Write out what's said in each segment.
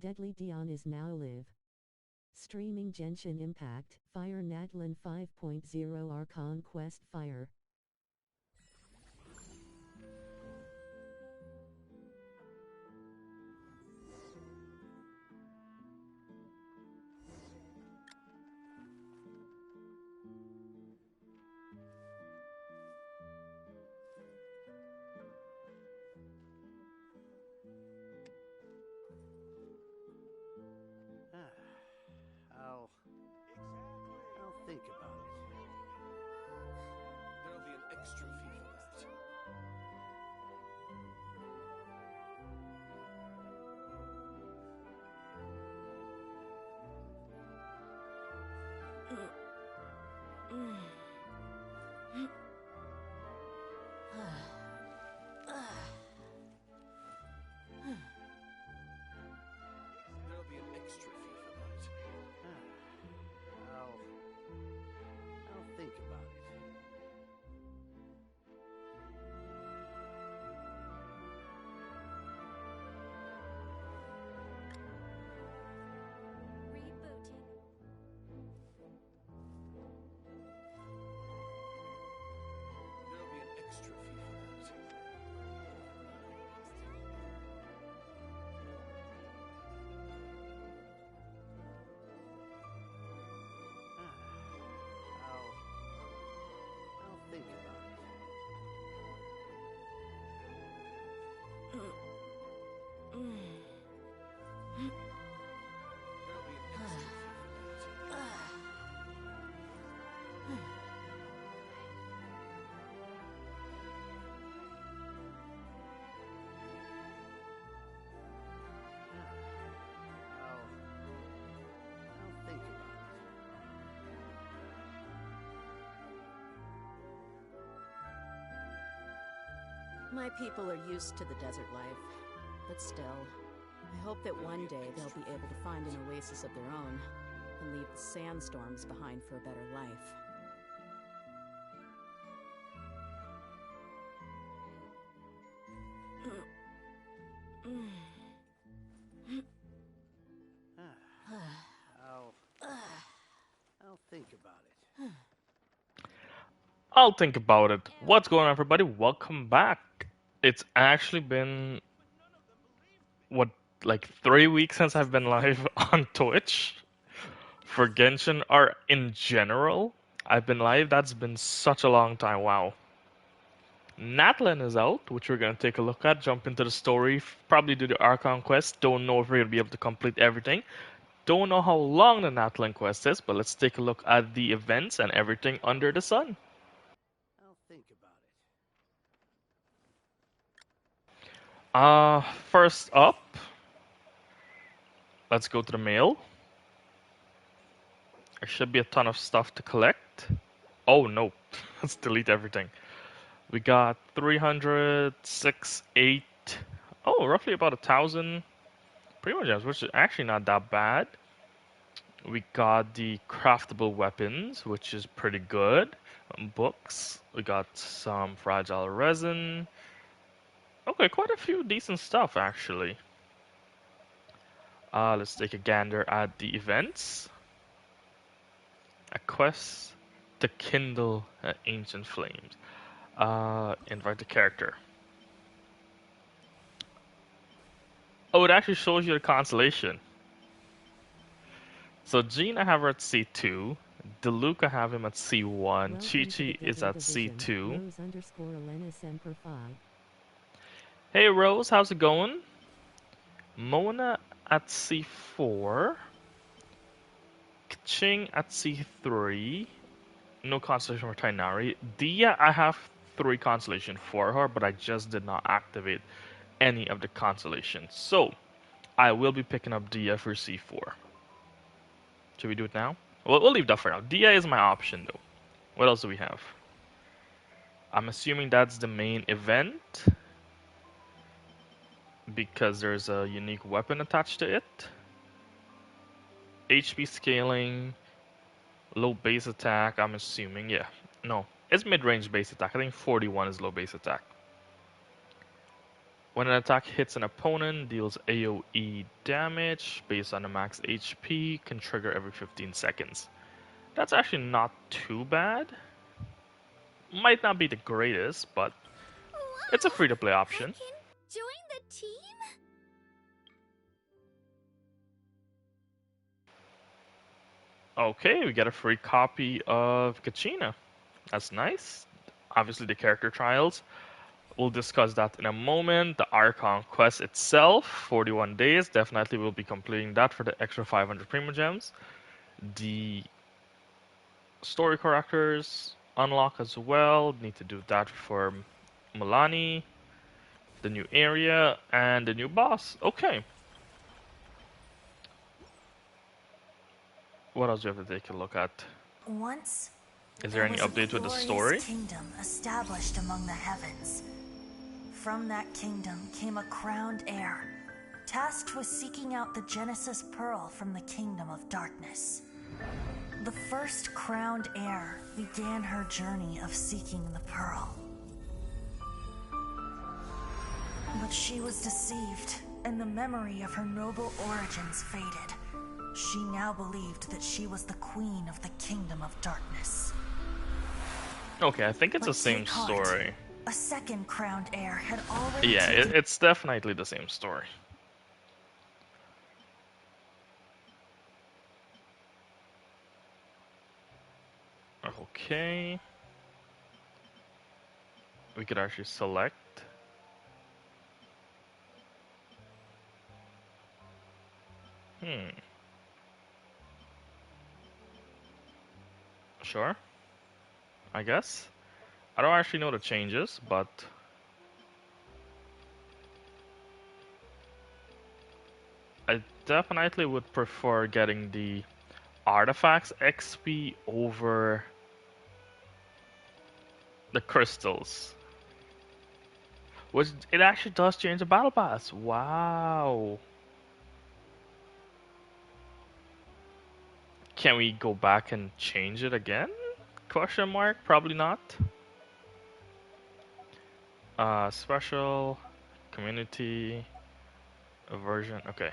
Deadly Dion is now live. Streaming Genshin Impact, Fire Natlan 5.0 Archon Quest Fire. I'll think about it. There'll be an extra fee for that. There'll be an extra fee for that. I'll think about it. There'll be an extra fee for that. I'll think about it. There'll be an extra fee for that. I'll think about it. My people are used to the desert life, but still, I hope that one day they'll be able to find an oasis of their own and leave the sandstorms behind for a better life. I'll think about it. I'll think about it. What's going on, everybody? Welcome back. It's actually been, what, like 3 weeks since I've been live on Twitch for Genshin, or in general. I've been live. That's been such a long time. Wow. Natlan is out, which we're going to take a look at, jump into the story, probably do the Archon quest. Don't know if we're going to be able to complete everything. Don't know how long the Natlan quest is, but let's take a look at the events and everything under the sun. I'll think about it. First up, let's go to the mail. There should be a ton of stuff to collect. Oh no, let's delete everything. We got 300, 6, 8, oh, roughly about 1,000 Primogems, which is actually not that bad. We got the craftable weapons, which is pretty good. Books. We got some fragile resin. Okay, quite a few decent stuff actually. Let's take a gander at the events. A quest to kindle ancient flames. Invite the character. Oh, it actually shows you the constellation. So Jean, I have her at C2. Diluc, I have him at C1. Chi-Chi is at C2. Hey Rose, how's it going? Mona at C4. Ching at C3. No constellation for Tainari. Dia, I have 3 constellation for her, but I just did not activate any of the constellations. So, I will be picking up Dia for C4. Should we do it now? Well, we'll leave that for now. Dia is my option though. What else do we have? I'm assuming that's the main event, because there's a unique weapon attached to it. HP scaling, low base attack, I'm assuming, yeah. No, it's mid-range base attack. I think 41 is low base attack. When an attack hits an opponent, deals AoE damage based on the max HP, can trigger every 15 seconds. That's actually not too bad. Might not be the greatest, but it's a free-to-play option. I can join the team? Okay, we get a free copy of Kachina. That's nice. Obviously, the character trials. We'll discuss that in a moment. The Archon quest itself, 41 days. Definitely will be completing that for the extra 500 Primo Gems. The story characters unlock as well. Need to do that for Milani, the new area, and the new boss. Okay. What else do you have to take a look at? Once, Is there any was a update with the glorious story? kingdom established among the heavens. From that kingdom came a crowned heir, tasked with seeking out the Genesis Pearl from the kingdom of darkness. The first crowned heir began her journey of seeking the pearl. But she was deceived, and the memory of her noble origins faded. She now believed that she was the queen of the kingdom of darkness. Okay, I think it's But the same take heart. story. A second crowned heir had already Yeah, taken it's definitely the same story. Okay. We could actually select. Sure. I guess. I don't actually know the changes, but I definitely would prefer getting the artifacts XP over the crystals. Which it actually does change the battle pass. Wow. Can we go back and change it again? Question mark? Probably not. Special community version. Okay.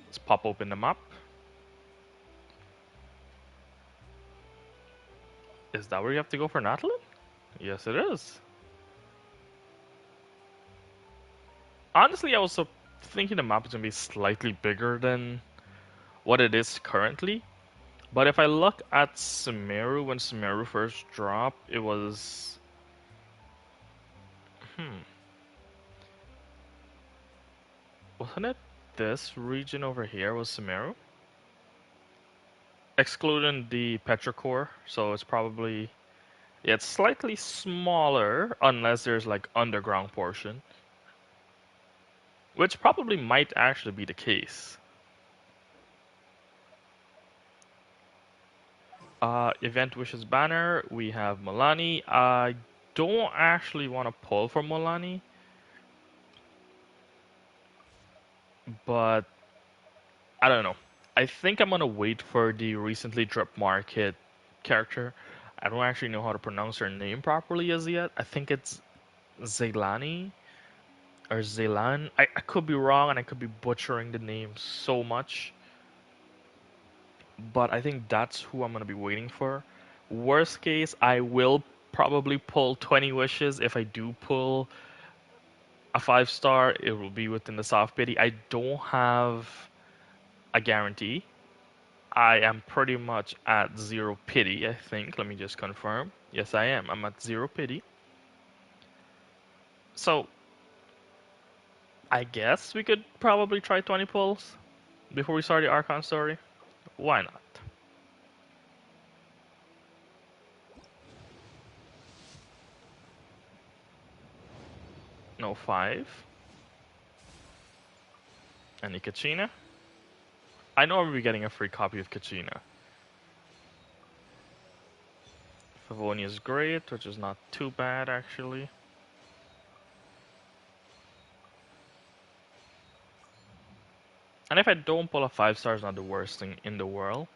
Let's pop open the map. Is that where you have to go for Natlan? Yes, it is. Honestly, I was thinking the map is gonna be slightly bigger than what it is currently. But if I look at Sumeru, when Sumeru first dropped, it was... Wasn't it this region over here was Sumeru? Excluding the Petrichor, so it's probably... Yeah, it's slightly smaller, unless there's like underground portion. Which probably might actually be the case. Event wishes banner, we have Milani. I don't actually want to pull for Milani, but I don't know. I think I'm gonna wait for the recently dropped market character. I don't actually know how to pronounce her name properly as yet. I think it's Zelani or Zelan. I could be wrong and I could be butchering the name so much. But I think that's who I'm gonna be waiting for. Worst case, I will probably pull 20 wishes. If I do pull a 5-star, it will be within the soft pity. I don't have a guarantee. I am pretty much at 0 pity, I think. Let me just confirm. Yes, I am. I'm at 0 pity. So, I guess we could probably try 20 pulls before we start the Archon story. Why not? No 5. Any Kachina? I know I'll be getting a free copy of Kachina. Favoni is great, which is not too bad actually. And if I don't pull a 5-star, it's not the worst thing in the world.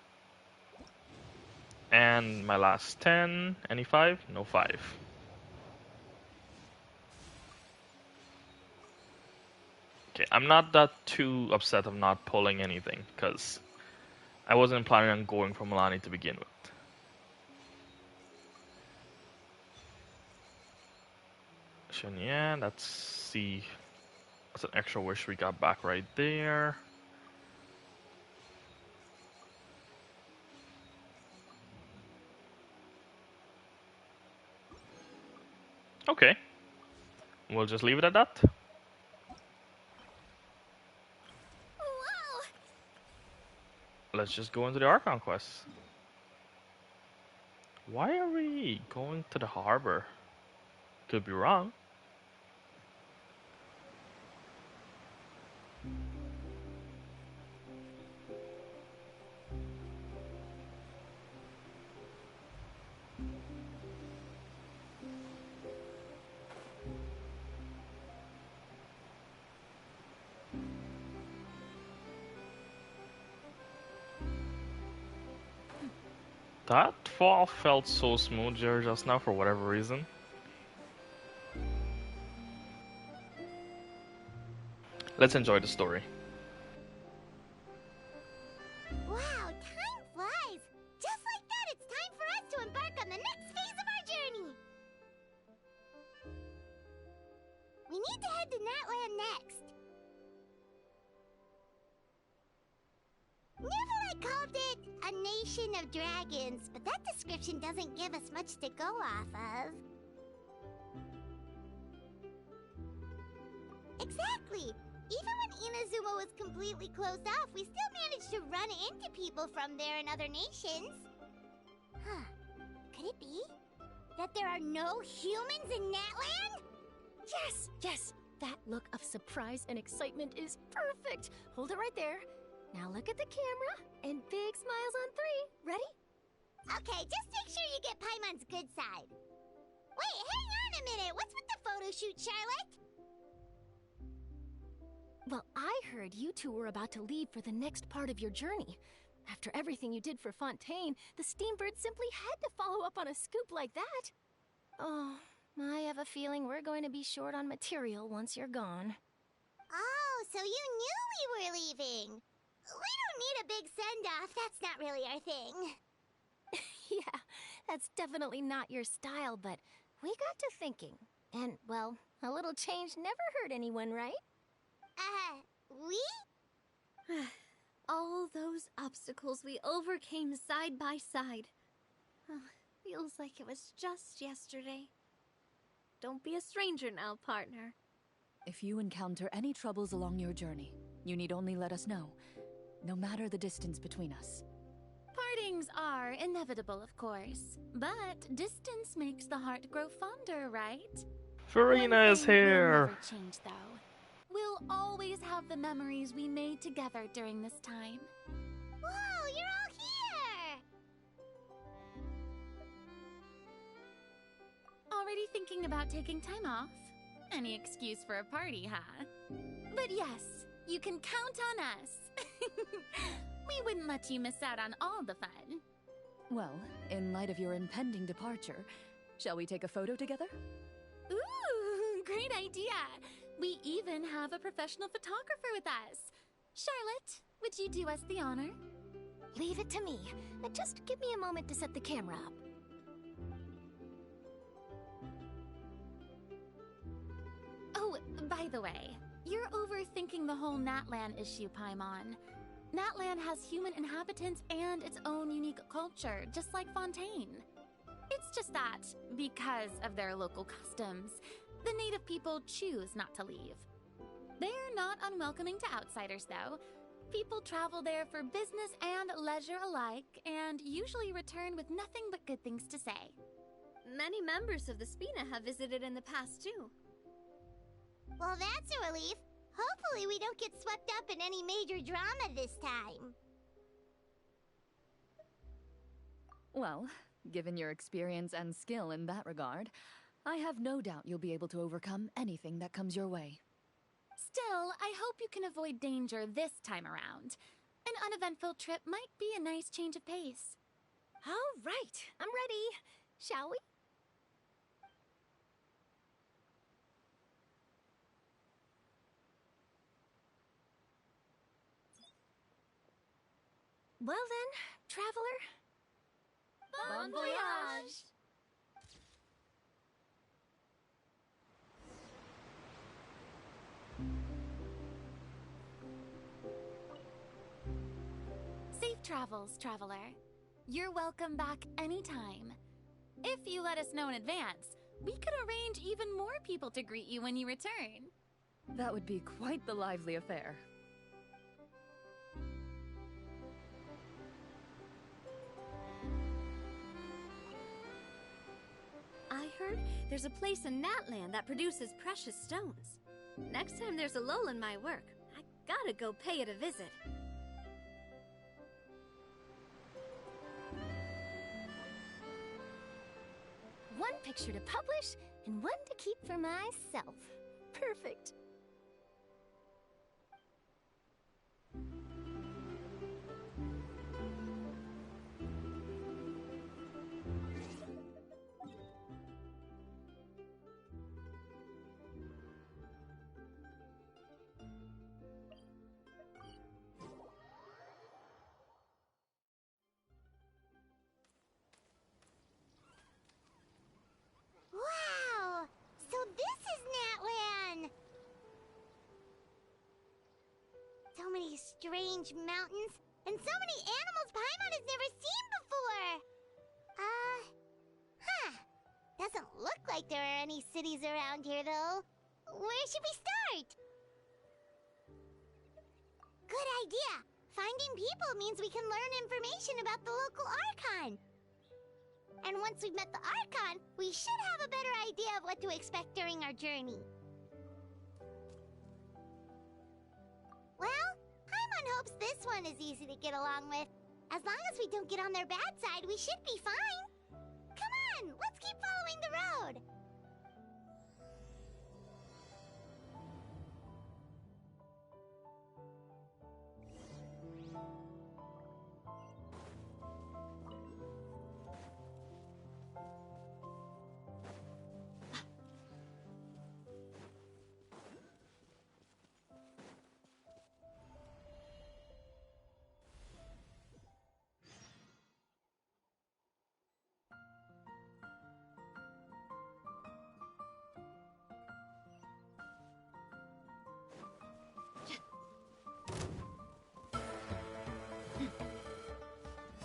And my last 10, any 5? No 5. Okay, I'm not that too upset of not pulling anything, because I wasn't planning on going for Milani to begin with. Shenyan, let's see. That's an extra wish we got back right there. Okay. We'll just leave it at that. Whoa! Let's just go into the Archon quest. Why are we going to the harbor? Could be wrong. That fall felt so smooth there just now for whatever reason. Let's enjoy the story. Wow, time flies! Just like that, it's time for us to embark on the next phase of our journey! We need to head to Natlan next. Natlan called it a nation of dragons, but that description doesn't give us much to go off of. Exactly! Even when Inazuma was completely closed off, we still managed to run into people from there and other nations. Huh. Could it be that there are no humans in Natlan? Yes, yes! That look of surprise and excitement is perfect! Hold it right there. Now look at the camera, and big smiles on 3. Ready? Okay, just make sure you get Paimon's good side. Wait, hang on a minute! What's with the photo shoot, Charlotte? Well, I heard you two were about to leave for the next part of your journey. After everything you did for Fontaine, the Steambird simply had to follow up on a scoop like that. Oh, I have a feeling we're going to be short on material once you're gone. Oh, so you knew we were leaving. We don't need a big send-off. That's not really our thing. Yeah, that's definitely not your style, but we got to thinking. And, well, a little change never hurt anyone, right? We? All those obstacles we overcame side by side. Feels like it was just yesterday. Don't be a stranger now, partner. If you encounter any troubles along your journey, you need only let us know, no matter the distance between us. Partings are inevitable, of course, but distance makes the heart grow fonder, right? Farina is here. Will never change, though. We'll always have the memories we made together during this time. Whoa, you're all here! Already thinking about taking time off? Any excuse for a party, huh? But yes, you can count on us. We wouldn't let you miss out on all the fun. Well, in light of your impending departure, shall we take a photo together? Ooh, great idea! We even have a professional photographer with us. Charlotte, would you do us the honor? Leave it to me. Just give me a moment to set the camera up. Oh, by the way, you're overthinking the whole Natlan issue, Paimon. Natlan has human inhabitants and its own unique culture, just like Fontaine. It's just that, because of their local customs, the native people choose not to leave. They're not unwelcoming to outsiders, though. People travel there for business and leisure alike, and usually return with nothing but good things to say. Many members of the Spina have visited in the past, too. Well, that's a relief. Hopefully we don't get swept up in any major drama this time. Well, given your experience and skill in that regard, I have no doubt you'll be able to overcome anything that comes your way. Still, I hope you can avoid danger this time around. An uneventful trip might be a nice change of pace. All right, I'm ready. Shall we? Well then, traveler. Bon voyage! Safe travels, traveler. You're welcome back anytime. If you let us know in advance, we could arrange even more people to greet you when you return. That would be quite the lively affair. I heard there's a place in Natlan that produces precious stones. Next time there's a lull in my work, I gotta go pay it a visit. One picture to publish, and one to keep for myself. Perfect. Wow! So this is Natlan! So many strange mountains, and so many animals Paimon has never seen before! Doesn't look like there are any cities around here, though. Where should we start? Good idea! Finding people means we can learn information about the local Archon. And once we've met the Archon, we should have a better idea of what to expect during our journey. Well, Paimon hopes this one is easy to get along with. As long as we don't get on their bad side, we should be fine. Come on, let's keep following the road.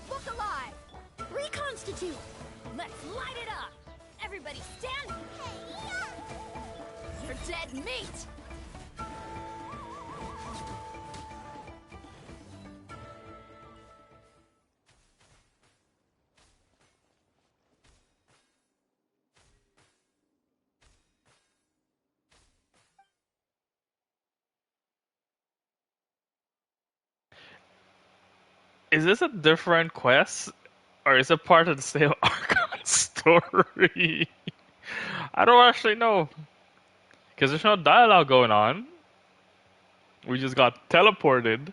Look alive! Reconstitute! Let's light it up! Everybody stand for dead meat! Is this a different quest? Or is it part of the same Archon story? I don't actually know. Because there's no dialogue going on. We just got teleported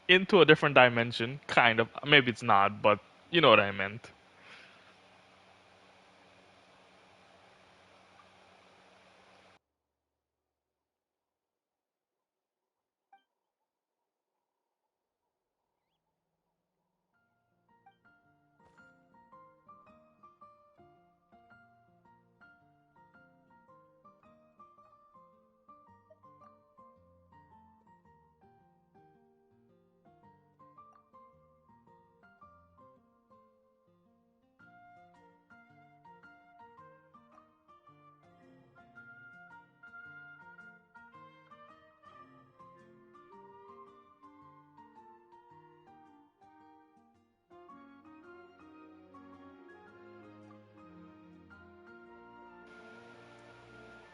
into a different dimension. Kind of. Maybe it's not, but you know what I meant.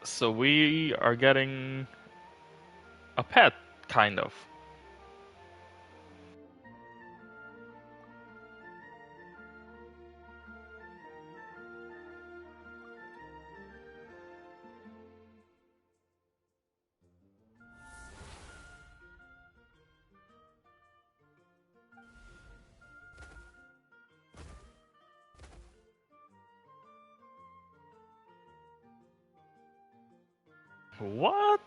So we are getting a pet, kind of. What?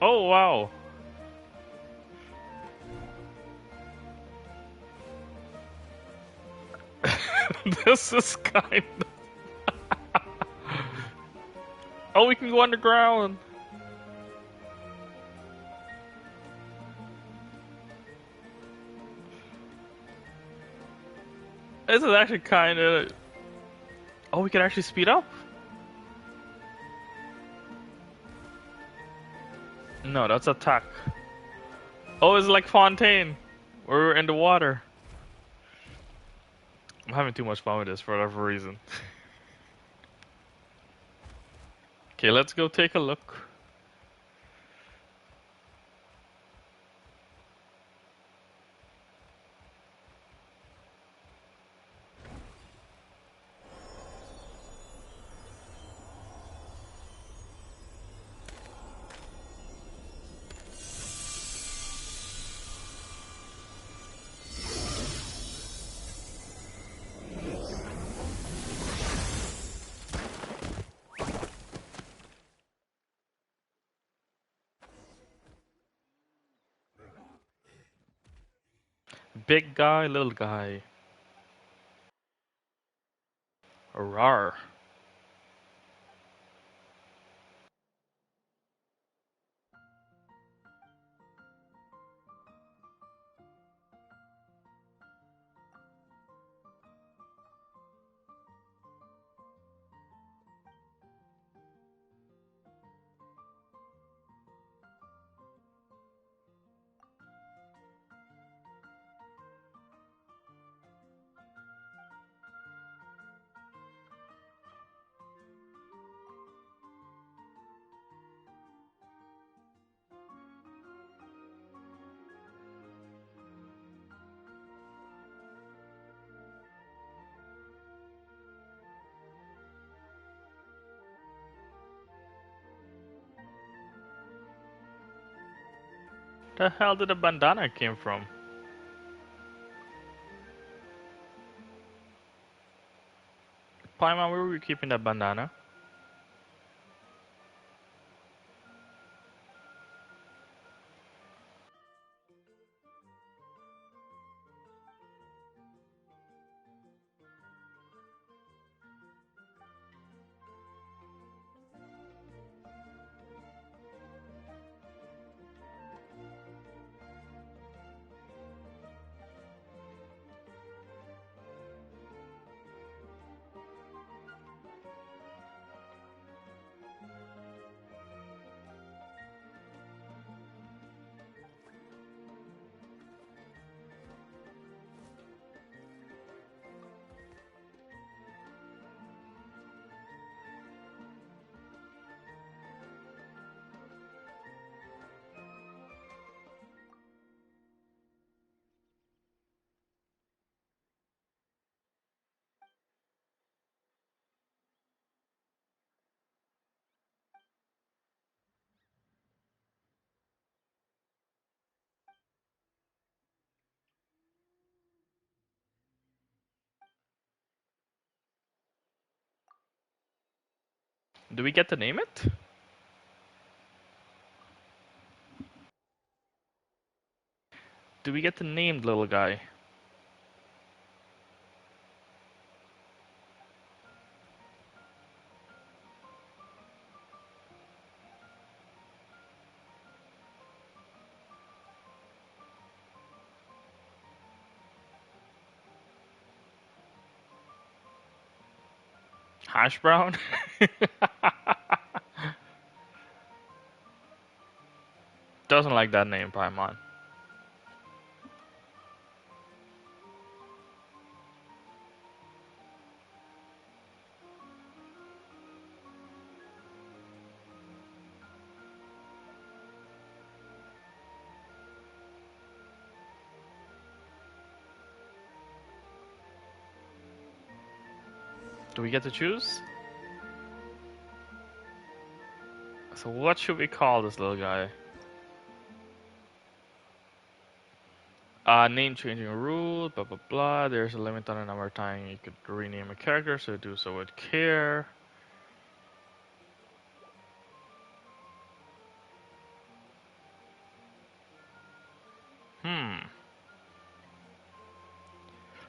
Oh wow. This is kind of... Oh, we can go underground. This is actually kind of... Oh, we can actually speed up? No, that's attack. Oh, it's like Fontaine. We're in the water. I'm having too much fun with this for whatever reason. Okay, let's go take a look. Big guy, little guy. Rawr. The hell did the bandana came from? Paimon, where were you keeping that bandana? Do we get to name it? Do we get to name the little guy? Hash brown? Doesn't like that name, Paimon. Do we get to choose? So what should we call this little guy? Name changing rule, blah blah blah. There's a limit on the number of times you could rename a character, so do so with care.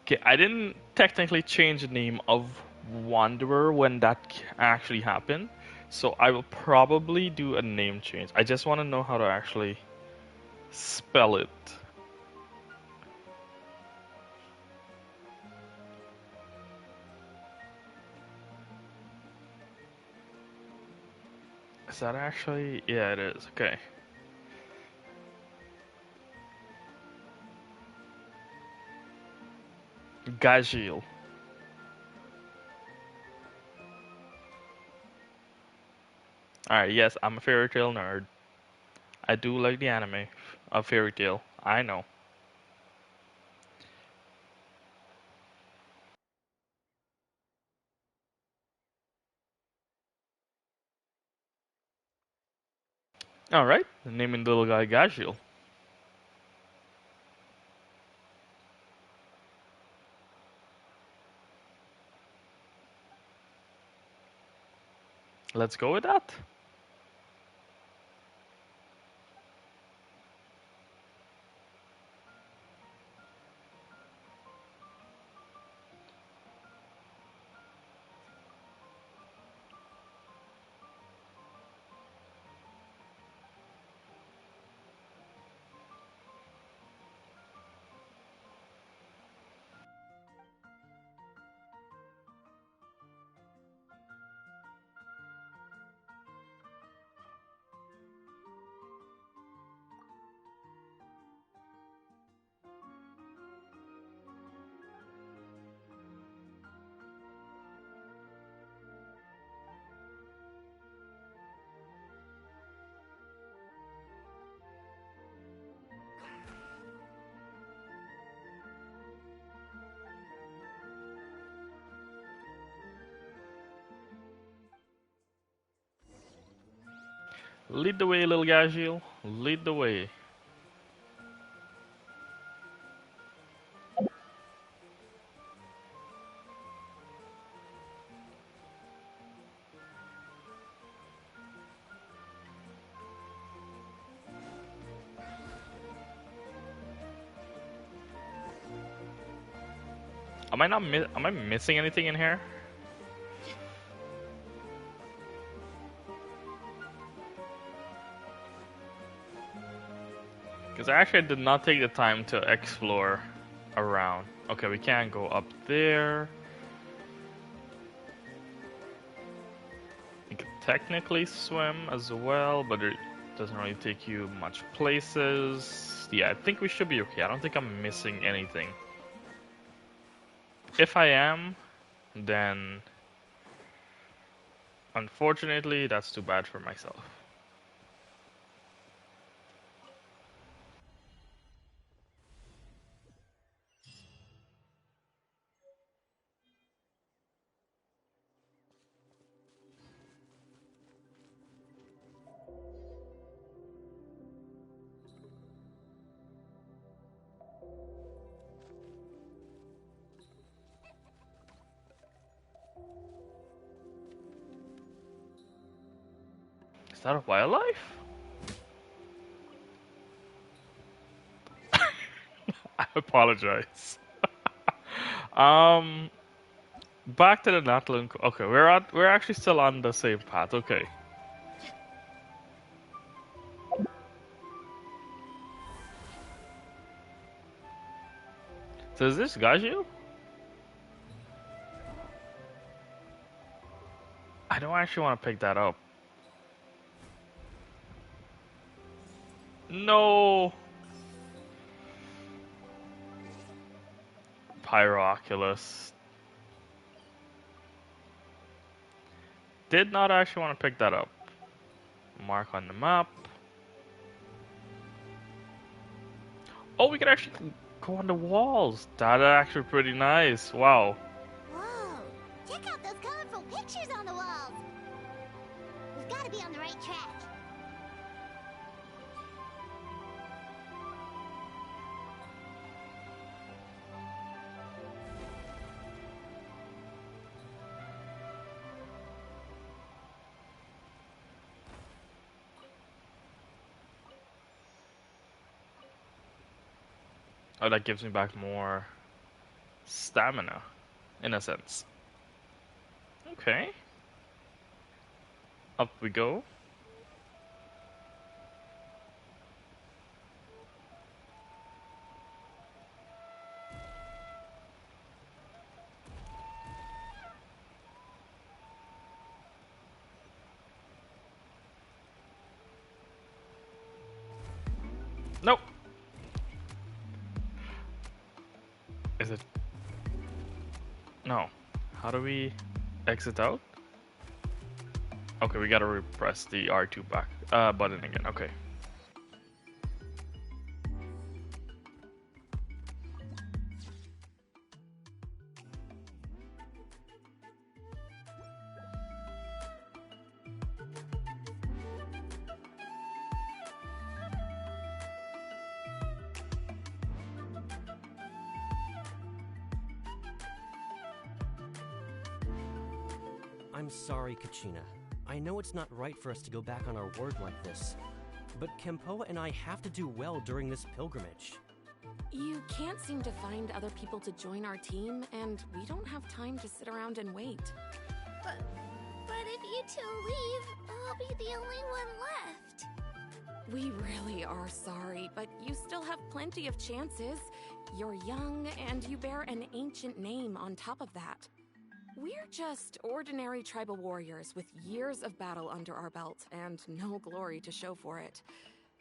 Okay, I didn't technically change the name of Wanderer when that actually happened, so I will probably do a name change. I just want to know how to actually spell it. Is that actually? Yeah, it is. Okay. Gajil. Alright, yes, I'm a fairy tale nerd. I do like the anime of fairy tale. I know. Alright, naming the little guy Gajil. Let's go with that. Lead the way, little Gajil. Lead the way. Am I missing anything in here? Because I actually did not take the time to explore around. Okay, we can't go up there. You can technically swim as well, but it doesn't really take you much places. Yeah, I think we should be okay. I don't think I'm missing anything. If I am, then unfortunately, that's too bad for myself. Is that a wildlife? I apologize. um, back to the Natlan. Okay, we're actually still on the same path. Okay. So is this Gaju? I don't actually want to pick that up. No. Pyrooculus. Did not actually want to pick that up. Mark on the map. Oh, we can actually go on the walls. That's actually pretty nice. Wow. Whoa! Check out those colorful pictures on the walls! We've got to be on the right track. Oh, that gives me back more stamina, in a sense. Okay. Up we go. Nope. Is it? No. How do we exit out? Okay, we gotta repress the R2 back button again. Okay. I'm sorry, Kachina. I know it's not right for us to go back on our word like this, but Kempoa and I have to do well during this pilgrimage. You can't seem to find other people to join our team, and we don't have time to sit around and wait. But if you two leave, I'll be the only one left. We really are sorry, but you still have plenty of chances. You're young, and you bear an ancient name on top of that. We're just ordinary tribal warriors with years of battle under our belt and no glory to show for it.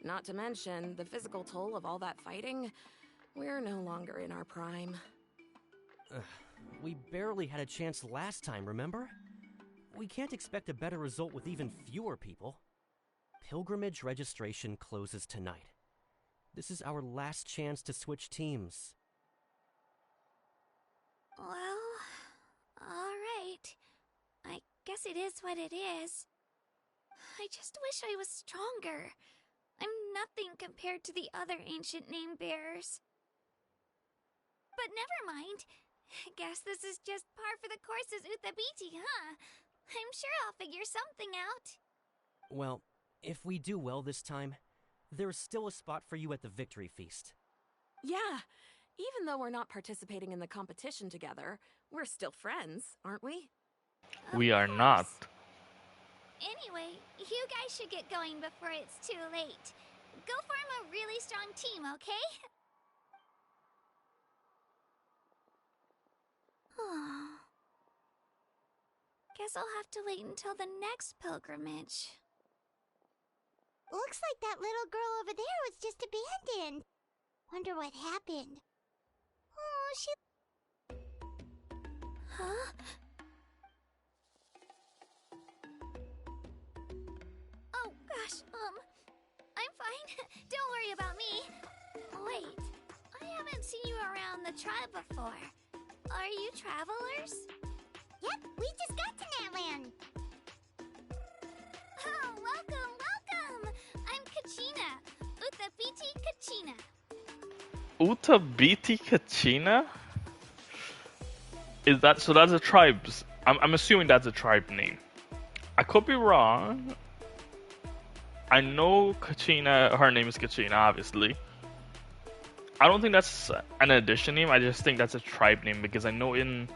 Not to mention the physical toll of all that fighting. We're no longer in our prime. We barely had a chance last time, remember? We can't expect a better result with even fewer people. Pilgrimage registration closes tonight. This is our last chance to switch teams. Well, alright. I guess it is what it is. I just wish I was stronger. I'm nothing compared to the other ancient name bearers. But never mind. Guess this is just par for the course as Uthabiti, huh? I'm sure I'll figure something out. Well, if we do well this time, there's still a spot for you at the victory feast. Yeah, even though we're not participating in the competition together, we're still friends, aren't we? We are not. Anyway, you guys should get going before it's too late. Go form a really strong team, okay? Guess I'll have to wait until the next pilgrimage. Looks like that little girl over there was just abandoned. Wonder what happened. Oh, she... Huh? Oh, gosh, I'm fine. Don't worry about me. Wait, I haven't seen you around the tribe before. Are you travelers? Yep, we just got to Natlan. Oh, welcome, welcome! I'm Kachina, Uthabiti Kachina. Uthabiti Kachina? Is that so? That's a tribe's. I'm assuming that's a tribe name. I could be wrong. I know Kachina. Her name is Kachina, obviously. I don't think that's an addition name. I just think that's a tribe name because I know in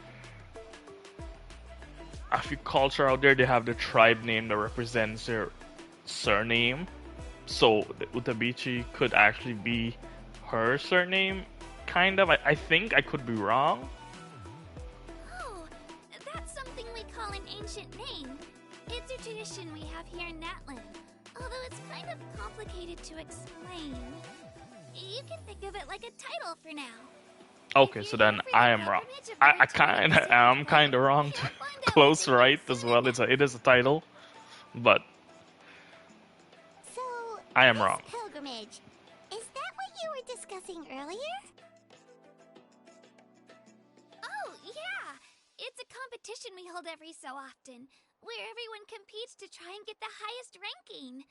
a few culture out there they have the tribe name that represents their surname. So the Utabichi could actually be her surname, kind of. I think I could be wrong. Oh, that's something we call an ancient name. It's a tradition we have here in Natlan, although it's kind of complicated to explain. You can think of it like a title for now. Okay, so then I am wrong. I kind of am kind of wrong. Close right as well. It is a title, but so I am wrong. Pilgrimage. Is that what you were discussing earlier? Oh, yeah. It's a competition we hold every so often, where everyone competes to try and get the highest ranking.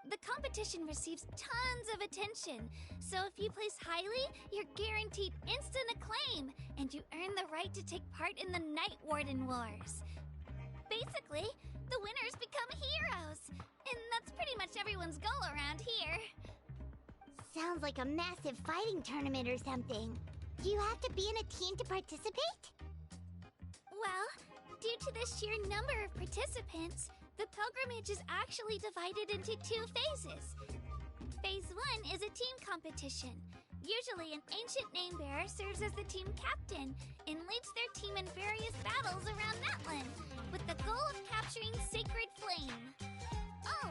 The competition receives tons of attention, so if you place highly, you're guaranteed instant acclaim, and you earn the right to take part in the Night Warden Wars. Basically, the winners become heroes, and that's pretty much everyone's goal around here. Sounds like a massive fighting tournament or something. Do you have to be in a team to participate? Well, due to the sheer number of participants, the pilgrimage is actually divided into 2 phases. Phase 1 is a team competition. Usually, an ancient name-bearer serves as the team captain and leads their team in various battles around Natlan, with the goal of capturing Sacred Flame. Oh,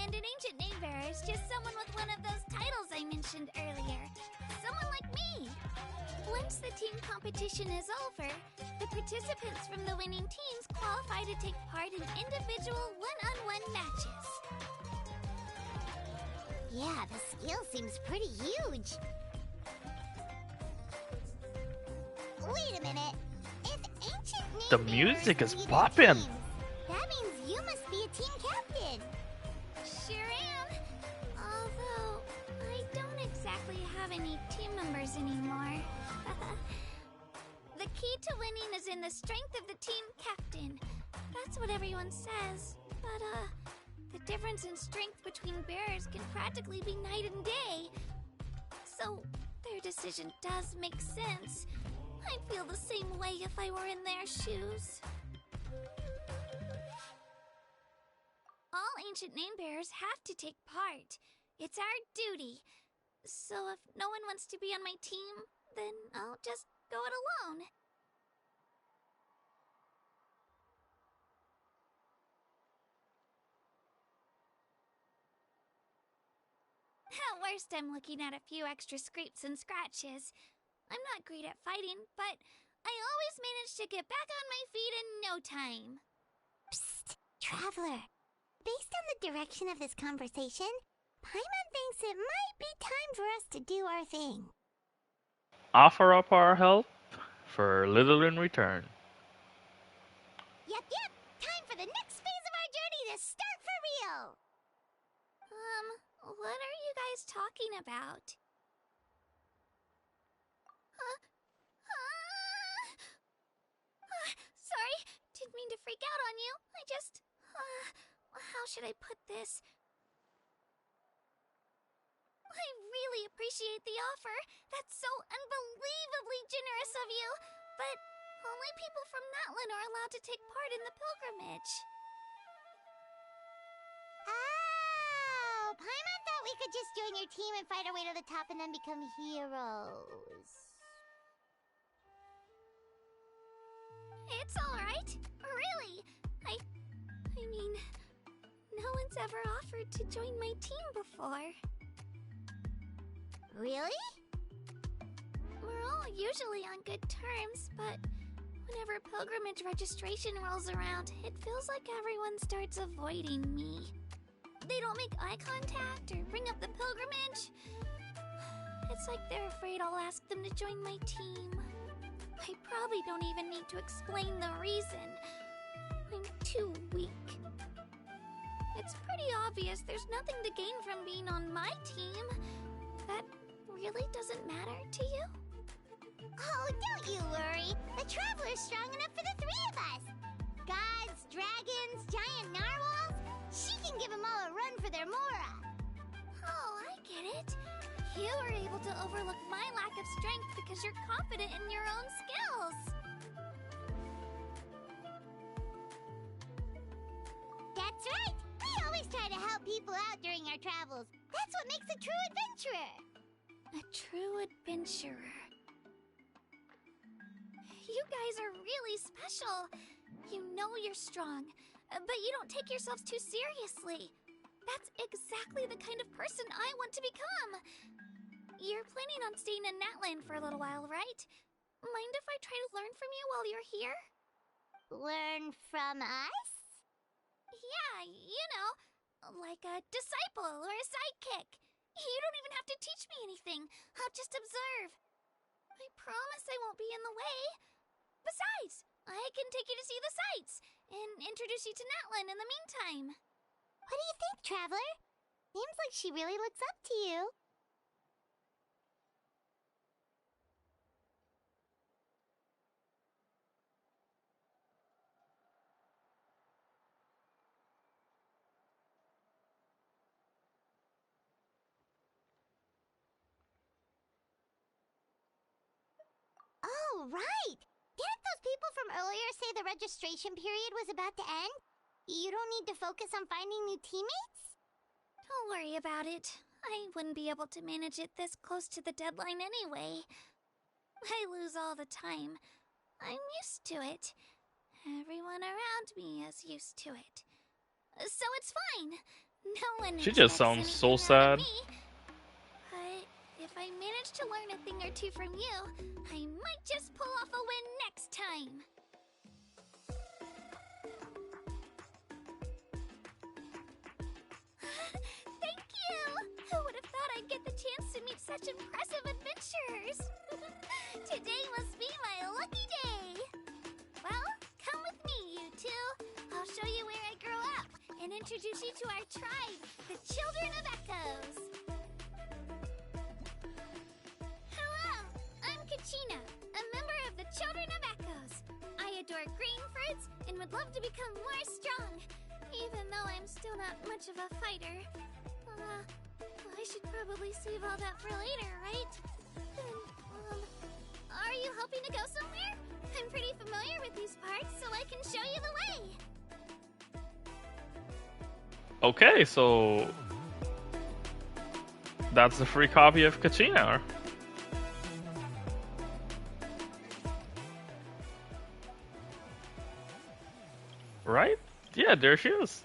and an ancient name-bearer is just someone with one of those titles I mentioned earlier. Someone like me. Once the team competition is over, the participants from the winning teams qualify to take part in individual one-on-one matches. Yeah, the scale seems pretty huge. Wait a minute. If ancient name The music bearers is lead the poppin'. teams, that means you must be a team captain. Sure am. Although, I don't exactly have any team members anymore. The key to winning is in the strength of the team captain. That's what everyone says. But, the difference in strength between bearers can practically be night and day. So, their decision does make sense. I'd feel the same way if I were in their shoes. All ancient name bearers have to take part. It's our duty. So if no one wants to be on my team, then I'll just go it alone. At worst, I'm looking at a few extra scrapes and scratches. I'm not great at fighting, but I always manage to get back on my feet in no time. Psst, Traveler. Based on the direction of this conversation, Paimon thinks it might be time for us to do our thing. Offer up our help for little in return. Yep. Time for the next phase of our journey to start for real. What are you guys talking about? Sorry, didn't mean to freak out on you. I just, how should I put this? I really appreciate the offer. That's so unbelievably generous of you. But only people from Natlan are allowed to take part in the pilgrimage. Oh, Paimon thought we could just join your team and fight our way to the top and then become heroes. It's alright. Really. I mean, no one's ever offered to join my team before. Really? We're all usually on good terms, but whenever pilgrimage registration rolls around, it feels like everyone starts avoiding me. They don't make eye contact or bring up the pilgrimage. It's like they're afraid I'll ask them to join my team. I probably don't even need to explain the reason. I'm too weak. It's pretty obvious there's nothing to gain from being on my team. That really doesn't matter to you? Oh, don't you worry. The Traveler's strong enough for the 3 of us. Gods, dragons, giant narwhals. She can give them all a run for their Mora. Oh, I get it. You were able to overlook my lack of strength because you're confident in your own skills. That's right. We always try to help people out during our travels. That's what makes a true adventurer. A true adventurer. You guys are really special. You know you're strong, but you don't take yourselves too seriously. That's exactly the kind of person I want to become. You're planning on staying in Natlan for a little while, right? Mind if I try to learn from you while you're here? Learn from us? Yeah, you know, like a disciple or a sidekick. You don't even have to teach me anything. I'll just observe. I promise I won't be in the way. Besides, I can take you to see the sights and introduce you to Natlan in the meantime. What do you think, Traveler? Seems like she really looks up to you. Oh, right! Didn't those people from earlier say the registration period was about to end? You don't need to focus on finding new teammates? Don't worry about it. I wouldn't be able to manage it this close to the deadline anyway. I lose all the time. I'm used to it. Everyone around me is used to it. So it's fine. No one She just sounds so sad. But if I manage to learn a thing or two from you, I might just pull off a win next time. Thank you! Who would have thought I'd get the chance to meet such impressive adventurers? Today must be my lucky day! Well, come with me, you two. I'll show you where I grew up and introduce you to our tribe, the Children of Echoes. Hello, I'm Kachina, a member of the Children of Echoes. I adore green fruits and would love to become more strong, even though I'm still not much of a fighter. I should probably save all that for later, right? Are you hoping to go somewhere? I'm pretty familiar with these parts, so I can show you the way. Okay, so that's the free copy of Kachina. Right? Yeah, there she is.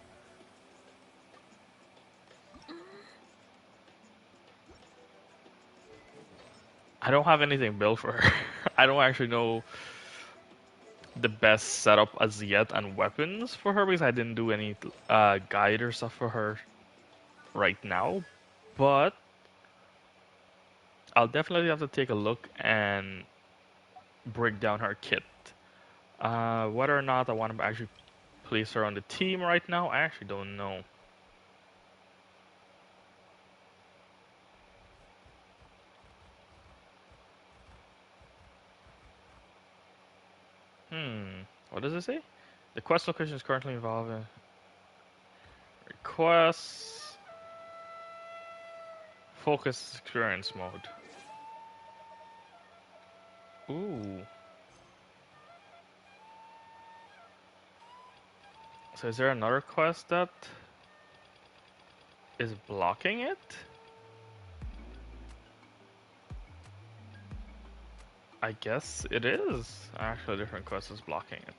I don't have anything built for her. I don't actually know the best setup as yet and weapons for her because I didn't do any guide or stuff for her right now. But I'll definitely have to take a look and break down her kit. Whether or not I want to actually place her on the team right now, I actually don't know. What does it say? The quest location is currently involved in requests. Focus experience mode. Ooh. So is there another quest that is blocking it? I guess it is. Actually, a different quest is blocking it.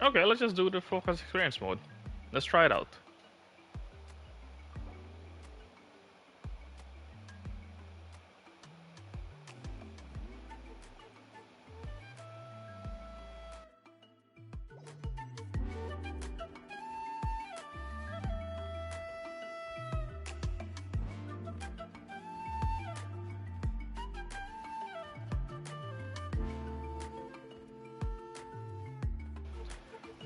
Okay, let's just do the focus experience mode. Let's try it out.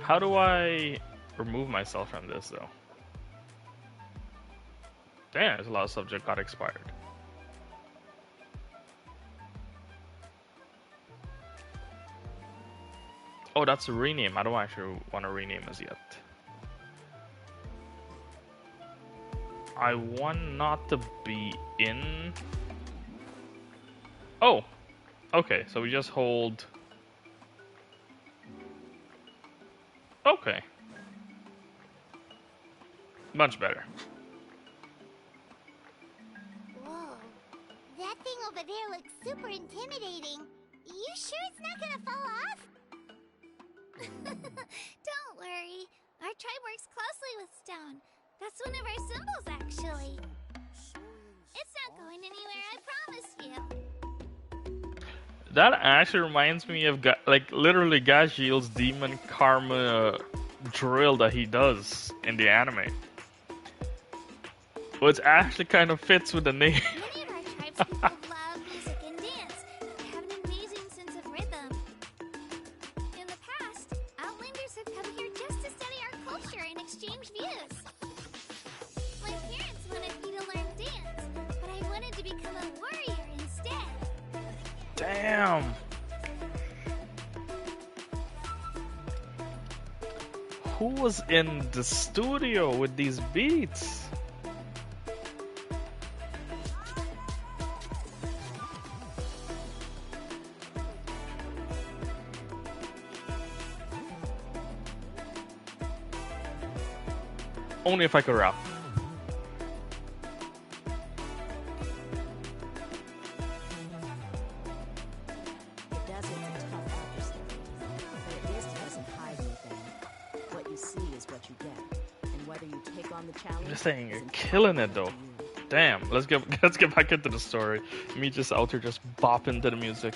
How do I remove myself from this, though? Damn, there's a lot of stuff that got expired. Oh, that's a rename. I don't actually want to rename as yet. I want not to be in... Oh! Okay, so we just hold... Okay. Much better. Whoa. That thing over there looks super intimidating. You sure it's not gonna fall off? Don't worry. Our tribe works closely with stone. That's one of our symbols, actually. It's not going anywhere, I promise you. That actually reminds me of, like, literally Gashield's Demon Karma drill that he does in the anime. Which actually kind of fits with the name. Many of our tribes people love music and dance. They have an amazing sense of rhythm. In the past, Outlanders have come here just to study our culture and exchange views. My parents wanted me to learn dance, but I wanted to become a warrior instead. Damn! Who was in the studio with these beats? Only if I could rap. The desert's a tough adversary, but at least it doesn't hide anything. What you see is what you get, and whether you take on the challenge. I'm just saying, you're killing it though. Damn, let's get back into the story. Me just out here just bopping to the music.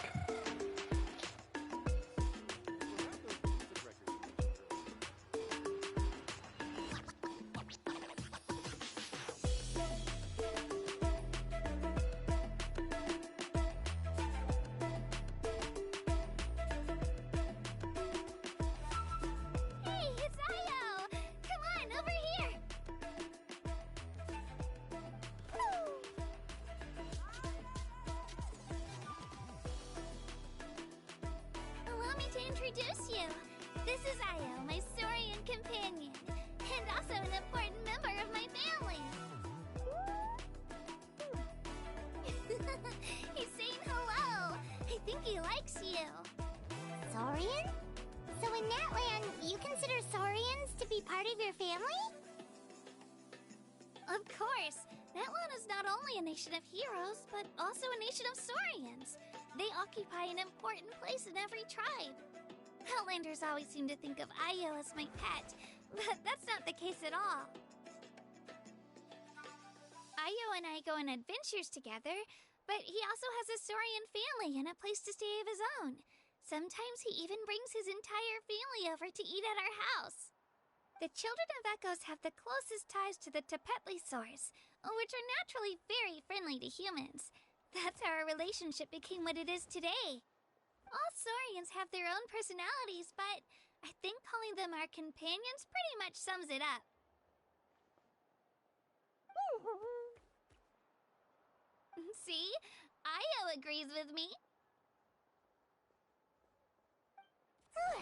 Hey, it's Io! Come on, over here! Allow me to introduce you. This is Io, my Saurian companion, and also an important member of my family. He's saying hello. I think he likes you. Saurian? So in Natlan, you consider Saurians to be part of your family? Of course. Natlan is not only a nation of heroes, but also a nation of Saurians. They occupy an important place in every tribe. Outlanders always seem to think of Io as my pet, but that's not the case at all. Io and I go on adventures together, but he also has a Saurian family and a place to stay of his own. Sometimes he even brings his entire family over to eat at our house. The children of Echoes have the closest ties to the Tepetli source, which are naturally very friendly to humans. That's how our relationship became what it is today. All Saurians have their own personalities, but I think calling them our companions pretty much sums it up. See? Io agrees with me. Oh!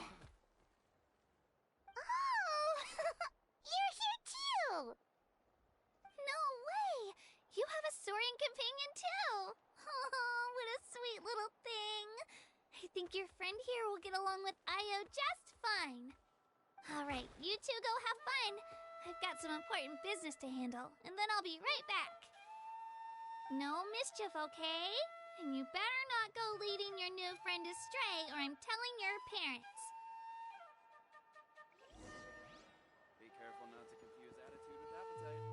You're here too! No way! You have a Saurian companion too! Oh, what a sweet little thing! I think your friend here will get along with Io just fine. Alright, you two go have fun. I've got some important business to handle, and then I'll be right back. No mischief, okay? And you better not go leading your new friend astray, or I'm telling your parents. Be careful not to confuse attitude with appetite.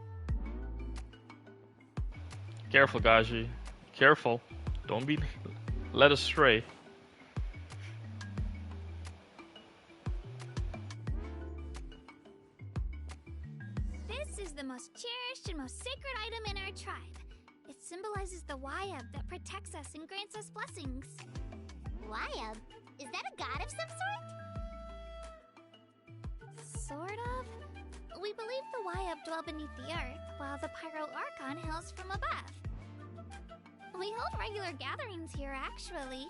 Careful, Gaji. Careful. Don't be led astray. This is the most cherished and most sacred item in our tribe. It symbolizes the Wayab that protects us and grants us blessings. Wayab? Is that a god of some sort? Sort of. We believe the Wayab dwell beneath the earth, while the Pyro Archon hails from above. We hold regular gatherings here, actually.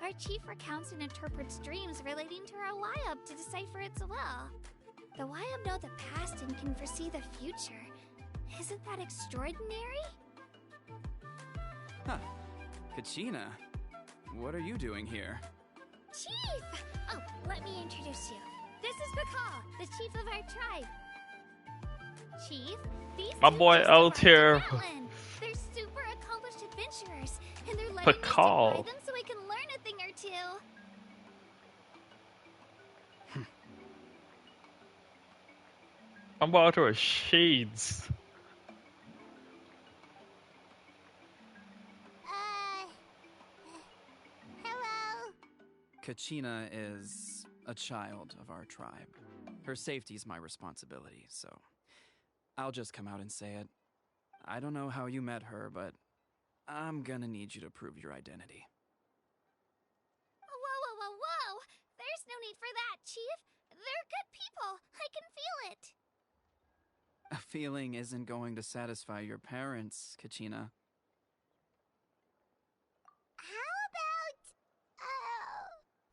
Our chief recounts and interprets dreams relating to our Wayab to decipher its will. The Wayab know the past and can foresee the future. Isn't that extraordinary? Huh. Kachina, what are you doing here? Chief! Oh, let me introduce you. This is Bakal, the chief of our tribe. Chief, these My boy out here. They're super accomplished adventurers, and they're letting us Bakal. by them so we can learn a thing or two. I'm about to wear shades. Hello? Kachina is a child of our tribe. Her safety's my responsibility, so I'll just come out and say it. I don't know how you met her, but I'm gonna need you to prove your identity. Whoa, whoa, whoa, whoa! There's no need for that, Chief. They're good people. I can feel it. A feeling isn't going to satisfy your parents, Kachina. How about,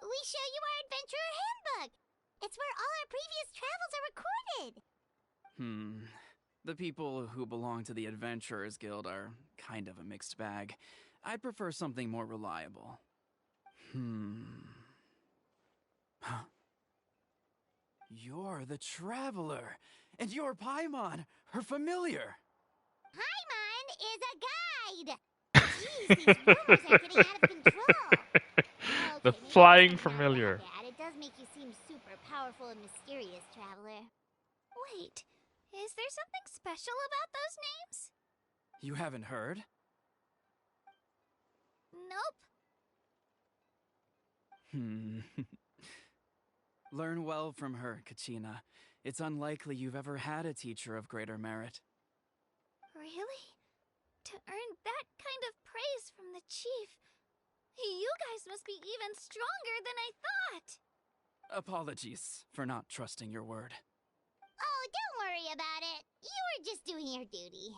we show you our adventurer handbook? It's where all our previous travels are recorded. The people who belong to the Adventurers Guild are kind of a mixed bag. I'd prefer something more reliable. Huh. You're the Traveler. And you're Paimon, her familiar. Paimon is a guide! Jeez, these rumors are getting out of control! The Okay, maybe flying it's not familiar. that bad. It does make you seem super powerful and mysterious, Traveler. Wait, is there something special about those names? You haven't heard? Nope. Learn well from her, Kachina. It's unlikely you've ever had a teacher of greater merit. Really? To earn that kind of praise from the chief, you guys must be even stronger than I thought! Apologies for not trusting your word. Oh, don't worry about it. You were just doing your duty.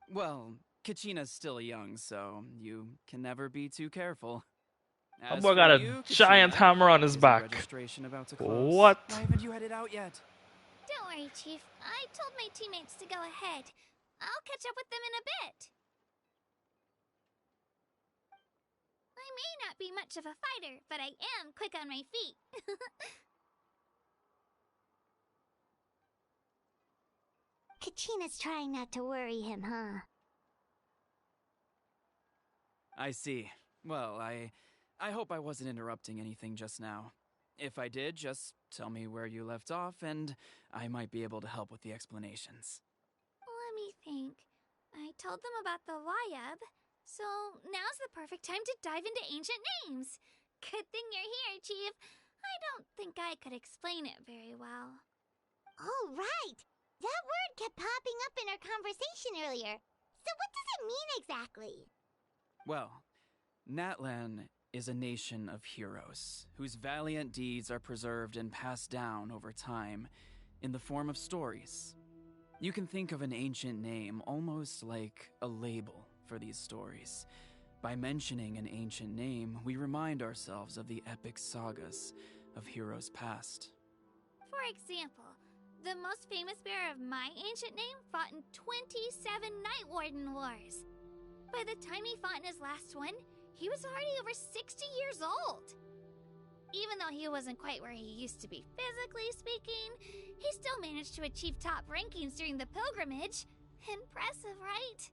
Well, Kachina's still young, so you can never be too careful. That boy got a giant hammer on his back. Registration about to close. What? Why haven't you headed out yet? Don't worry, Chief. I told my teammates to go ahead. I'll catch up with them in a bit. I may not be much of a fighter, but I am quick on my feet. Kachina's trying not to worry him, huh? I see. Well, I hope I wasn't interrupting anything just now. If I did, just tell me where you left off, and I might be able to help with the explanations. Let me think. I told them about the Wayab, so now's the perfect time to dive into ancient names. Good thing you're here, Chief. I don't think I could explain it very well. Oh, right! That word kept popping up in our conversation earlier. So what does it mean exactly? Well, Natlan is a nation of heroes whose valiant deeds are preserved and passed down over time in the form of stories. You can think of an ancient name almost like a label for these stories. By mentioning an ancient name, we remind ourselves of the epic sagas of heroes past. For example, the most famous bearer of my ancient name fought in 27 Night Warden Wars. By the time he fought in his last one, he was already over 60 years old. Even though he wasn't quite where he used to be physically speaking, he still managed to achieve top rankings during the pilgrimage. Impressive, right?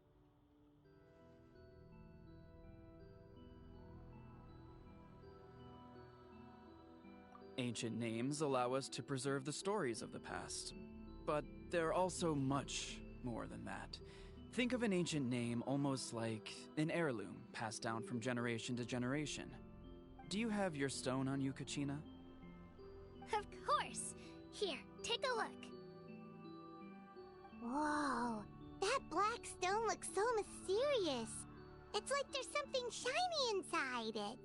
Ancient names allow us to preserve the stories of the past, but they're also much more than that. Think of an ancient name almost like an heirloom passed down from generation to generation. Do you have your stone on you, Kachina? Of course. Here, take a look. Whoa, that black stone looks so mysterious. It's like there's something shiny inside it.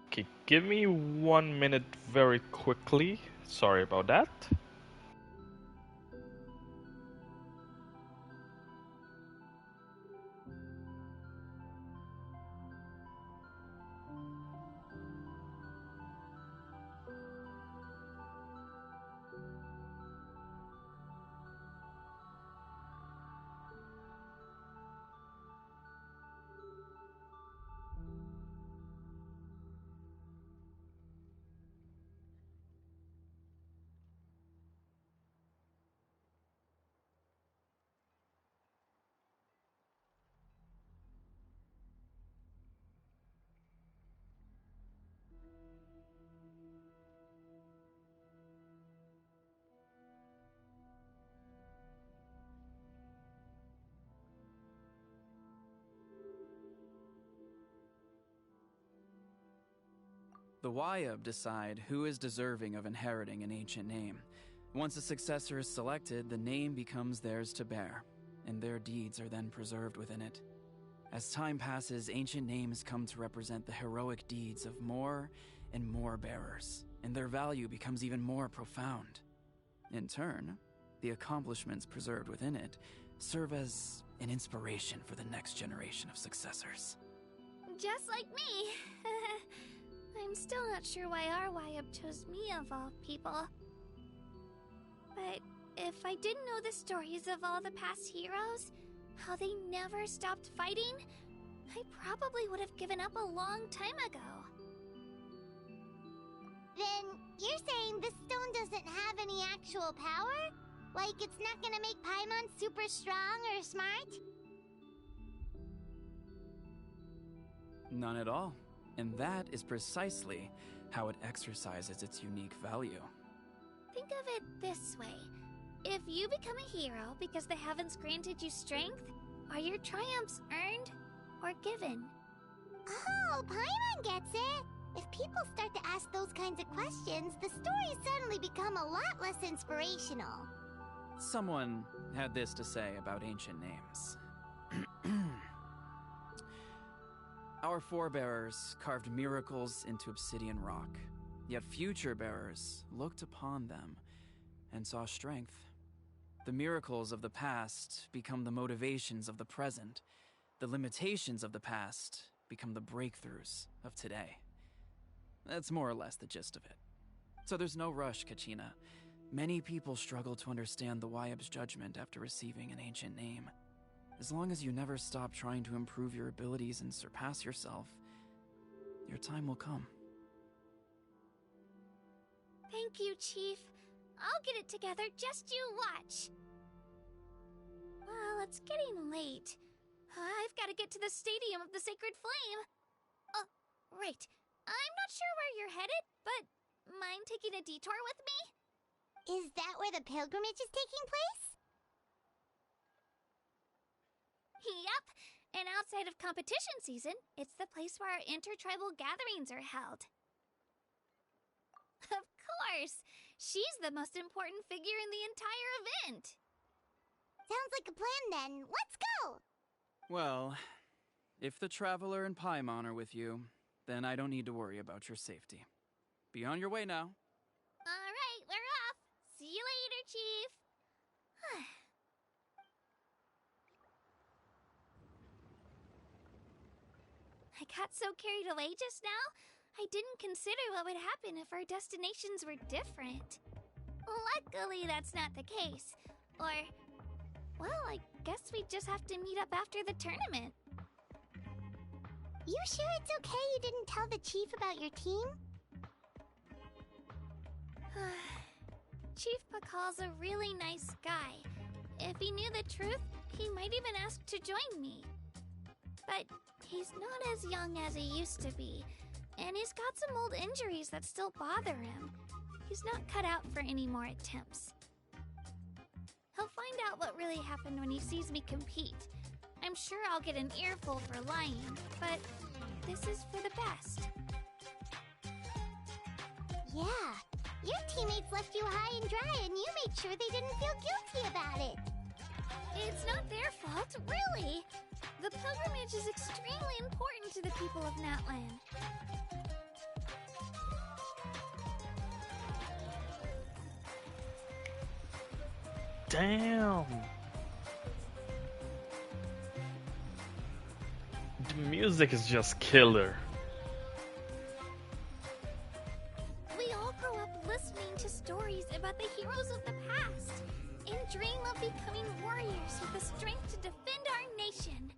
Okay, give me 1 minute very quickly. Sorry about that. The Wayab decide who is deserving of inheriting an ancient name. Once a successor is selected, the name becomes theirs to bear, and their deeds are then preserved within it. As time passes, ancient names come to represent the heroic deeds of more and more bearers, and their value becomes even more profound. In turn, the accomplishments preserved within it serve as an inspiration for the next generation of successors. Just like me. I'm still not sure why our Wayab chose me of all people. But if I didn't know the stories of all the past heroes, how they never stopped fighting, I probably would have given up a long time ago. Then you're saying this stone doesn't have any actual power? Like it's not gonna make Paimon super strong or smart? None at all. And that is precisely how it exercises its unique value. Think of it this way. If you become a hero because the heavens granted you strength, are your triumphs earned or given? Oh, Paimon gets it! If people start to ask those kinds of questions, the stories suddenly become a lot less inspirational. Someone had this to say about ancient names. Our forebears carved miracles into obsidian rock, yet future bearers looked upon them and saw strength. The miracles of the past become the motivations of the present. The limitations of the past become the breakthroughs of today. That's more or less the gist of it. So there's no rush, Kachina. Many people struggle to understand the Wyeb's judgment after receiving an ancient name. As long as you never stop trying to improve your abilities and surpass yourself, your time will come. Thank you, Chief. I'll get it together, just you watch. Well, it's getting late. I've got to get to the Stadium of the Sacred Flame. Oh, right. I'm not sure where you're headed, but mind taking a detour with me? Is that where the pilgrimage is taking place? Yup. And outside of competition season, it's the place where our intertribal gatherings are held. Of course! She's the most important figure in the entire event! Sounds like a plan then. Let's go! Well, if the Traveler and Paimon are with you, then I don't need to worry about your safety. Be on your way now. Alright, we're off! See you later, Chief! I got so carried away just now, I didn't consider what would happen if our destinations were different. Luckily, that's not the case. Or, well, I guess we just have to meet up after the tournament. You sure it's okay you didn't tell the chief about your team? Chief Pakal's a really nice guy. If he knew the truth, he might even ask to join me. But he's not as young as he used to be, and he's got some old injuries that still bother him. He's not cut out for any more attempts. He'll find out what really happened when he sees me compete. I'm sure I'll get an earful for lying, but this is for the best. Yeah, your teammates left you high and dry and you made sure they didn't feel guilty about it. It's not their fault, really. The pilgrimage is extremely important to the people of Natlan. Damn! The music is just killer. We all grow up listening to stories about the heroes of the past and dream of becoming warriors with the strength to defend our nation.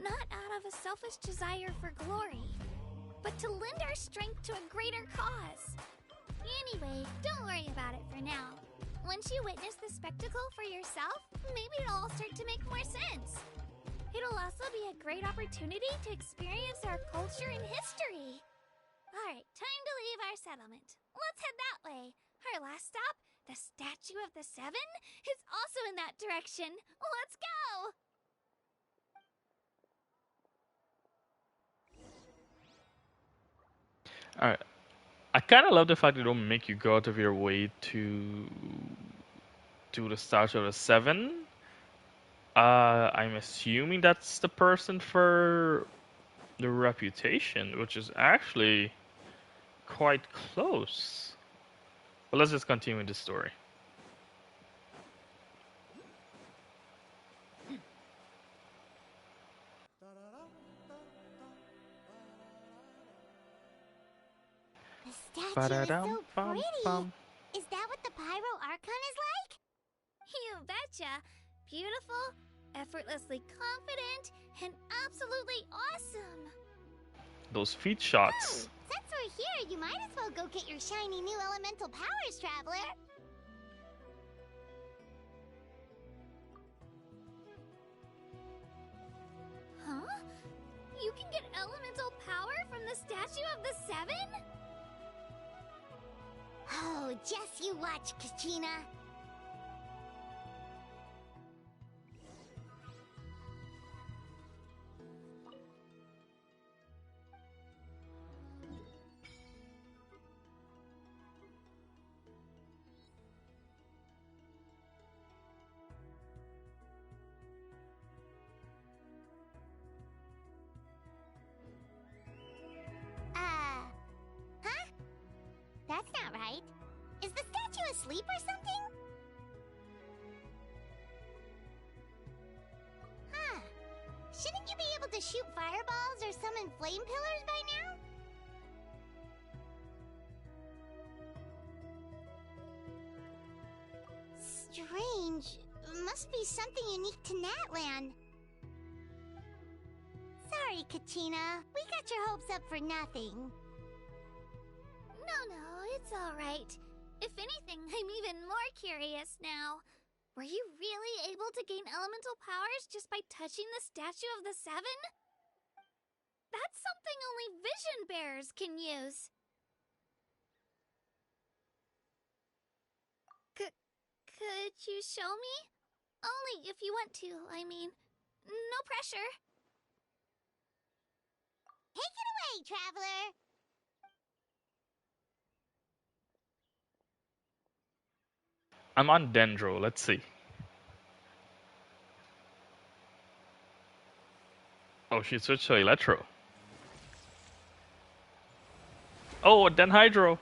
Not out of a selfish desire for glory, but to lend our strength to a greater cause. Anyway, don't worry about it for now. Once you witness the spectacle for yourself, maybe it'll all start to make more sense. It'll also be a great opportunity to experience our culture and history. Alright, time to leave our settlement. Let's head that way. Our last stop, the Statue of the Seven, is also in that direction. Let's go! Alright. I kind of love the fact they don't make you go out of your way to do the Statue of the Seven. I'm assuming that's the person for the reputation, which is actually quite close. But let's just continue with the story. The statue is so pretty. Is that what the Pyro Archon is like? You betcha. Beautiful effortlessly confident and absolutely awesome. Those feet shots. Oh, since we're here, you might as well go get your shiny new elemental powers, Traveler. Huh? You can get elemental power from the Statue of the Seven? Oh, just you watch, Kachina. Huh? That's not right. Is the statue asleep or something? Huh. Shouldn't you be able to shoot fireballs or summon flame pillars by now? Strange. Must be something unique to Natlan. Sorry, Kachina. We got your hopes up for nothing. No, it's alright. If anything, I'm even more curious now. Were you really able to gain elemental powers just by touching the Statue of the Seven? That's something only vision bearers can use. Could you show me? Only if you want to, I mean. No pressure. Take it away, Traveler! I'm on Dendro. Let's see. Oh, she switched to Electro. Oh, Denhydro.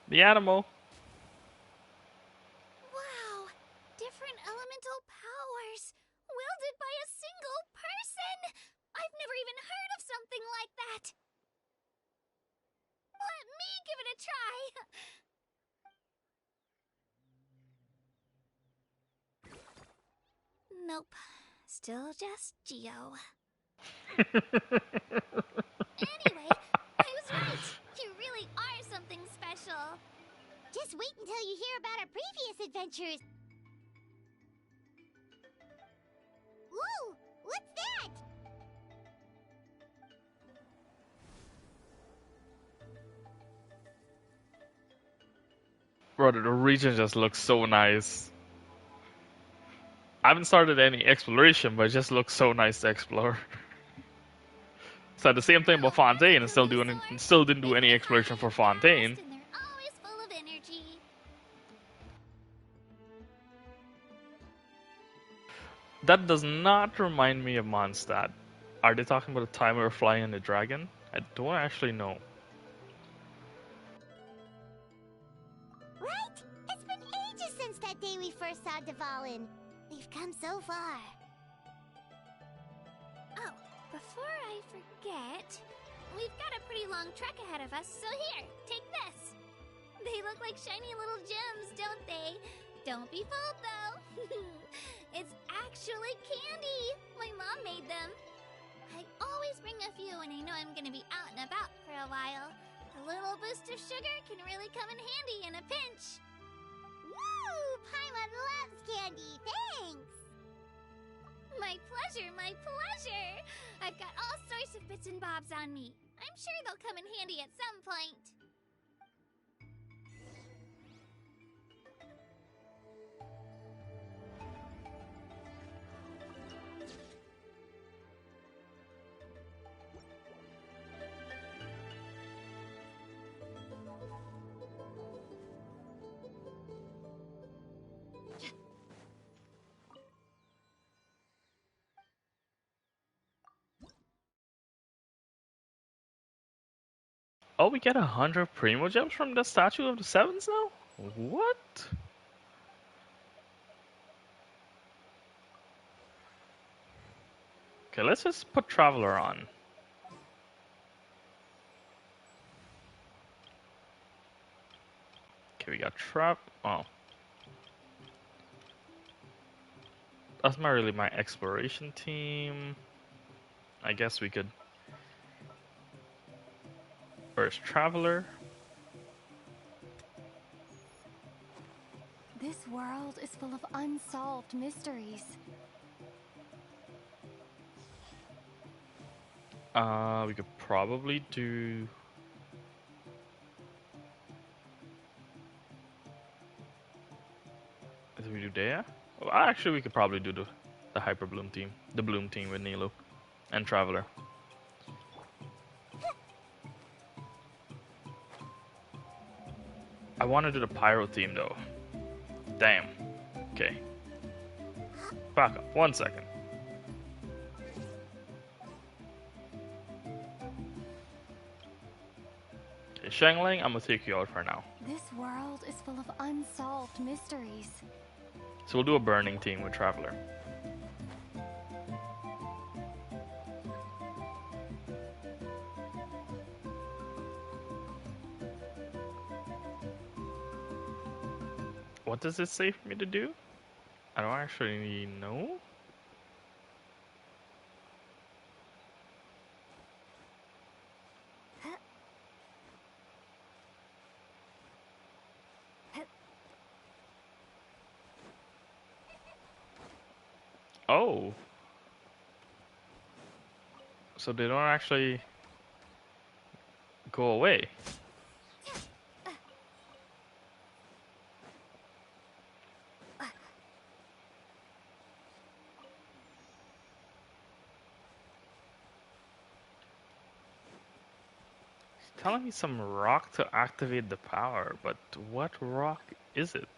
The animal. Wow! Different elemental powers, wielded by a single person! I've never even heard of something like that! Let me give it a try! Nope. Still just Geo. Anyway, I was right! You really are something special! Just wait until you hear about our previous adventures! Ooh! What's that? Bro, the region just looks so nice. I haven't started any exploration, but it just looks so nice to explore. Said the same thing about Fontaine and still didn't do any exploration for Fontaine. And they're always full of energy. That does not remind me of Mondstadt. Are they talking about the time we were flying in the dragon? I don't actually know. Right? It's been ages since that day we first saw Dvalin. We've come so far. Oh, before I forget, we've got a pretty long trek ahead of us, so here, take this. They look like shiny little gems, don't they? Don't be fooled, though. It's actually candy. My mom made them. I always bring a few when I know I'm gonna be out and about for a while. A little boost of sugar can really come in handy in a pinch. Woo! Paimon loves candy, thanks! My pleasure, my pleasure! I've got all sorts of bits and bobs on me. I'm sure they'll come in handy at some point. Oh, we get 100 Primo Gems from the Statue of the Sevens now? What? Okay, let's just put Traveler on. Okay, we got Trap. Oh. That's not really my exploration team. I guess we could first Traveler. This world is full of unsolved mysteries. We could probably do. Did we do Dea? Well, actually, we could probably do the Hyper Bloom team, the Bloom team with Nilo and Traveler. I want to do the Pyro team though. Damn. Okay. Back up. 1 second. Okay, Shangling, I'm gonna take you out for now. This world is full of unsolved mysteries. So we'll do a burning team with Traveler. What does this say for me to do? I don't actually know. Oh. So they don't actually go away. It's telling me some rock to activate the power, but what rock is it?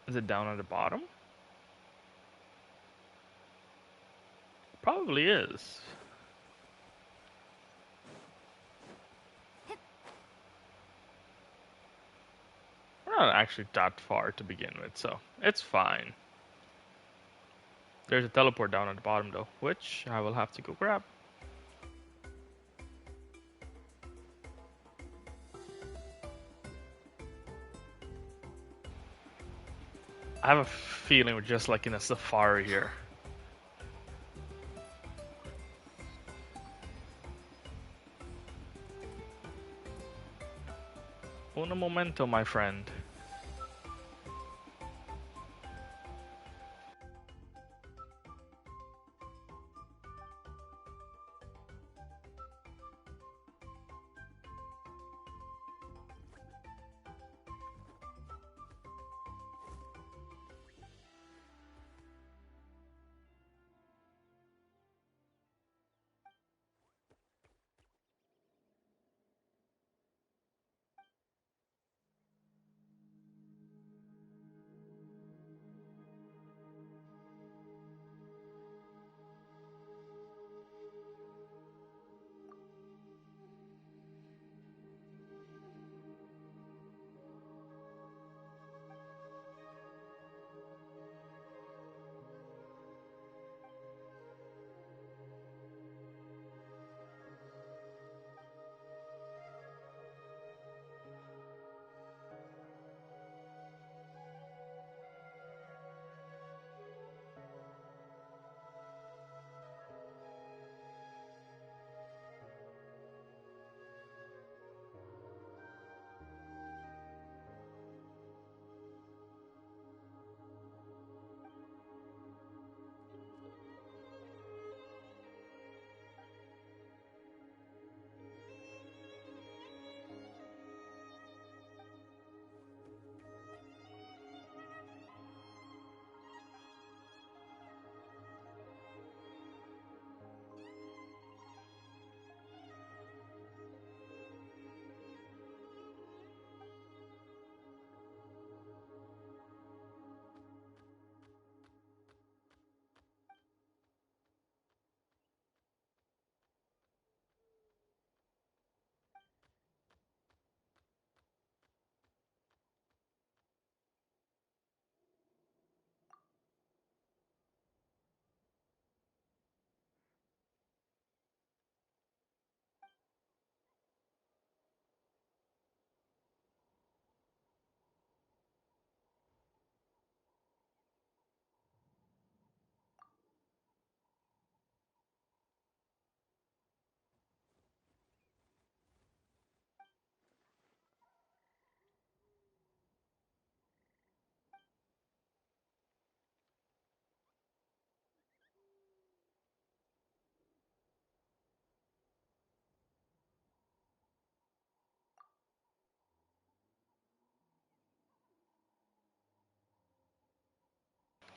Is it down at the bottom? Probably is. We're not actually that far to begin with, so it's fine. There's a teleport down at the bottom though, which I will have to go grab. I have a feeling we're just like in a safari here. Uno momento, my friend.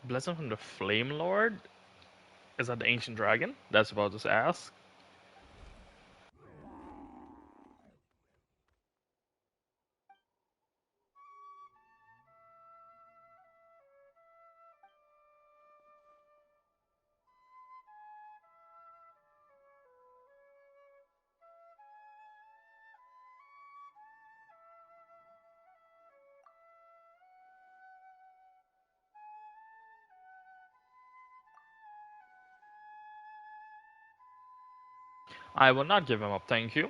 Blessing from the Flame Lord? Is that the ancient dragon? That's about to ask. I will not give him up, thank you.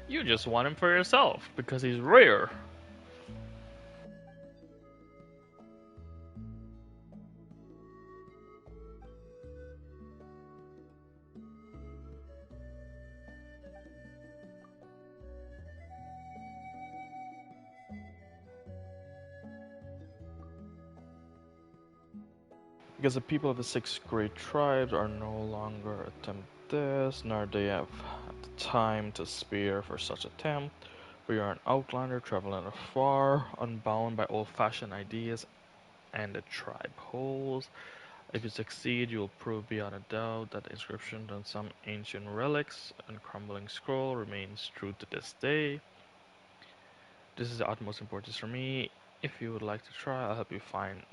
You just want him for yourself, because he's rare. Because the people of the 6 great tribes are no longer attempt this, nor they have the time to spare for such attempt. We are an outsider traveling afar, unbound by old-fashioned ideas and the tribe holds. If you succeed, you will prove beyond a doubt that the inscription on some ancient relics and crumbling scroll remains true to this day. This is the utmost importance for me. If you would like to try, I'll help you find.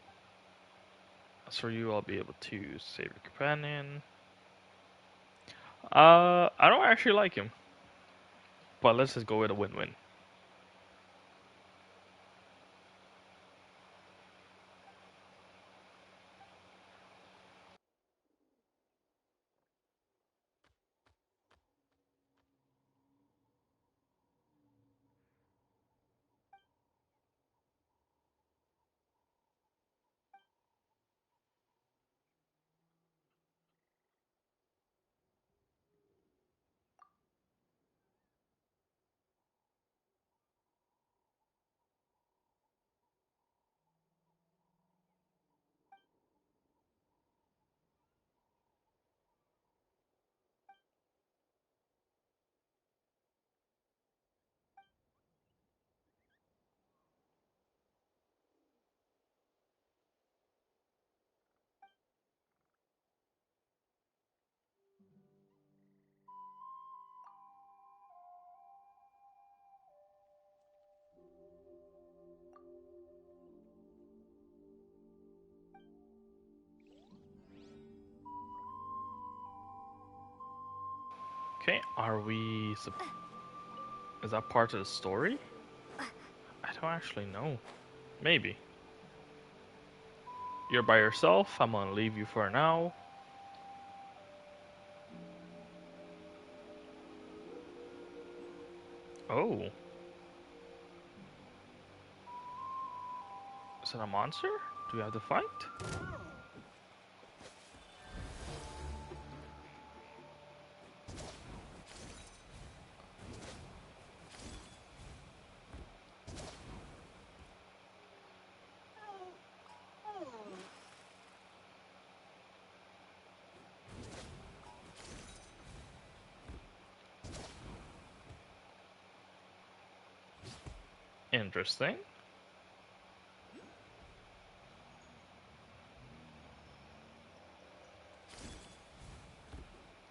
As for you, I'll be able to save your companion. I don't actually like him, but let's just go with a win-win. Okay, are we... Is that part of the story? I don't actually know. Maybe. You're by yourself, I'm gonna leave you for now. Oh. Is it a monster? Do we have to fight? Interesting.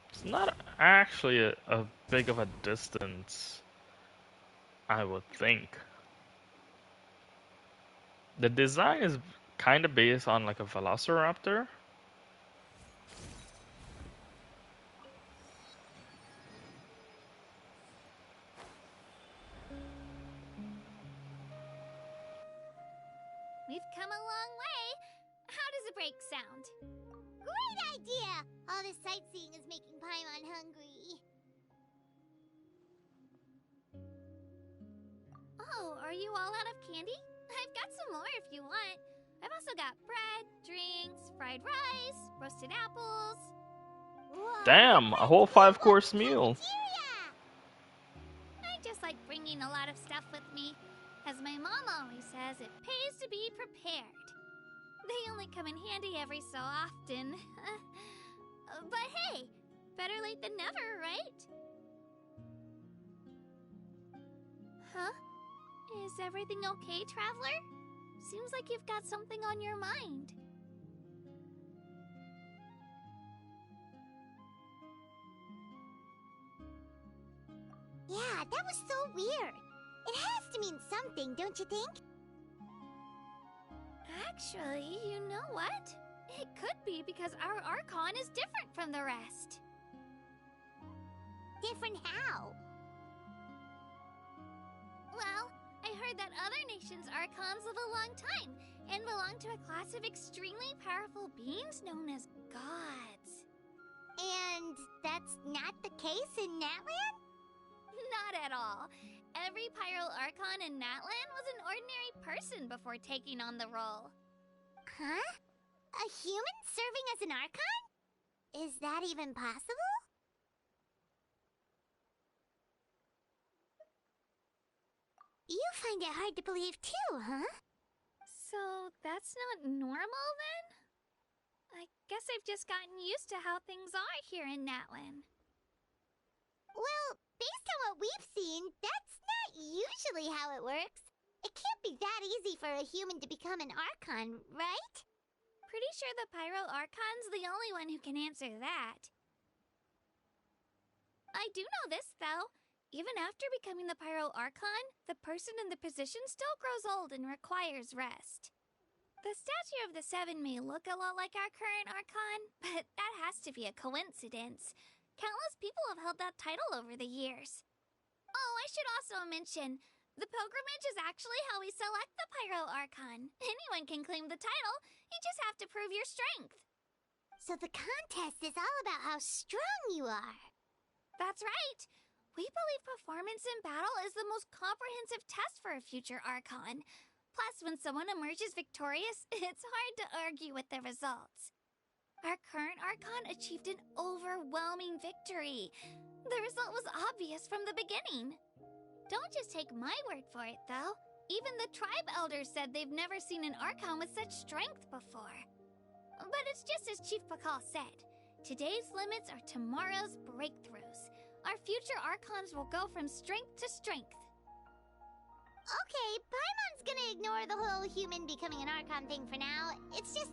It's not actually a big of a distance, I would think. The design is kind of based on like a velociraptor. We've come a long way. How does a break sound? Great idea! All this sightseeing is making Paimon hungry. Oh, are you all out of candy? I've got some more if you want. I've also got bread, drinks, fried rice, roasted apples. Whoa, Damn, a whole 5-course meal. I just like bringing a lot of stuff with me. As my mom always says, it pays to be prepared. They only come in handy every so often. But hey, better late than never, right? Huh? Is everything okay, Traveler? Seems like you've got something on your mind. Yeah, that was so weird. It has to mean something, don't you think? Actually, you know what? It could be because our Archon is different from the rest. Different how? Well, I heard that other nations' Archons live a long time and belong to a class of extremely powerful beings known as gods. And that's not the case in Natlan? Not at all. Every Pyro Archon in Natlan was an ordinary person before taking on the role. Huh? A human serving as an Archon? Is that even possible? You find it hard to believe too, huh? So that's not normal then? I guess I've just gotten used to how things are here in Natlan. Well, based on what we've seen, that's not usually how it works. It can't be that easy for a human to become an Archon, right? Pretty sure the Pyro Archon's the only one who can answer that. I do know this, though. Even after becoming the Pyro Archon, the person in the position still grows old and requires rest. The statue of the Seven may look a lot like our current Archon, but that has to be a coincidence. Countless people have held that title over the years. Oh, I should also mention, the pilgrimage is actually how we select the Pyro Archon. Anyone can claim the title, you just have to prove your strength. So the contest is all about how strong you are. That's right. We believe performance in battle is the most comprehensive test for a future Archon. Plus, when someone emerges victorious, it's hard to argue with the results. Our current Archon achieved an overwhelming victory. The result was obvious from the beginning. Don't just take my word for it, though. Even the tribe elders said they've never seen an Archon with such strength before. But it's just as Chief Pakal said. Today's limits are tomorrow's breakthroughs. Our future Archons will go from strength to strength. Okay, Paimon's gonna ignore the whole human becoming an Archon thing for now. It's just,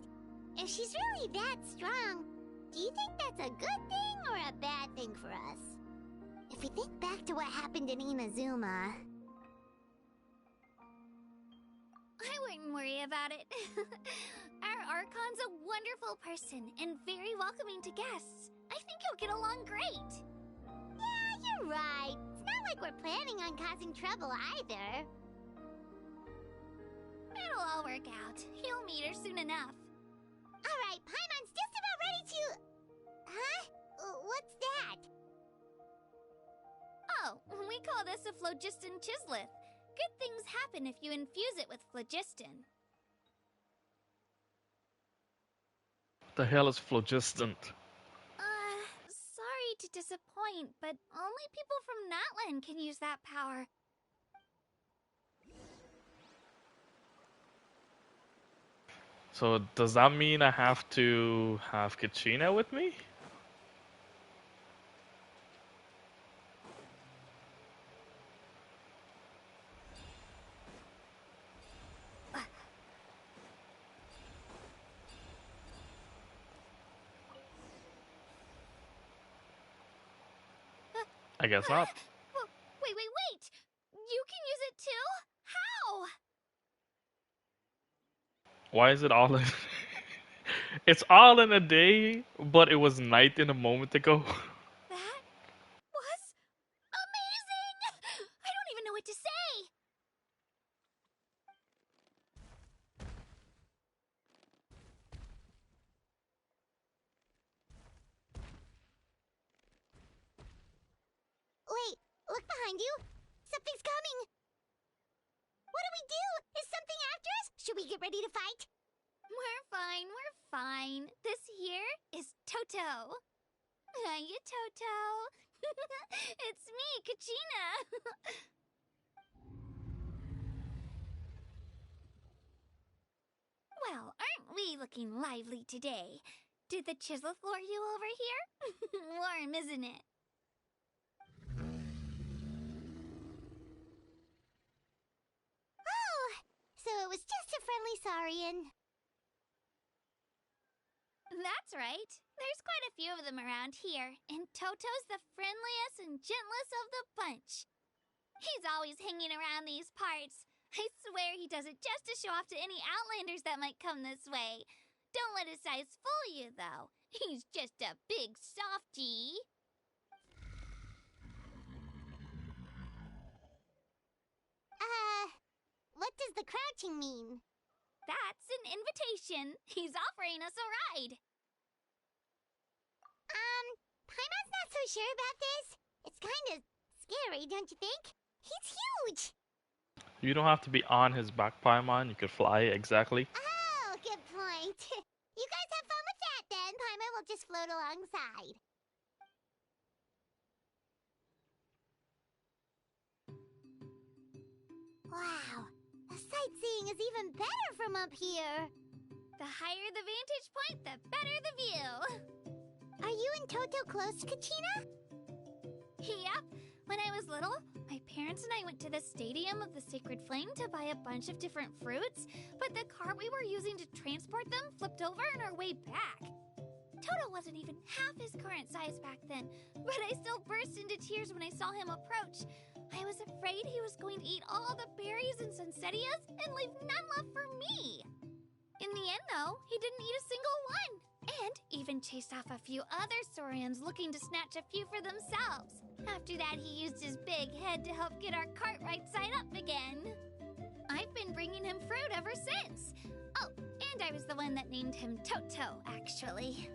if she's really that strong, do you think that's a good thing or a bad thing for us? If we think back to what happened in Inazuma... I wouldn't worry about it. Our Archon's a wonderful person and very welcoming to guests. I think you'll get along great. Yeah, you're right. It's not like we're planning on causing trouble either. It'll all work out. You'll meet her soon enough. Alright, Paimon's just about ready to... Huh? What's that? Oh, we call this a phlogiston chisleth. Good things happen if you infuse it with phlogiston. What the hell is phlogiston? Sorry to disappoint, but only people from Natlan can use that power. So does that mean I have to have Kachina with me? I guess not. Wait! You can use it too? How? Why is it all in... It's all in a day, but it was night in a moment ago. That was amazing! I don't even know what to say! Wait, look behind you. Something's coming. What do we do? Is something after us? Should we get ready to fight? We're fine. This here is Toto. Hiya, Toto. It's me, Kachina. Well, aren't we really looking lively today. Did the chisel floor you over here? Warm, isn't it? Oh, so it was just a friendly saurian. That's right. There's quite a few of them around here, and Toto's the friendliest and gentlest of the bunch. He's always hanging around these parts. I swear he does it just to show off to any Outlanders that might come this way. Don't let his size fool you, though. He's just a big softie. What does the crouching mean? That's an invitation. He's offering us a ride. Paimon's not so sure about this. It's kind of scary, don't you think? He's huge. You don't have to be on his back, Paimon. You could fly, exactly. Oh, good point. You guys have fun with that, then. Paimon will just float alongside. Wow, the sightseeing is even better from up here. The higher the vantage point, the better the view. Are you and Toto close, Kachina? Yep. When I was little, my parents and I went to the Stadium of the Sacred Flame to buy a bunch of different fruits, but the cart we were using to transport them flipped over on our way back. Toto wasn't even half his current size back then, but I still burst into tears when I saw him approach. I was afraid he was going to eat all the berries and sunsettias and leave none left for me. In the end, though, he didn't eat a single one, and even chased off a few other saurians looking to snatch a few for themselves. After that, he used his big head to help get our cart right side up again. I've been bringing him fruit ever since. Oh, and I was the one that named him Toto, actually.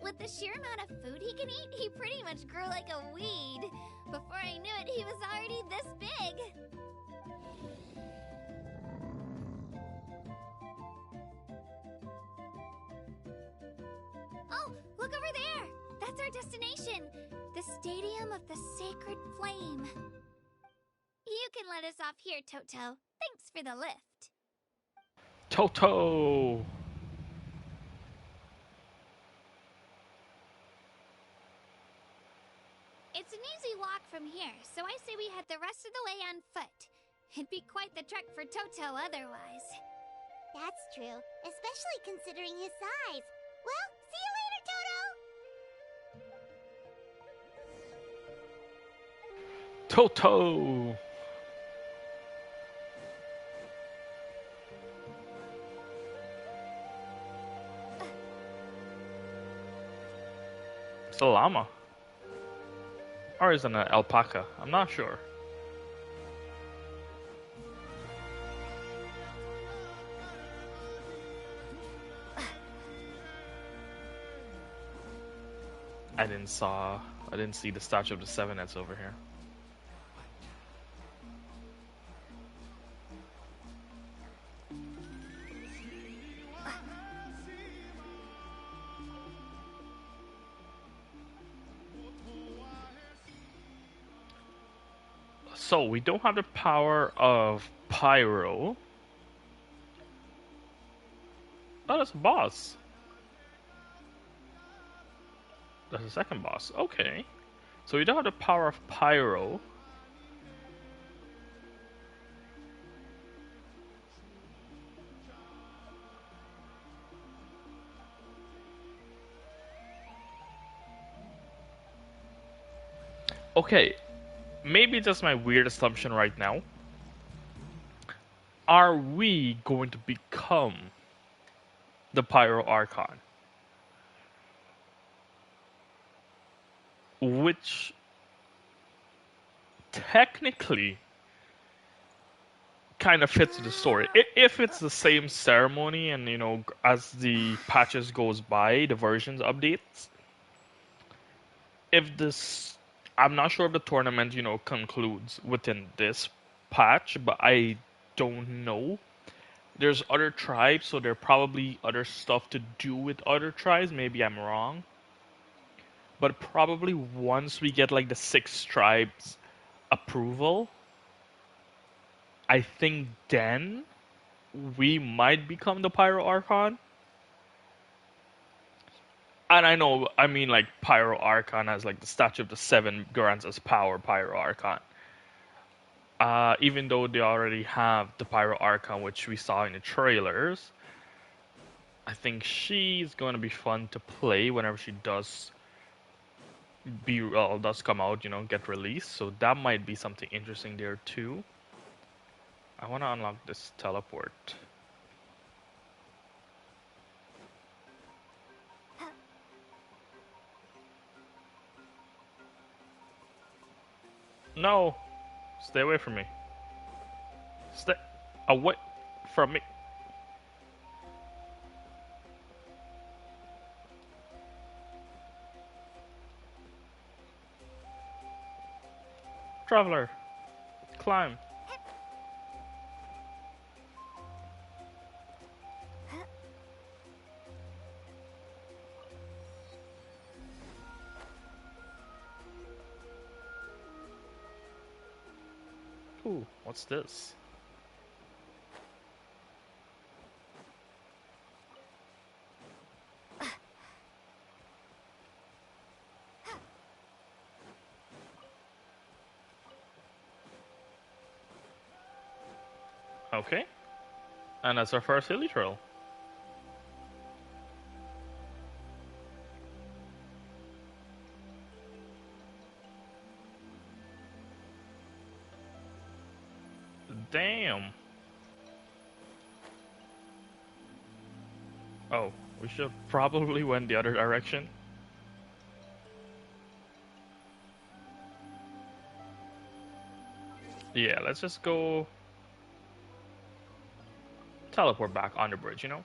With the sheer amount of food he can eat, he pretty much grew like a weed. Before I knew it, he was already this big. Oh, look over there! That's our destination! The Stadium of the Sacred Flame. You can let us off here, Toto. Thanks for the lift. Toto! It's an easy walk from here, so I say we head the rest of the way on foot. It'd be quite the trek for Toto otherwise. That's true, especially considering his size. Well, see you later, Toto! Toto! It's a llama. Or is it an alpaca? I'm not sure. I didn't see the statue of the Seven that's over here. So we don't have the power of Pyro. Oh, that's a boss. That's the second boss. Okay. So we don't have the power of Pyro. Okay. Maybe that's my weird assumption right now. Are we going to become the Pyro Archon? Which technically kind of fits the story. If it's the same ceremony and, you know, as the patches goes by, the versions updates. If this... I'm not sure if the tournament, you know, concludes within this patch, but I don't know. There's other tribes, so there are probably other stuff to do with other tribes. Maybe I'm wrong. But probably once we get like the 6 tribes approval, I think then we might become the Pyro Archon. And I know, I mean, like, Pyro Archon has, like, the Statue of the Seven grants us power, Pyro Archon. Even though they already have the Pyro Archon, which we saw in the trailers, I think she's going to be fun to play whenever she does does come out, you know, get released. So that might be something interesting there too. I want to unlock this teleport. No! Stay away from me. Stay away from me. Traveler, climb. Ooh, what's this? Okay. And that's our first hilly trail. Damn. Oh, we should probably went the other direction. Yeah, let's just go teleport back on the bridge, you know?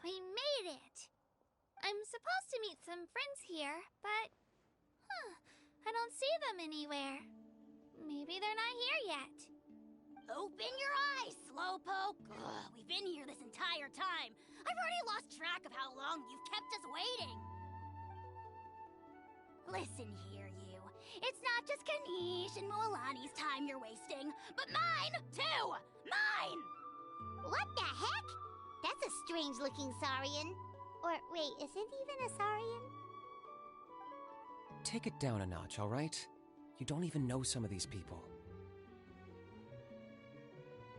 We made it! I'm supposed to meet some friends here, but... I don't see them anywhere. Maybe they're not here yet. Open your eyes, Slowpoke! Ugh, we've been here this entire time. I've already lost track of how long you've kept us waiting. Listen here, you. It's not just Kanish and Moalani's time you're wasting, but mine, too! Mine! What the heck? That's a strange-looking Saurian. Or, wait, is it even a Saurian? Take it down a notch, all right? You don't even know some of these people.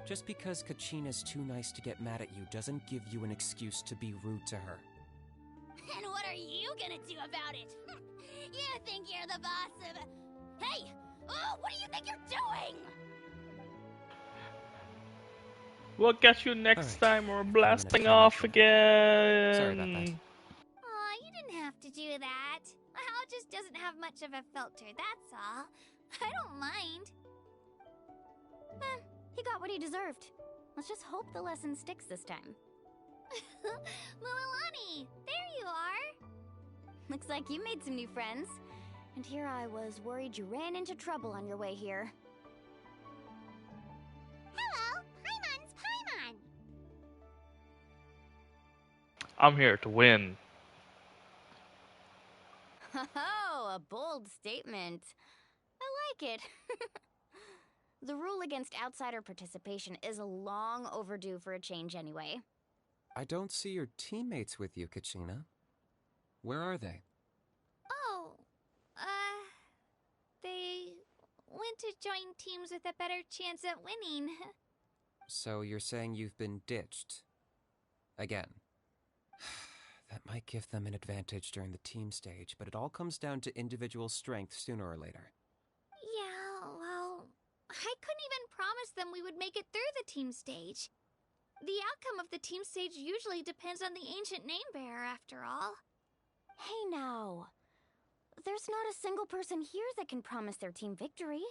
Just because Kachina's too nice to get mad at you doesn't give you an excuse to be rude to her. And what are you gonna do about it? You think you're the boss of... Hey! Oh, what do you think you're doing? We'll catch you next time. We're blasting off again. Sorry about that. Aw, you didn't have to do that. Hal just doesn't have much of a filter, that's all. I don't mind. He got what he deserved. Let's just hope the lesson sticks this time. Mualani, there you are. Looks like you made some new friends. And here I was worried you ran into trouble on your way here. Hello, Paimon's Paimon. I'm here to win. Oh, a bold statement. I like it. The rule against outsider participation is long overdue for a change anyway. I don't see your teammates with you, Kachina. Where are they? Oh, they went to join teams with a better chance at winning. So you're saying you've been ditched? Again. That might give them an advantage during the team stage, but it all comes down to individual strength sooner or later. Yeah, well, I couldn't even promise them we would make it through the team stage. The outcome of the team stage usually depends on the ancient name bearer, after all. Hey now. There's not a single person here that can promise their team victory.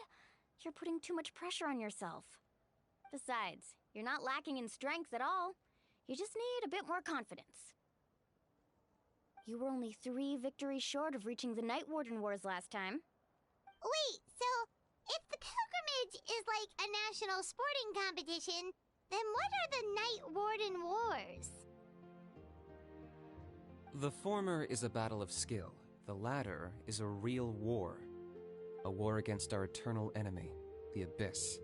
You're putting too much pressure on yourself. Besides, you're not lacking in strength at all. You just need a bit more confidence. You were only 3 victories short of reaching the Night Warden Wars last time. Wait, so if the pilgrimage is like a national sporting competition, then what are the Night Warden Wars? The former is a battle of skill. The latter is a real war. A war against our eternal enemy, the Abyss.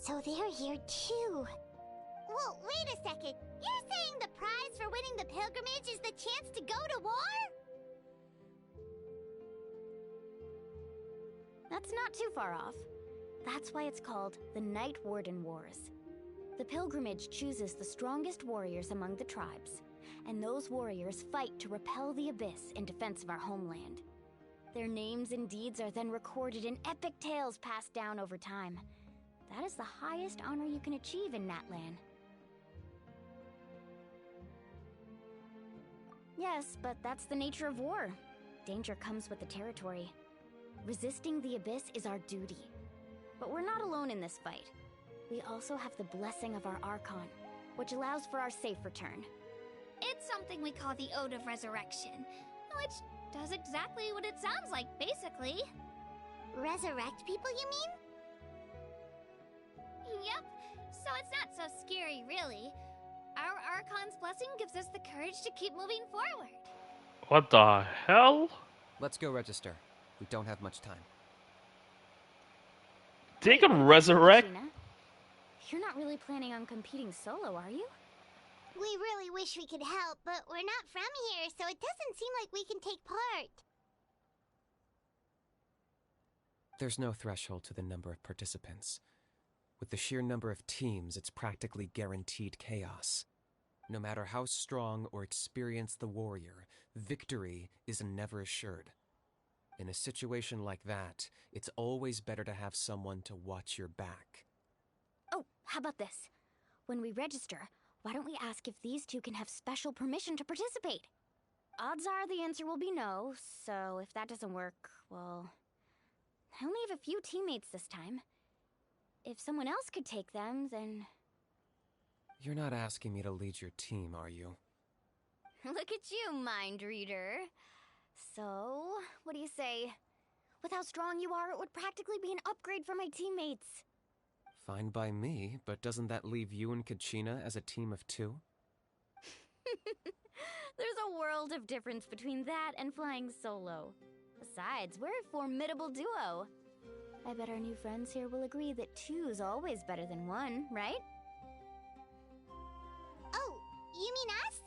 So they're here too. Well, wait a second. You're saying the prize for winning the pilgrimage is the chance to go to war? That's not too far off. That's why it's called the Night Warden Wars. The pilgrimage chooses the strongest warriors among the tribes, and those warriors fight to repel the Abyss in defense of our homeland. Their names and deeds are then recorded in epic tales passed down over time. That is the highest honor you can achieve in Natlan. Yes, but that's the nature of war. Danger comes with the territory. Resisting the Abyss is our duty. But we're not alone in this fight. We also have the blessing of our Archon, which allows for our safe return. It's something we call the Ode of Resurrection, which does exactly what it sounds like, basically. Resurrect people, you mean? Yep, so it's not so scary, really. Our Archon's blessing gives us the courage to keep moving forward. What the hell? Let's go register. We don't have much time. They can resurrect? Gina, you're not really planning on competing solo, are you? We really wish we could help, but we're not from here, so it doesn't seem like we can take part. There's no threshold to the number of participants. With the sheer number of teams, it's practically guaranteed chaos. No matter how strong or experienced the warrior, victory is never assured. In a situation like that, it's always better to have someone to watch your back. Oh, how about this? When we register, why don't we ask if these two can have special permission to participate? Odds are the answer will be no, so if that doesn't work, well... I only have a few teammates this time. If someone else could take them, then... You're not asking me to lead your team, are you? Look at you, mind reader. So, what do you say? With how strong you are, it would practically be an upgrade for my teammates. Fine by me, but doesn't that leave you and Kachina as a team of 2? There's a world of difference between that and flying solo. Besides, we're a formidable duo. I bet our new friends here will agree that 2's always better than 1, right? Oh, you mean us?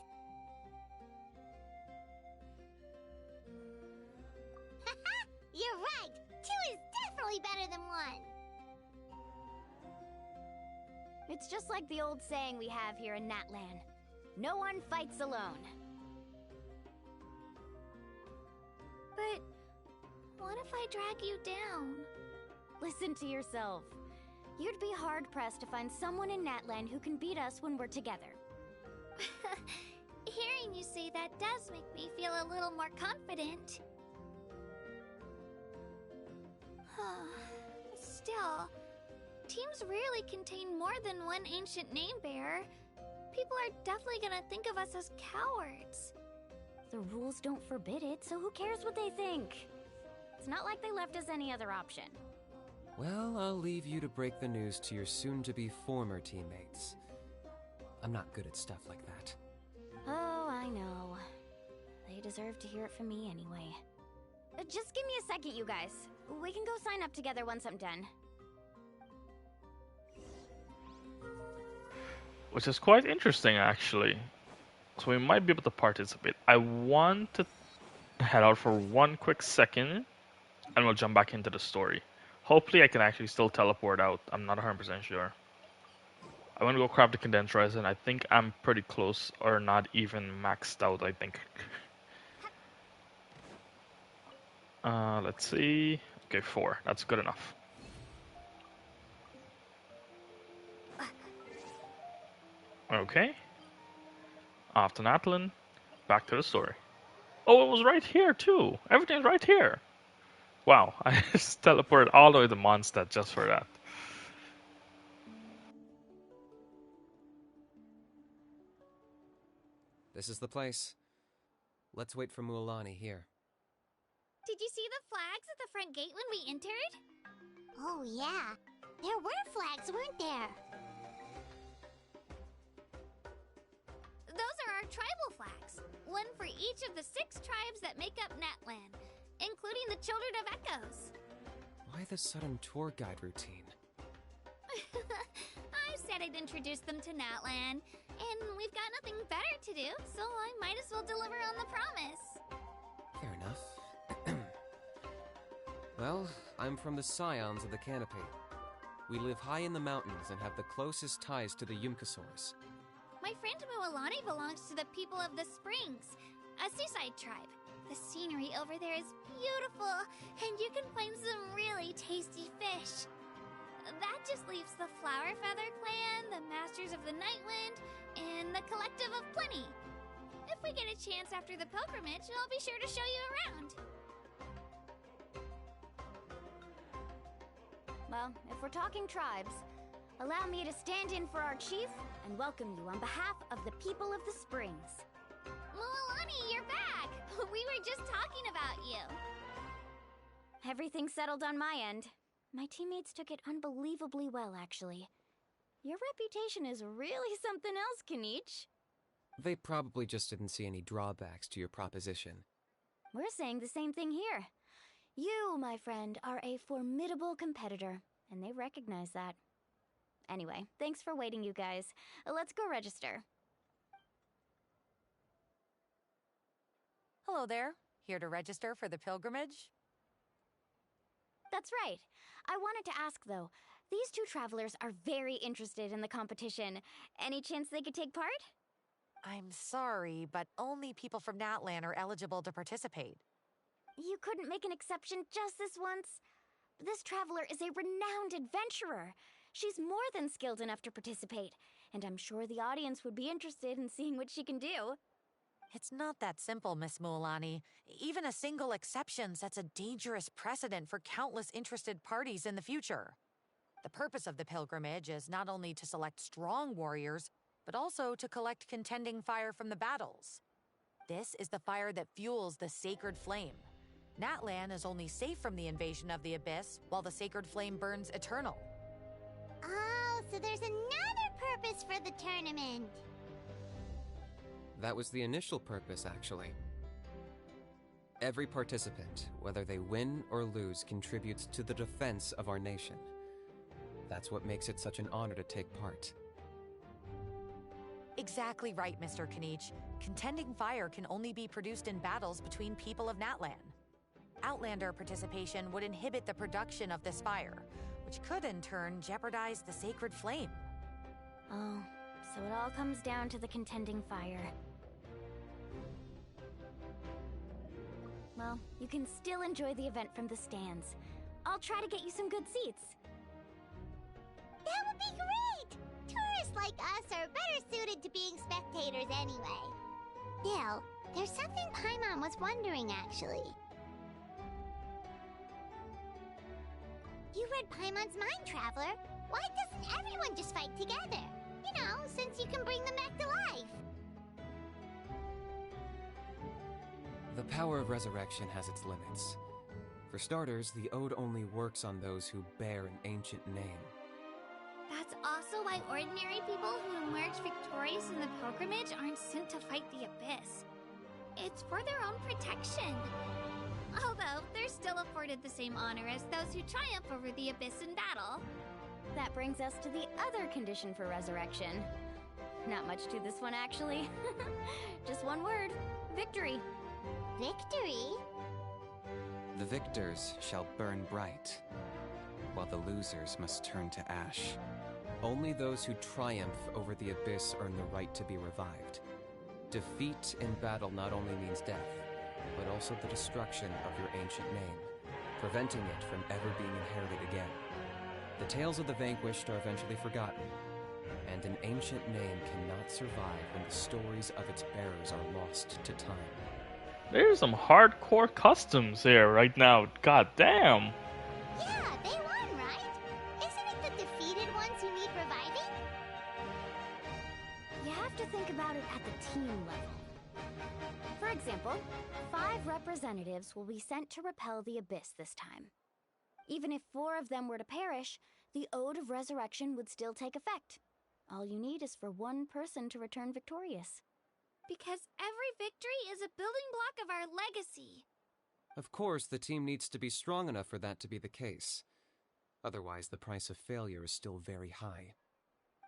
Haha, you're right. 2 is definitely better than 1. It's just like the old saying we have here in Natlan. No one fights alone. But what if I drag you down? Listen to yourself. You'd be hard-pressed to find someone in Natlan who can beat us when we're together. Hearing you say that does make me feel a little more confident. Still, teams rarely contain more than one ancient name bearer. People are definitely gonna think of us as cowards. The rules don't forbid it, so who cares what they think? It's not like they left us any other option. Well, I'll leave you to break the news to your soon-to-be former teammates. I'm not good at stuff like that. Oh, I know. They deserve to hear it from me anyway. Just give me a second, you guys. We can go sign up together once I'm done. Which is quite interesting, actually. So we might be able to participate. I want to head out for one quick second, and we'll jump back into the story. Hopefully I can actually still teleport out. I'm not 100% sure. I want to go craft the condensed resin. I think I'm pretty close, or not even maxed out, I think. Let's see. Okay, 4. That's good enough. Okay. Off to Natlan. Back to the story. Oh, it was right here too. Everything's right here. Wow, I just teleported all the way to Mondstadt just for that. This is the place. Let's wait for Mualani here. Did you see the flags at the front gate when we entered? Oh, yeah. There were flags, weren't there? Those are our tribal flags. One for each of the 6 tribes that make up Natlan, including the Children of Echoes. Why the sudden tour guide routine? I said I'd introduce them to Natlan, and we've got nothing better to do, so I might as well deliver on the promise. Fair enough. Well, I'm from the Scions of the Canopy. We live high in the mountains and have the closest ties to the Yumkasaurs. My friend Mualani belongs to the people of the Springs, a seaside tribe. The scenery over there is beautiful, and you can find some really tasty fish. That just leaves the Flower Feather Clan, the Masters of the Nightwind, and the Collective of Plenty. If we get a chance after the pilgrimage, I'll be sure to show you around. Well, if we're talking tribes, allow me to stand in for our chief and welcome you on behalf of the people of the Springs. Mualani, you're back! We were just talking about you. Everything's settled on my end. My teammates took it unbelievably well, actually. Your reputation is really something else, Kanich. They probably just didn't see any drawbacks to your proposition. We're saying the same thing here. You, my friend, are a formidable competitor, and they recognize that. Anyway, thanks for waiting, you guys. Let's go register. Hello there. Here to register for the pilgrimage? That's right. I wanted to ask, though. These 2 travelers are very interested in the competition. Any chance they could take part? I'm sorry, but only people from Natlan are eligible to participate. You couldn't make an exception just this once? This traveler is a renowned adventurer. She's more than skilled enough to participate, and I'm sure the audience would be interested in seeing what she can do. It's not that simple, Miss Mualani. Even a single exception sets a dangerous precedent for countless interested parties in the future. The purpose of the pilgrimage is not only to select strong warriors, but also to collect contending fire from the battles. This is the fire that fuels the sacred flame. Natlan is only safe from the invasion of the Abyss, while the sacred flame burns eternal. Oh, so there's another purpose for the tournament. That was the initial purpose, actually. Every participant, whether they win or lose, contributes to the defense of our nation. That's what makes it such an honor to take part. Exactly right, Mr. Kanich. Contending fire can only be produced in battles between people of Natlan. Outlander participation would inhibit the production of this fire, which could in turn jeopardize the sacred flame. Oh, so it all comes down to the contending fire. Well, you can still enjoy the event from the stands. I'll try to get you some good seats. That would be great! Tourists like us are better suited to being spectators anyway. Still, there's something Paimon was wondering, actually. You read Paimon's mind, Traveler. Why doesn't everyone just fight together? You know, since you can bring them back to life. The power of resurrection has its limits. For starters, the Ode only works on those who bear an ancient name. That's also why ordinary people who emerge victorious in the pilgrimage aren't sent to fight the Abyss. It's for their own protection. Although, they're still afforded the same honor as those who triumph over the Abyss in battle. That brings us to the other condition for resurrection. Not much to this one, actually. Just one word: victory. Victory? The victors shall burn bright, while the losers must turn to ash. Only those who triumph over the Abyss earn the right to be revived. Defeat in battle not only means death, but also the destruction of your ancient name, preventing it from ever being inherited again. The tales of the vanquished are eventually forgotten, and an ancient name cannot survive when the stories of its bearers are lost to time. There's some hardcore customs here right now. God damn. Yeah, they won, right? Isn't it the defeated ones who need reviving? You have to think about it at the team level. For example, 5 representatives will be sent to repel the Abyss this time. Even if 4 of them were to perish, the Ode of Resurrection would still take effect. All you need is for 1 person to return victorious. Because every victory is a building block of our legacy. Of course, the team needs to be strong enough for that to be the case. Otherwise, the price of failure is still very high.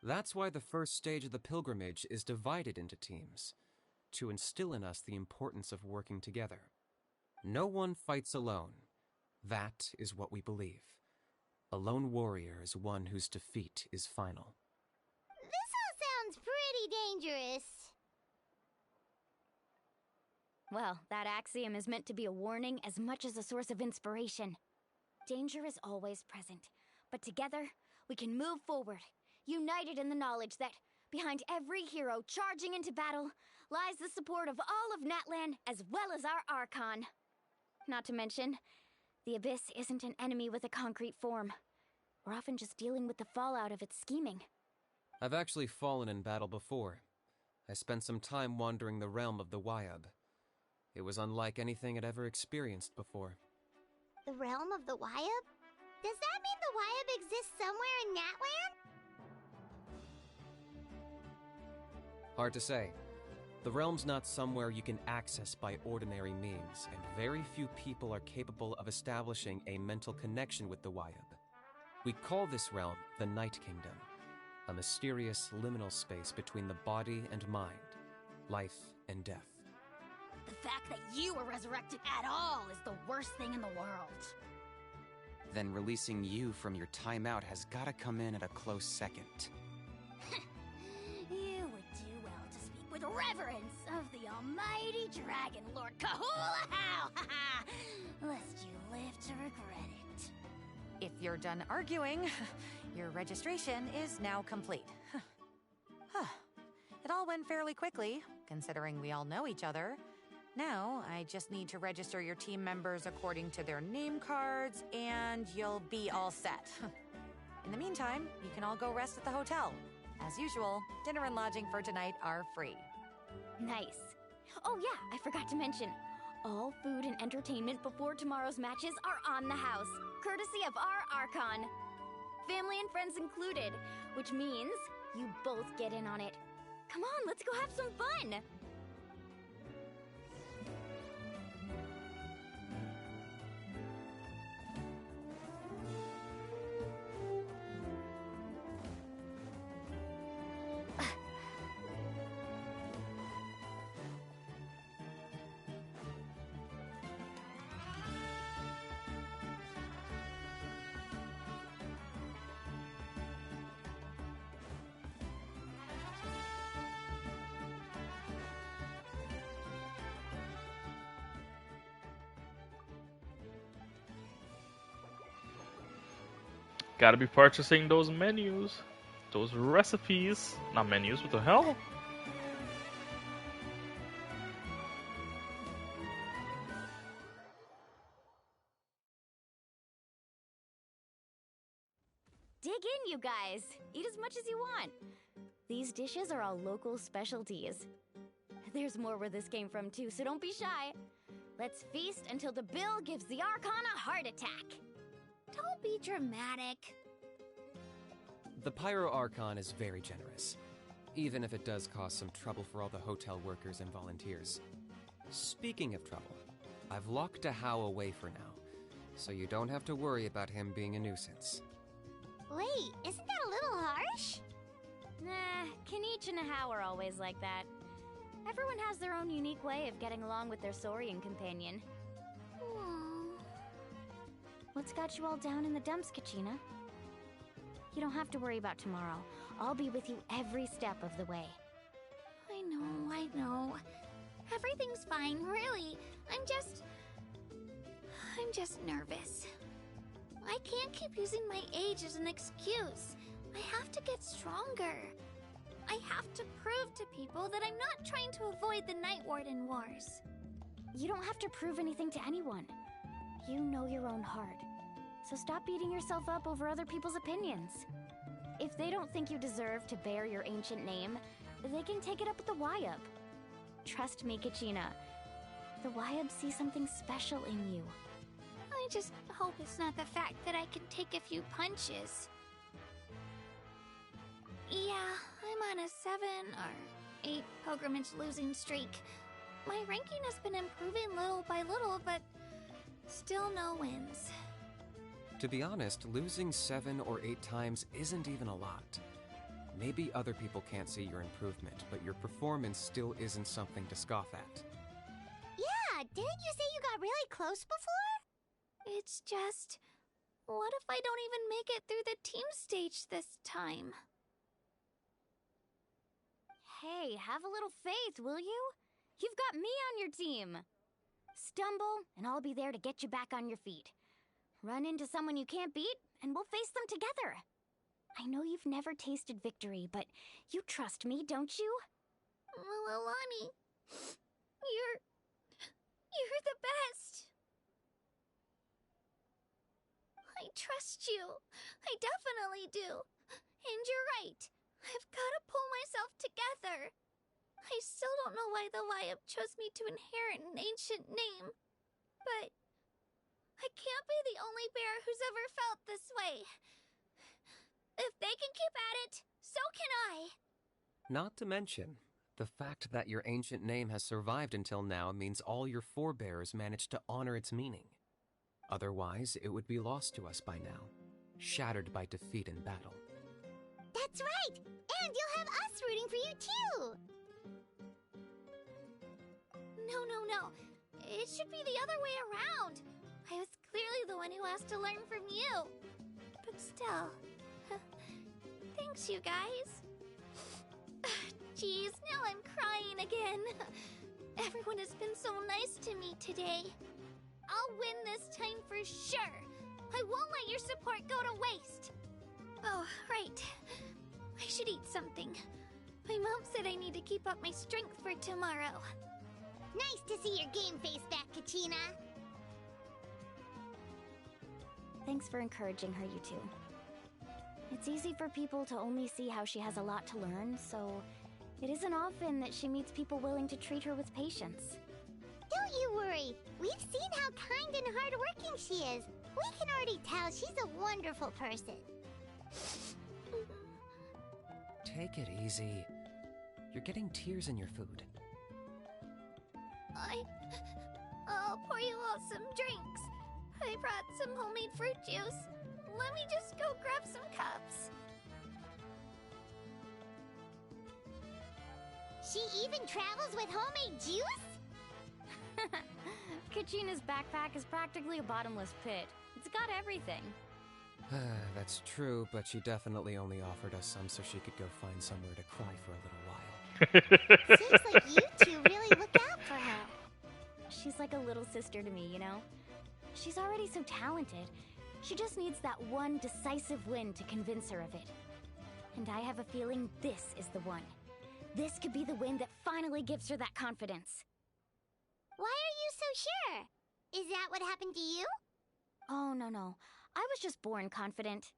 That's why the first stage of the pilgrimage is divided into teams, to instill in us the importance of working together. No one fights alone. That is what we believe. A lone warrior is one whose defeat is final. This all sounds pretty dangerous. Well, that axiom is meant to be a warning as much as a source of inspiration. Danger is always present, but together we can move forward, united in the knowledge that behind every hero charging into battle lies the support of all of Natlan as well as our Archon. Not to mention, the Abyss isn't an enemy with a concrete form. We're often just dealing with the fallout of its scheming. I've actually fallen in battle before. I spent some time wandering the realm of the Wyab. It was unlike anything I'd ever experienced before. The realm of the Wyab? Does that mean the Wyab exists somewhere in Natlan? Hard to say. The realm's not somewhere you can access by ordinary means, and very few people are capable of establishing a mental connection with the Wyab. We call this realm the Night Kingdom, a mysterious liminal space between the body and mind, life and death. The fact that you were resurrected at all is the worst thing in the world. Then releasing you from your timeout has gotta come in at a close second. You would do well to speak with reverence of the almighty Dragon Lord Kahula-How, lest you live to regret it. If you're done arguing, your registration is now complete. It all went fairly quickly, considering we all know each other. Now, I just need to register your team members according to their name cards, and you'll be all set. In the meantime, you can all go rest at the hotel. As usual, dinner and lodging for tonight are free. Nice. Oh yeah, I forgot to mention, all food and entertainment before tomorrow's matches are on the house, courtesy of our Archon. Family and friends included, which means you both get in on it. Come on, let's go have some fun! Gotta be purchasing those menus. Those recipes. Not menus, what the hell? Dig in, you guys. Eat as much as you want. These dishes are all local specialties. There's more where this came from too, so don't be shy. Let's feast until the bill gives the Archon a heart attack. Don't be dramatic. The Pyro Archon is very generous, even if it does cause some trouble for all the hotel workers and volunteers. Speaking of trouble, I've locked How away for now, so you don't have to worry about him being a nuisance. Wait, isn't that a little harsh? Nah, Kinich and How are always like that. Everyone has their own unique way of getting along with their Saurian companion. What's got you all down in the dumps, Kachina? You don't have to worry about tomorrow. I'll be with you every step of the way. I know. Everything's fine, really. I'm just nervous. I can't keep using my age as an excuse. I have to get stronger. I have to prove to people that I'm not trying to avoid the Night Warden Wars. You don't have to prove anything to anyone. You know your own heart. So stop beating yourself up over other people's opinions. If they don't think you deserve to bear your ancient name, they can take it up with the Wyub. Trust me, Kachina. The Wyub see something special in you. I just hope it's not the fact that I can take a few punches. Yeah, I'm on a 7 or 8 pilgrimage losing streak. My ranking has been improving little by little, but still no wins. To be honest, losing 7 or 8 times isn't even a lot. Maybe other people can't see your improvement, but your performance still isn't something to scoff at. Yeah, didn't you say you got really close before? It's just, what if I don't even make it through the team stage this time? Hey, have a little faith, will you? You've got me on your team. Stumble, and I'll be there to get you back on your feet. Run into someone you can't beat, and we'll face them together. I know you've never tasted victory, but you trust me, don't you? Alani, you're the best. I trust you. I definitely do. And you're right. I've got to pull myself together. I still don't know why the Wyub chose me to inherit an ancient name. But I can't be the only bear who's ever felt this way. If they can keep at it, so can I. Not to mention, the fact that your ancient name has survived until now means all your forebears managed to honor its meaning. Otherwise, it would be lost to us by now, shattered by defeat in battle. That's right! And you'll have us rooting for you too! No. It should be the other way around. I was clearly the one who asked to learn from you. But still... Thanks, you guys. Jeez, now I'm crying again. Everyone has been so nice to me today. I'll win this time for sure. I won't let your support go to waste. Oh, right. I should eat something. My mom said I need to keep up my strength for tomorrow. Nice to see your game face back, Kachina. Thanks for encouraging her, you two. It's easy for people to only see how she has a lot to learn, so it isn't often that she meets people willing to treat her with patience. Don't you worry. We've seen how kind and hardworking she is. We can already tell she's a wonderful person. Take it easy. You're getting tears in your food. I'll pour you all some drinks. I brought some homemade fruit juice. Let me just go grab some cups. She even travels with homemade juice? Kachina's backpack is practically a bottomless pit. It's got everything. That's true, but she definitely only offered us some so she could go find somewhere to cry for a little while. Seems like you two really look out for her. She's like a little sister to me, you know? She's already so talented. She just needs that one decisive win to convince her of it. And I have a feeling this is the one. This could be the win that finally gives her that confidence. Why are you so sure? Is that what happened to you? Oh, no. I was just born confident.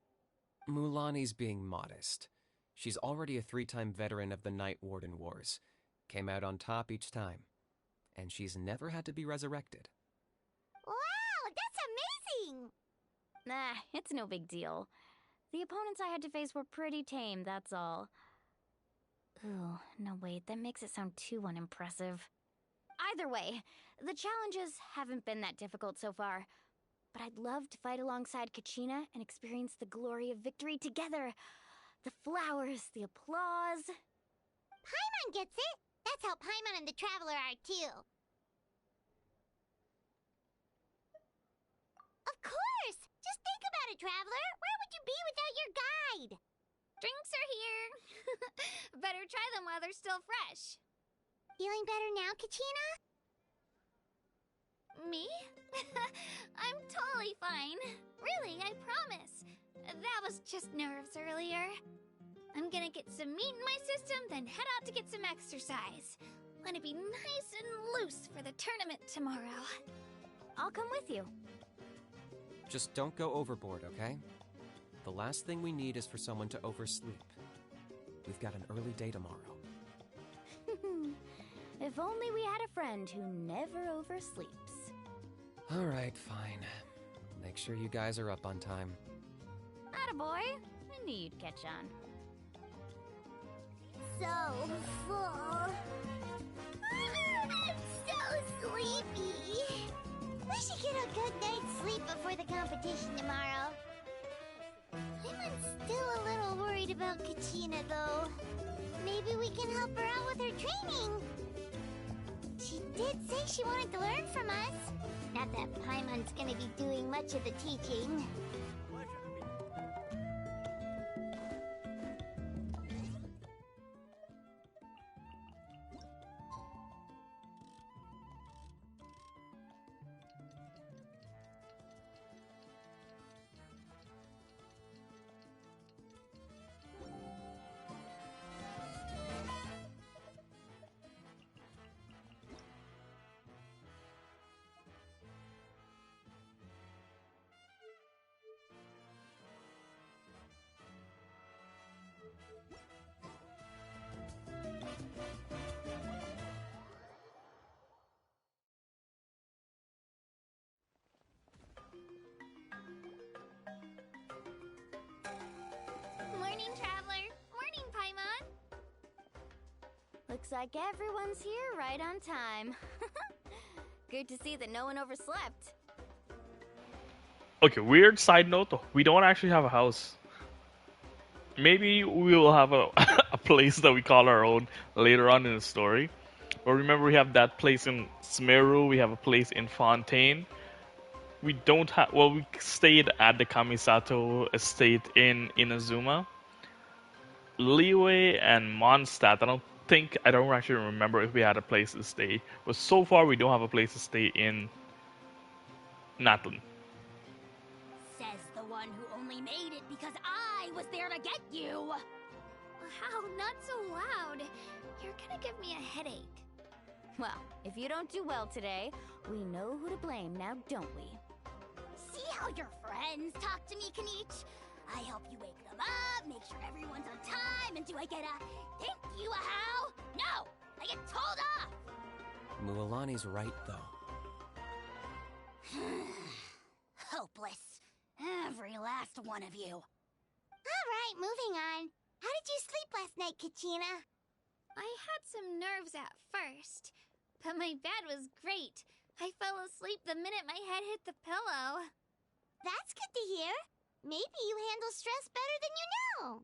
Mulani's being modest. She's already a 3-time veteran of the Night Warden Wars. Came out on top each time. And she's never had to be resurrected. Wow, that's amazing! Nah, it's no big deal. The opponents I had to face were pretty tame, that's all. Ooh, no wait, that makes it sound too unimpressive. Either way, the challenges haven't been that difficult so far. But I'd love to fight alongside Kachina and experience the glory of victory together. The flowers, the applause. Paimon gets it! That's how Paimon and the Traveler are too. Of course! Just think about it, Traveler! Where would you be without your guide? Drinks are here. Better try them while they're still fresh. Feeling better now, Kachina? Me? I'm totally fine. Really, I promise. That was just nerves earlier. I'm gonna get some meat in my system, then head out to get some exercise. Want to be nice and loose for the tournament tomorrow. I'll come with you. Just don't go overboard, okay? The last thing we need is for someone to oversleep. We've got an early day tomorrow. If only we had a friend who never oversleeps. Alright, fine. Make sure you guys are up on time. Attaboy. I knew you'd catch on. So full. I'm so sleepy. We should get a good night's sleep before the competition tomorrow. I'm still a little worried about Kachina, though. Maybe we can help her out with her training. She did say she wanted to learn from us. Not that Paimon's gonna be doing much of the teaching. Morning, Traveler. Morning, Paimon. Looks like everyone's here right on time. Good to see that no one overslept. Okay, weird side note though. We don't actually have a house. Maybe we will have a, a place that we call our own later on in the story. But remember, we have that place in Smeru, we have a place in Fontaine. We don't have, well, we stayed at the Kamisato estate in Inazuma. Liyue and Mondstadt, I don't actually remember if we had a place to stay. But so far, we don't have a place to stay in Natlan. Says the one who only made it because I was there to get you. How? Not so loud. You're gonna give me a headache. Well, if you don't do well today, we know who to blame now, don't we? See how your friends talk to me, Kanich? I help you wake them up, make sure everyone's on time, and do I get a thank you, a how? No! I get told off! Mualani's right, though. Hopeless. Every last one of you. Alright, moving on. How did you sleep last night, Kachina? I had some nerves at first, but my bed was great. I fell asleep the minute my head hit the pillow. That's good to hear. Maybe you handle stress better than you know.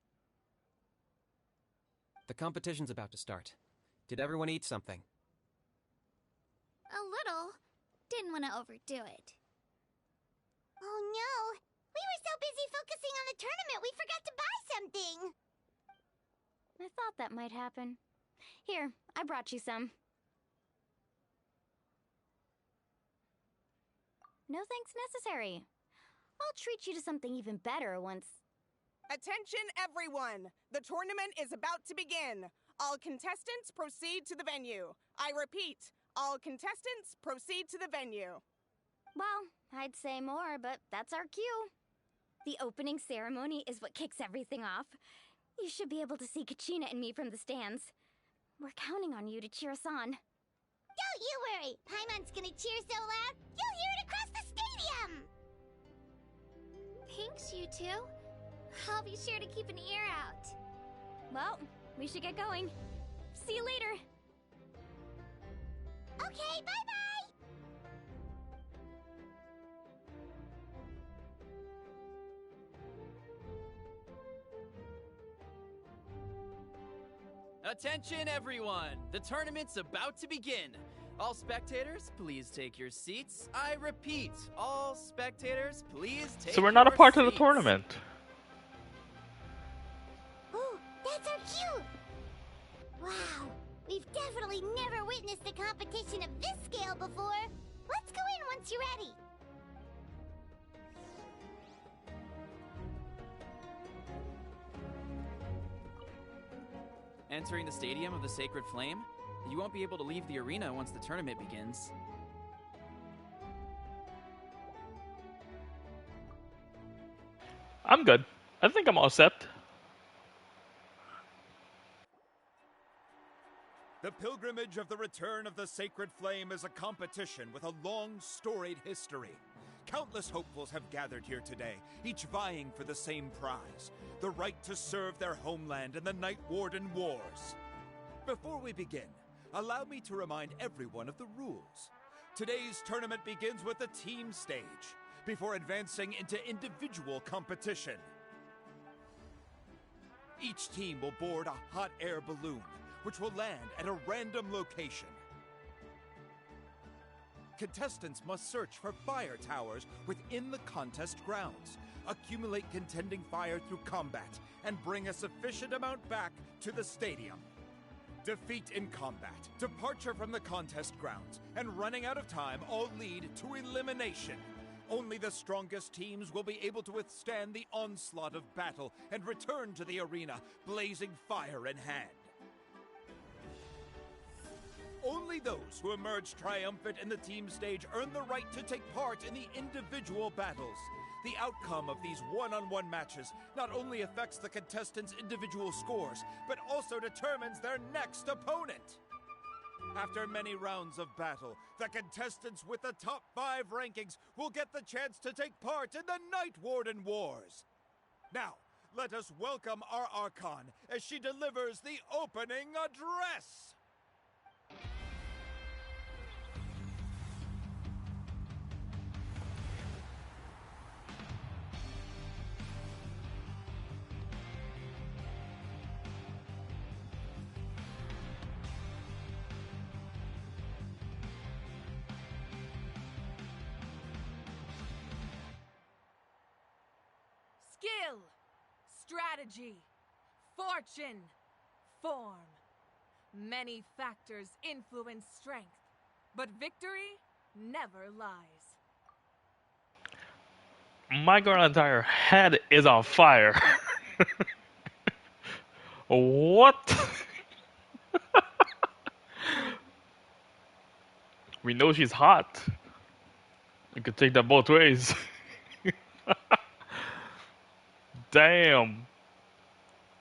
The competition's about to start. Did everyone eat something? A little. Didn't want to overdo it. Oh no! We were so busy focusing on the tournament we forgot to buy something! I thought that might happen. Here, I brought you some. No thanks necessary. I'll treat you to something even better once... Attention, everyone! The tournament is about to begin. All contestants proceed to the venue. I repeat, all contestants proceed to the venue. Well, I'd say more, but that's our cue. The opening ceremony is what kicks everything off. You should be able to see Kachina and me from the stands. We're counting on you to cheer us on. Don't you worry! Paimon's gonna cheer so loud, you'll hear it across the stadium! Thanks, you two. I'll be sure to keep an ear out. Well, we should get going. See you later. Okay, bye-bye! Attention, everyone! The tournament's about to begin. All spectators, please take your seats. I repeat, all spectators, please take So we're not a your part of the seats. tournament. Oh, that's our cue! Wow, we've definitely never witnessed a competition of this scale before. Let's go in once you're ready. entering the Stadium of the Sacred Flame? You won't be able to leave the arena once the tournament begins. I'm good. I think I'm all set. The Pilgrimage of the Return of the Sacred Flame is a competition with a long, storied history. Countless hopefuls have gathered here today, each vying for the same prize, the right to serve their homeland in the Night Warden Wars. Before we begin, allow me to remind everyone of the rules. Today's tournament begins with the team stage, before advancing into individual competition. Each team will board a hot air balloon, which will land at a random location. Contestants must search for fire towers within the contest grounds, accumulate contending fire through combat, and bring a sufficient amount back to the stadium. Defeat in combat, departure from the contest grounds, and running out of time all lead to elimination. Only the strongest teams will be able to withstand the onslaught of battle and return to the arena, blazing fire in hand. Only those who emerge triumphant in the team stage earn the right to take part in the individual battles. The outcome of these one-on-one matches not only affects the contestants' individual scores, but also determines their next opponent. After many rounds of battle, the contestants with the top 5 rankings will get the chance to take part in the Night Warden Wars. Now, let us welcome our Archon as she delivers the opening address. Skill, strategy, fortune, form. Many factors influence strength, but victory never lies. My girl entire head is on fire. What? We know she's hot. You could take that both ways. Damn.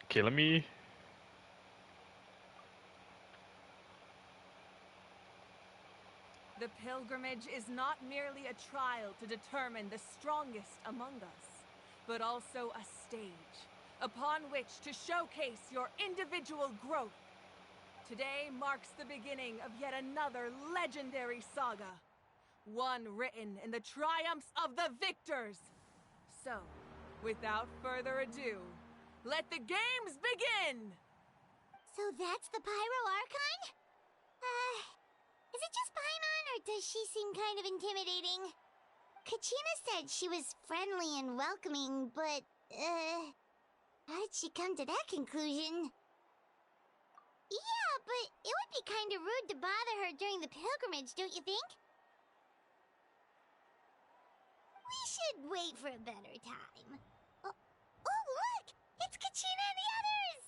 Okay, let me... The pilgrimage is not merely a trial to determine the strongest among us, but also a stage upon which to showcase your individual growth. Today marks the beginning of yet another legendary saga, one written in the triumphs of the victors. So, without further ado, let the games begin! So that's the Pyro Archon? Is it just Paimon, or does she seem kind of intimidating? Kachina said she was friendly and welcoming, but, how did she come to that conclusion? Yeah, but it would be kind of rude to bother her during the pilgrimage, don't you think? We should wait for a better time. Oh, look! It's Kachina and the others!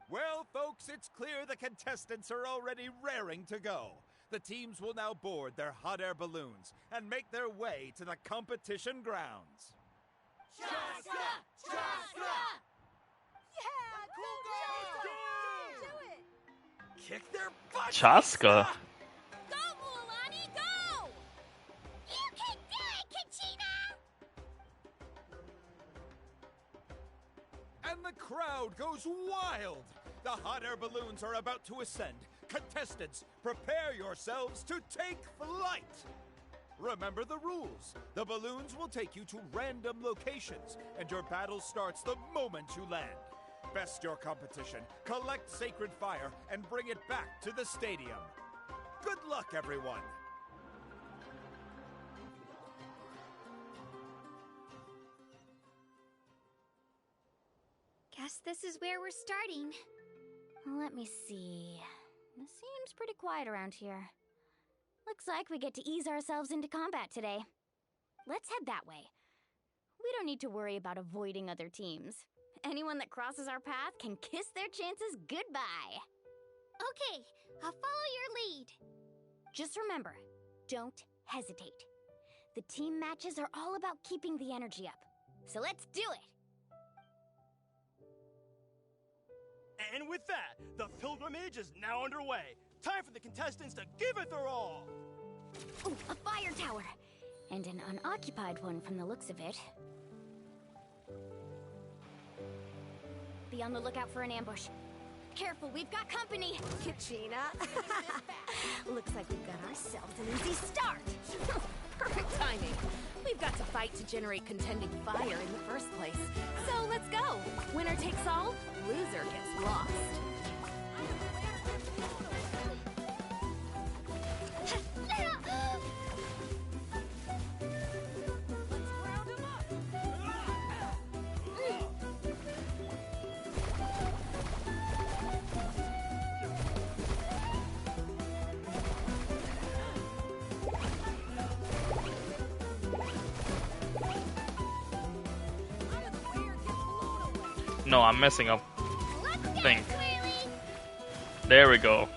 Well, folks, it's clear the contestants are already raring to go. The teams will now board their hot air balloons and make their way to the competition grounds. Chaska! Chaska! Yeah, cool girl! Do it! Kick their butts! Chaska? Go, Mualani, go! You can do it, Kachina! And the crowd goes wild! The hot air balloons are about to ascend. Contestants, prepare yourselves to take flight! Remember the rules. The balloons will take you to random locations, and your battle starts the moment you land. Best your competition, collect sacred fire, and bring it back to the stadium. Good luck, everyone! Guess this is where we're starting. Let me see. It seems pretty quiet around here. Looks like we get to ease ourselves into combat today. Let's head that way. We don't need to worry about avoiding other teams. Anyone that crosses our path can kiss their chances goodbye. Okay, I'll follow your lead. Just remember, don't hesitate. The team matches are all about keeping the energy up. So let's do it! And with that, the pilgrimage is now underway. Time for the contestants to give it their all! Ooh, a fire tower! And an unoccupied one from the looks of it. Be on the lookout for an ambush. Careful, we've got company! Kachina. Looks like we've got ourselves an easy start! Perfect timing. We've got to fight to generate contending fire in the first place. So let's go. Winner takes all, loser gets lost. No, I'm messing up. I think. There we go.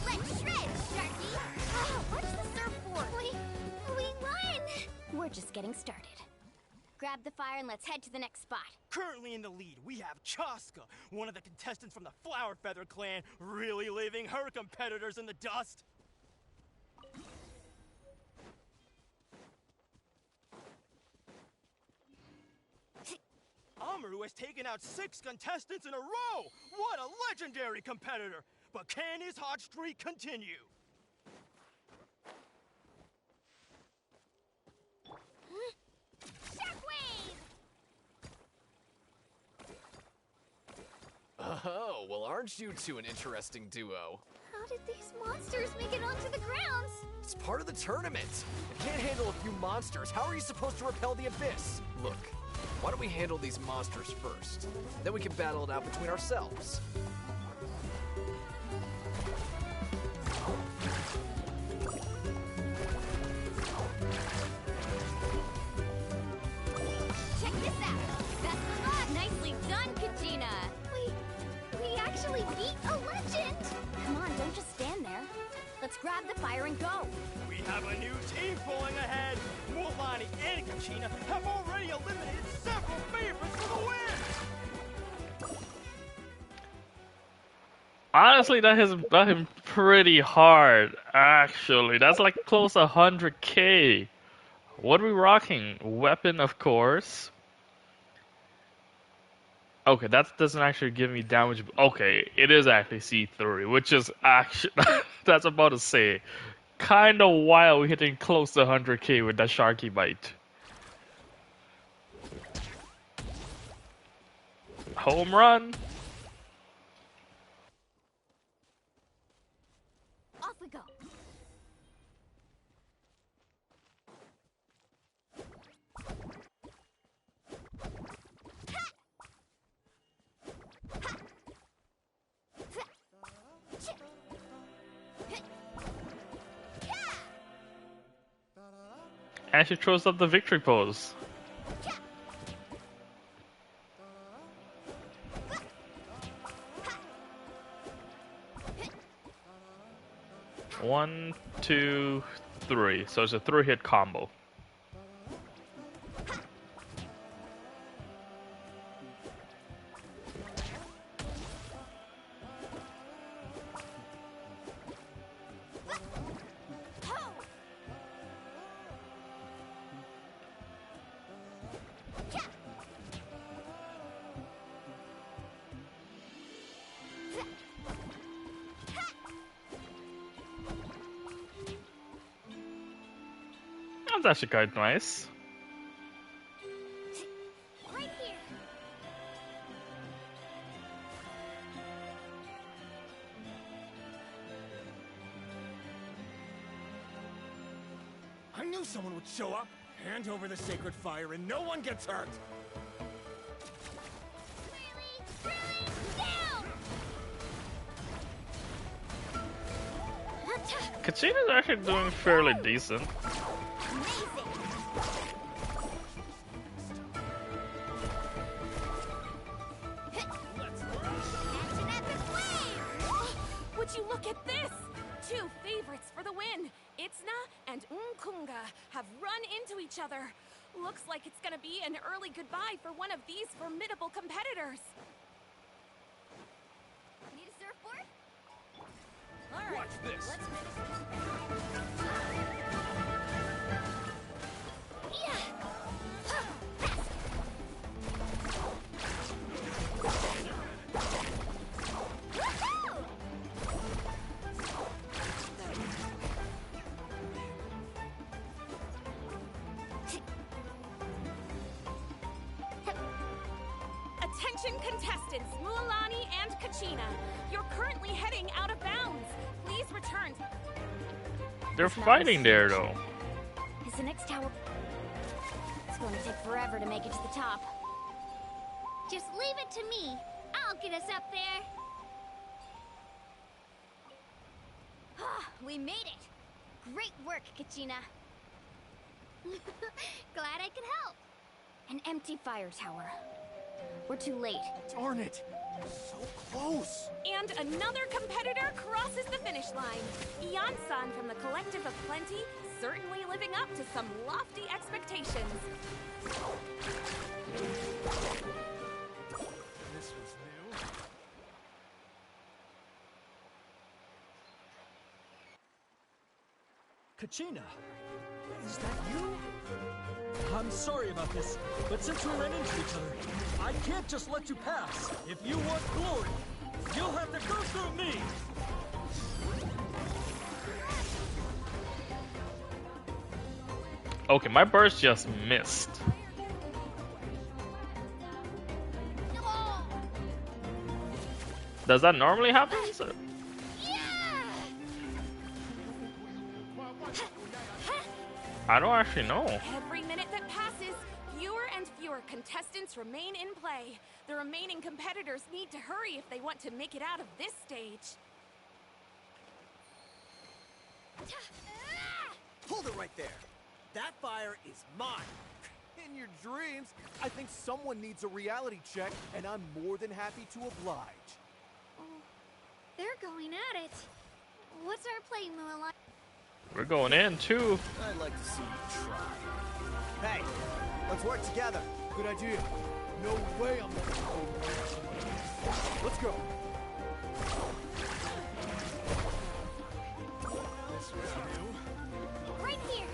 Let's shred, Sharky! Oh, what's the surfboard? We won! We're just getting started. Grab the fire and let's head to the next spot. Currently in the lead, we have Chaska, one of the contestants from the Flower Feather clan, really leaving her competitors in the dust. Amaru has taken out 6 contestants in a row! What a legendary competitor! But can his hot streak continue? Oh, well, aren't you two an interesting duo? How did these monsters make it onto the grounds? It's part of the tournament. If you can't handle a few monsters, how are you supposed to repel the abyss? Look, why don't we handle these monsters first? Then we can battle it out between ourselves. Check this out! Best of luck! Nicely done, Kachina! We actually beat a legend! Come on, don't just stand there. Let's grab the fire and go! We have a new team pulling ahead! Mulani and Kachina have already eliminated several favorites for the win! Honestly, that has been pretty hard, actually. That's like close to 100k. What are we rocking? Weapon, of course. Okay, that doesn't actually give me damage. Okay, it is actually C3, which is actually... that's about to say. Kinda wild hitting close to 100k with that Sharky bite. Home run! Off we go! And she throws up the victory pose. One, two, three. So it's a 3-hit combo. That's actually quite nice. Right here. I knew someone would show up. Hand over the sacred fire and no one gets hurt! Kachina's actually doing fairly decent. Would you look at this? 2 favorites for the win. Itzna and Unkunga have run into each other. Looks like it's gonna be an early goodbye for one of these formidable competitors. Need a surfboard? Watch this. Let's Attention contestants, Mualani and Kachina. You're currently heading out of bounds. Please return. They're fighting there though. Is the next tower... It's going to take forever to make it to the top. Just leave it to me. I'll get us up there. We made it! Great work, Kachina. Glad I could help. An empty fire tower. We're too late. Darn it! So close! And another competitor crosses the finish line. Ian-san from the Collective of Plenty, certainly living up to some lofty expectations. This was new. Kachina, is that you? I'm sorry about this, but since we ran into each other, I can't just let you pass. If you want glory, you'll have to go through me! Okay, my burst just missed. Does that normally happen? I don't actually know. Every minute that passes, fewer and fewer contestants remain in play. The remaining competitors need to hurry if they want to make it out of this stage. Hold it right there. That fire is mine. In your dreams, I think someone needs a reality check, and I'm more than happy to oblige. They're going at it. What's our play, Mulan? We're going in too. I'd like to see you try. Hey, let's work together. Good idea. No way I'm letting you go. Let's go. This was new. Right here.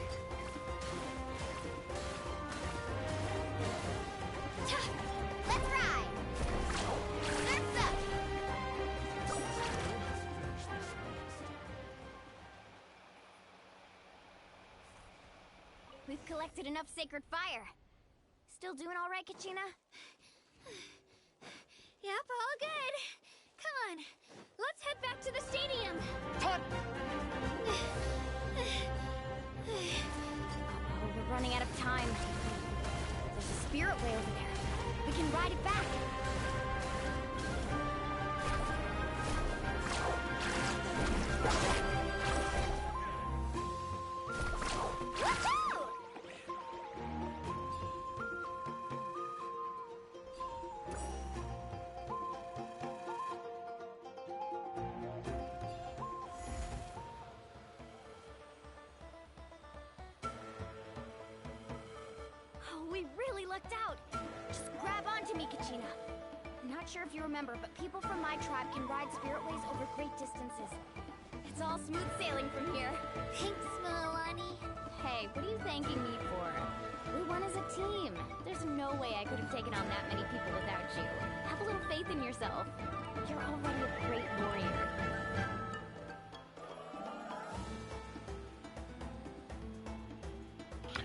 Let's ride. Surf's up. We've collected enough sacred fire. Still doing all right, Kachina? Yep, all good. Come on, let's head back to the stadium. Oh, we're running out of time. There's a spirit way over there. We can ride it back. We really lucked out. Just grab onto me, Kachina. I'm not sure if you remember, but people from my tribe can ride spiritways over great distances. It's all smooth sailing from here. Thanks, Mualani. Hey, what are you thanking me for? We won as a team. There's no way I could have taken on that many people without you. Have a little faith in yourself. You're already a great warrior.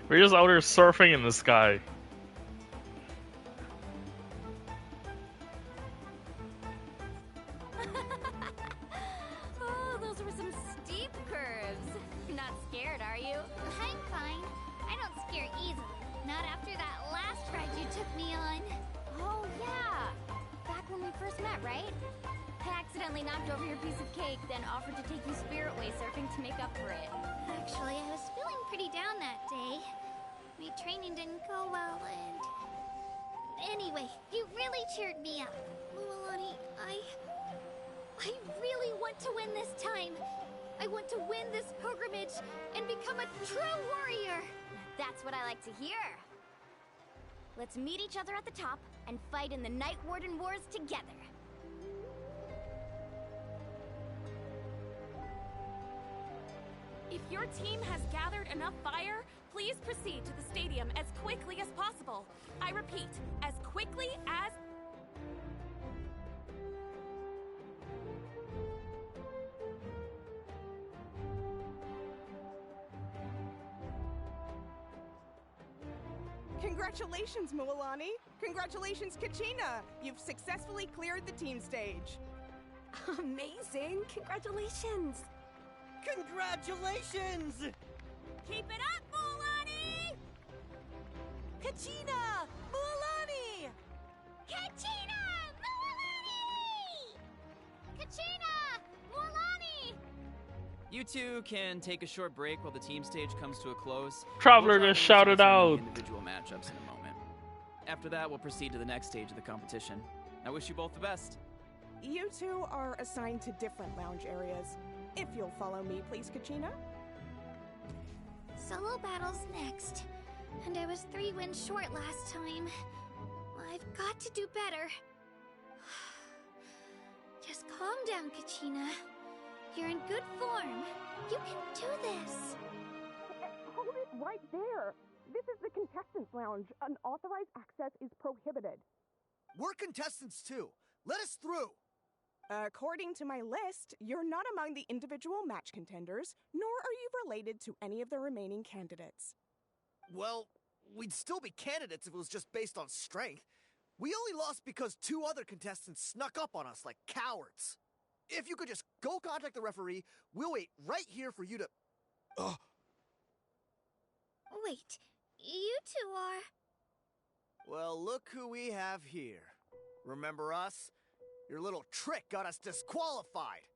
We're just out here surfing in the sky. Oh, those were some steep curves. Not scared, are you? I'm fine. I don't scare easily. after that last ride you took me on. Oh, yeah. Back when we first met, right? I accidentally knocked over your piece of cake, then offered to take you spirit-way surfing to make up for it. Actually, I was feeling pretty down that day. My training didn't go well, and... Anyway, you really cheered me up. Mualani, I really want to win this time. I want to win this pilgrimage and become a true warrior. That's what I like to hear. Let's meet each other at the top and fight in the Night Warden Wars together. If your team has gathered enough fire, please proceed to the stadium as quickly as possible. I repeat, as quickly as... Congratulations, Mualani! Congratulations, Kachina! You've successfully cleared the team stage. Amazing! Congratulations! Congratulations! Keep it up, Mualani! Kachina! Mualani! Kachina! Mualani! Kachina! Mualani! You two can take a short break while the team stage comes to a close. Traveler We'll just shouted out. Individual matchups in a moment. After that, we'll proceed to the next stage of the competition. I wish you both the best. You two are assigned to different lounge areas. If you'll follow me, please, Kachina. Solo battles next. And I was 3 wins short last time. I've got to do better. Just calm down, Kachina. You're in good form. You can do this. Hold it right there. This is the contestants' lounge. Unauthorized access is prohibited. We're contestants too. Let us through. According to my list, you're not among the individual match contenders, nor are you related to any of the remaining candidates. Well, we'd still be candidates if it was just based on strength. We only lost because 2 other contestants snuck up on us like cowards. If you could just go contact the referee, we'll wait right here for you to... Wait, you two are... Well, look who we have here. Remember us? Your little trick got us disqualified.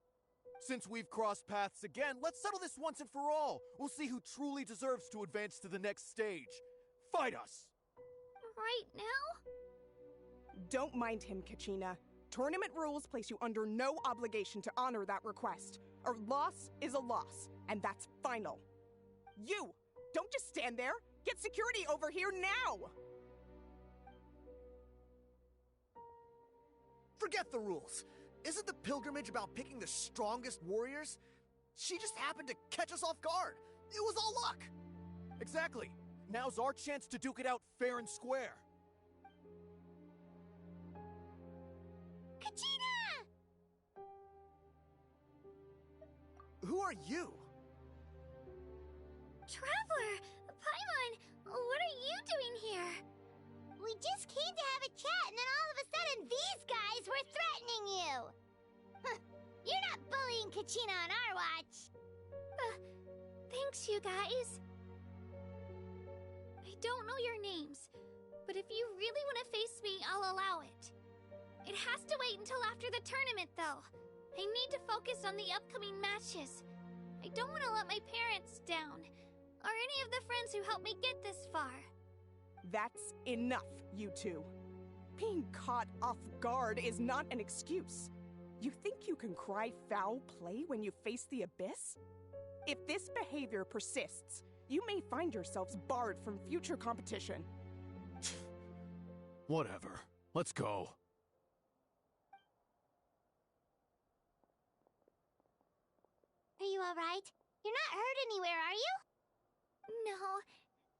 Since we've crossed paths again, let's settle this once and for all. We'll see who truly deserves to advance to the next stage. Fight us! Right now? Don't mind him, Kachina. Tournament rules place you under no obligation to honor that request. A loss is a loss, and that's final. You! Don't just stand there! Get security over here now! Forget the rules. Isn't the pilgrimage about picking the strongest warriors? She just happened to catch us off guard. It was all luck. Exactly. Now's our chance to duke it out fair and square. Kachina! Who are you? Traveler! Paimon! What are you doing here? We just came to have a chat, and then all of a sudden these guys were threatening you! Huh, you're not bullying Kachina on our watch! Thanks, you guys. I don't know your names, but if you really want to face me, I'll allow it. It has to wait until after the tournament, though. I need to focus on the upcoming matches. I don't want to let my parents down, or any of the friends who helped me get this far. That's enough, you two. Being caught off guard is not an excuse. You think you can cry foul play when you face the abyss? If this behavior persists, you may find yourselves barred from future competition. Whatever. Let's go. Are you alright? You're not hurt anywhere, are you? No,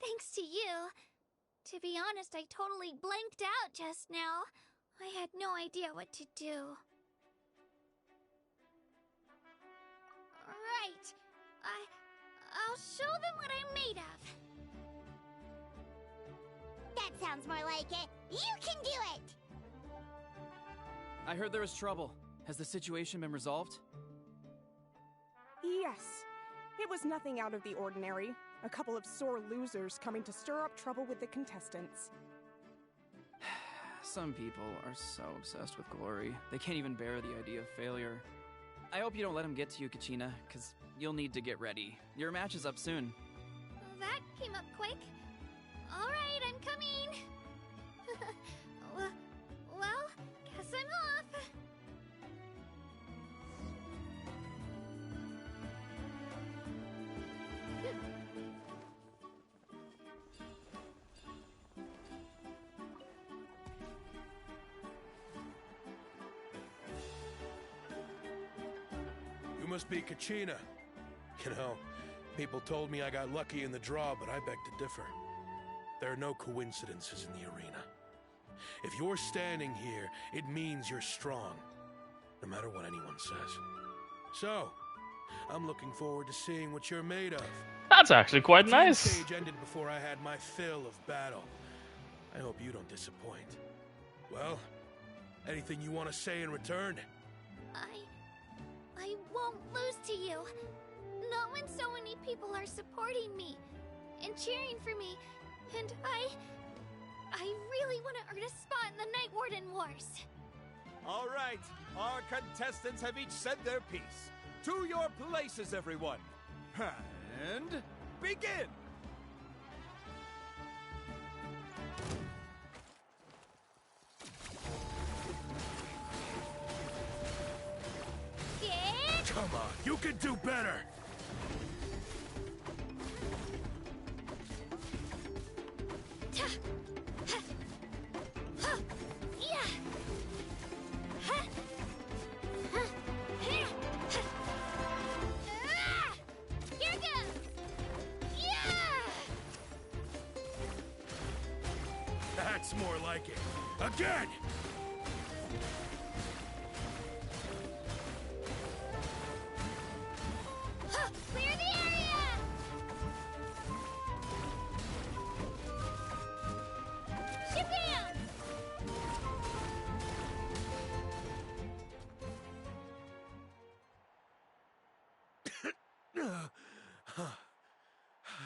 thanks to you. To be honest, I totally blanked out just now. I had no idea what to do. Right. I'll show them what I'm made of. That sounds more like it. You can do it! I heard there was trouble. Has the situation been resolved? Yes. It was nothing out of the ordinary. A couple of sore losers coming to stir up trouble with the contestants. Some people are so obsessed with glory, they can't even bear the idea of failure. I hope you don't let him get to you, Kachina, because you'll need to get ready. Your match is up soon. That came up quick. Alright, I'm coming. Well, guess I'm off. You must be Kachina. You know, people told me I got lucky in the draw, but I beg to differ. There are no coincidences in the arena. If you're standing here, it means you're strong, no matter what anyone says. So, I'm looking forward to seeing what you're made of. That's actually quite The nice. stage ended before I had my fill of battle. I hope you don't disappoint. Well, anything you want to say in return? I won't lose to you. Not when so many people are supporting me and cheering for me. And I really want to earn a spot in the Night Warden Wars. All right, our contestants have each said their piece. To your places, everyone. And begin! Come on, you can do better! Here goes! That's more like it. Again! Clear the area! Shabam!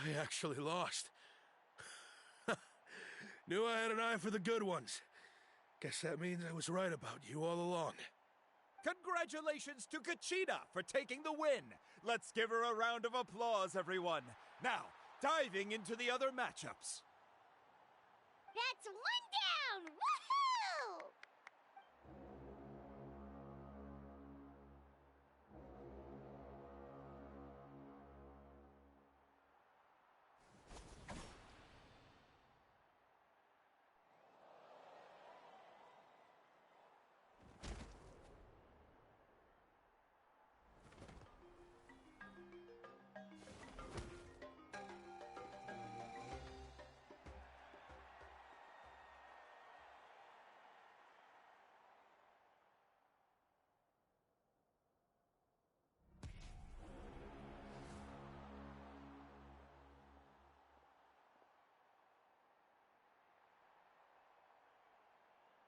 I actually lost. Knew I had an eye for the good ones. Guess that means I was right about you all along. Congratulations to Kachina for taking the win. Let's give her a round of applause, everyone. Now, diving into the other matchups. That's one down! Woohoo!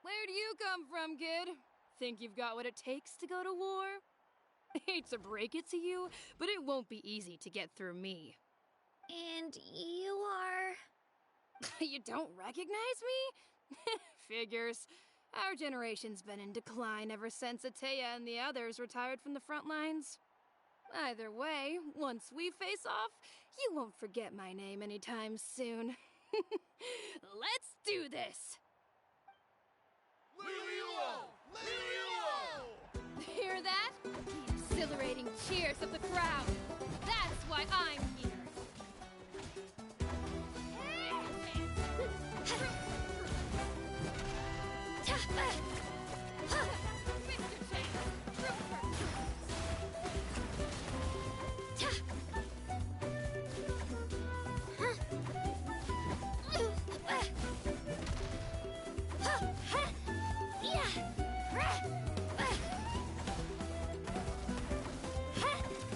Where do you come from, kid? Think you've got what it takes to go to war? Hate to break it to you, but it won't be easy to get through me. And you are... You don't recognize me? Figures. Our generation's been in decline ever since Ateya and the others retired from the front lines. Either way, once we face off, you won't forget my name anytime soon. Let's do this! Hear that? The exhilarating cheers of the crowd. That's why I'm here.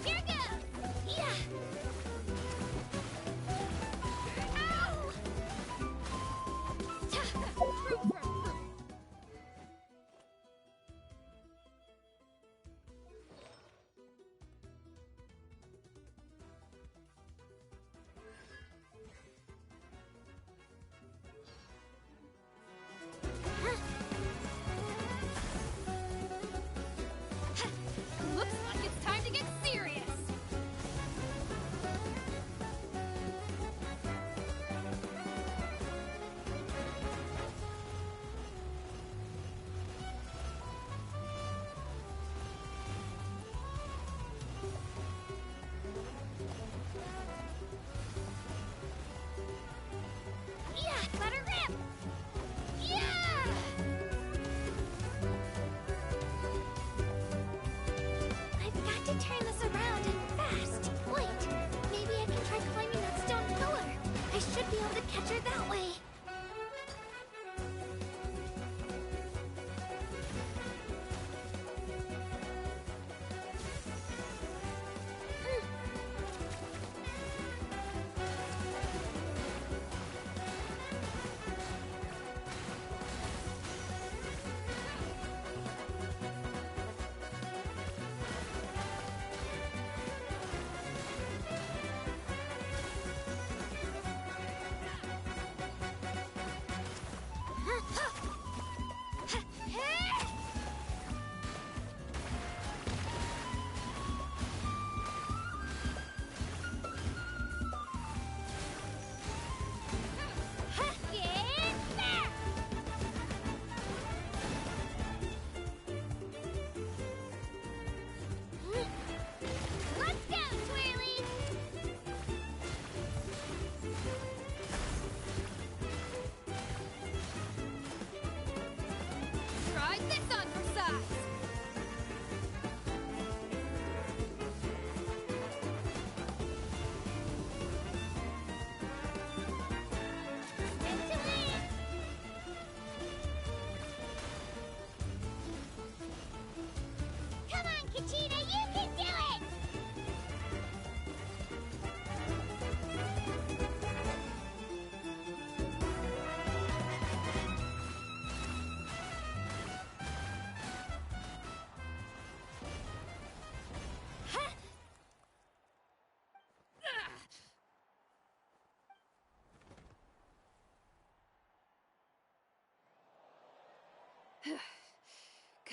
Here goes!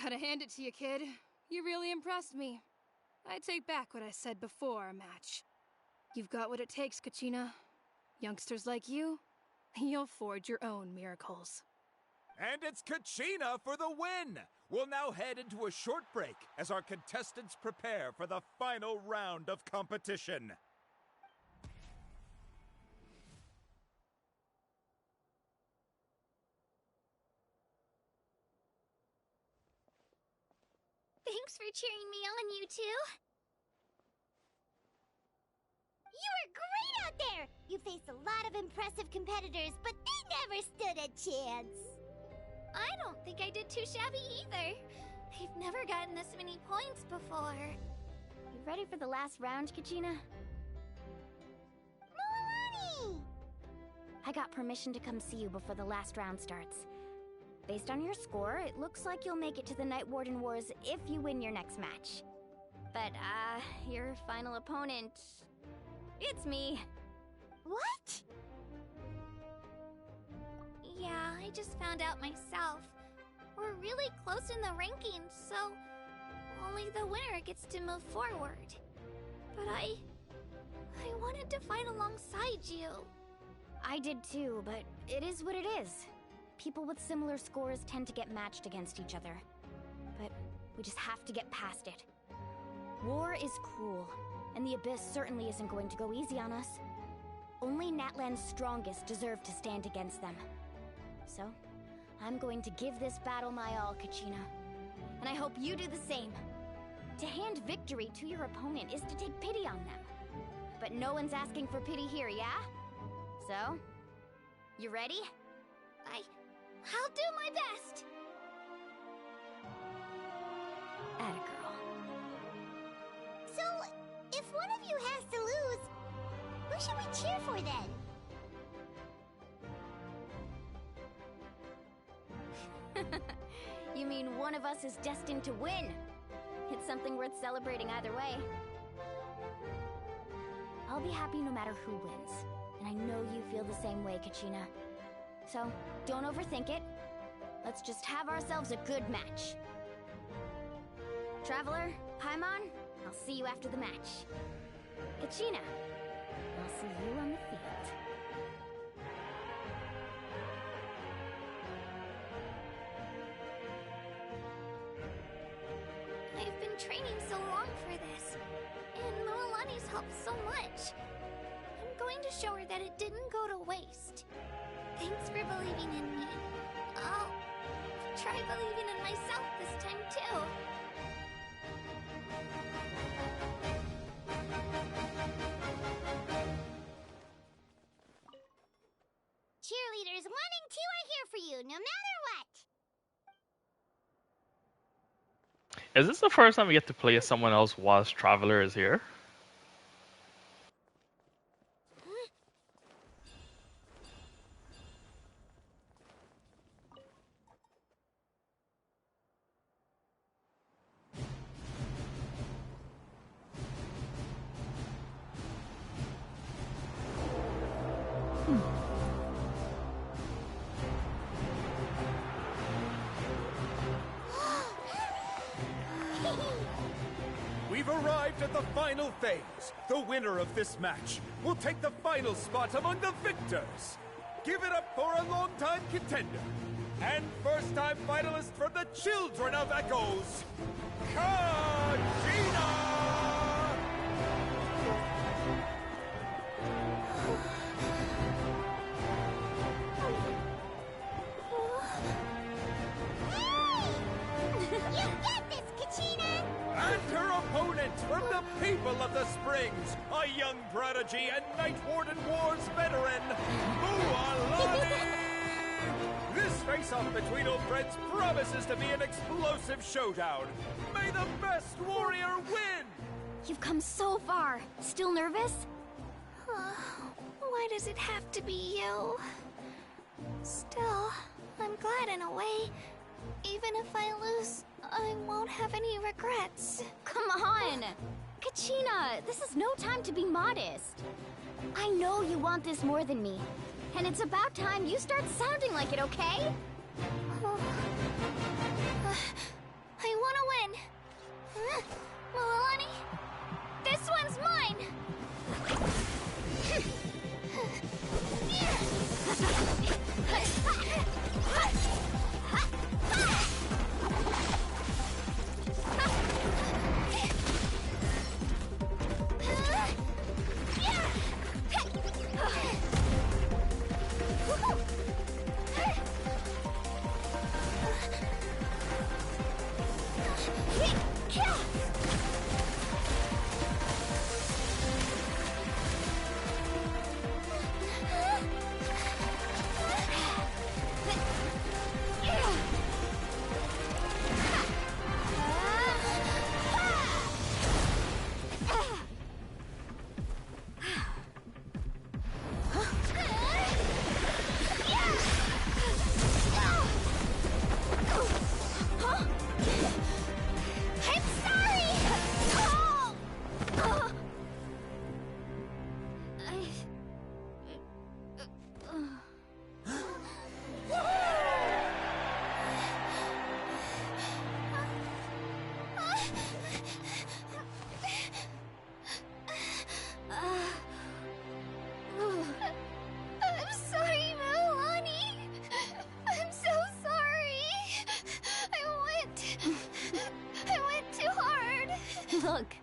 Gotta hand it to you, kid. You really impressed me. I take back what I said before our match. You've got what it takes, Kachina. Youngsters like you, you'll forge your own miracles. And it's Kachina for the win! We'll now head into a short break as our contestants prepare for the final round of competition. Thanks for cheering me on, you two. You were great out there! You faced a lot of impressive competitors, but they never stood a chance. I don't think I did too shabby either. I've never gotten this many points before. You ready for the last round, Kachina? Milani! I got permission to come see you before the last round starts. Based on your score, it looks like you'll make it to the Night Warden Wars if you win your next match. But, your final opponent... it's me. What? Yeah, I just found out myself. We're really close in the rankings, so only the winner gets to move forward. But I wanted to fight alongside you. I did too, but it is what it is. People with similar scores tend to get matched against each other. But we just have to get past it. War is cruel, and the Abyss certainly isn't going to go easy on us. Only Natlan's strongest deserve to stand against them. So, I'm going to give this battle my all, Kachina. And I hope you do the same. To hand victory to your opponent is to take pity on them. But no one's asking for pity here, yeah? So, you ready? I'll do my best! Atta girl. So, if one of you has to lose, who should we cheer for then? You mean one of us is destined to win? It's something worth celebrating either way. I'll be happy no matter who wins. And I know you feel the same way, Kachina. So, don't overthink it. Let's just have ourselves a good match. Traveler, Paimon, I'll see you after the match. Kachina, I'll see you on the field. I've been training so long for this, and Milani's helped so much. I'm going to show her that it didn't go to waste. Thanks for believing in me. I'll try believing in myself this time, too. Cheerleaders 1 and 2 are here for you, no matter what. Is this the first time we get to play as someone else whilst Traveler is here? We've arrived at the final phase. The winner of this match will take the final spot among the victors. Give it up for a long-time contender and first-time finalist from the Children of Echoes, Kachina! You got this, Kachina! And her opponent from the people of the Springs, a young prodigy and Night Warden Wars veteran, Milani! This face-off between old friends promises to be an explosive showdown. May the best warrior win! You've come so far. Still nervous? Why does it have to be you? Still, I'm glad in a way. Even if I lose, I won't have any regrets. Come on! Kachina, this is no time to be modest. I know you want this more than me. And it's about time you start sounding like it, okay? Look.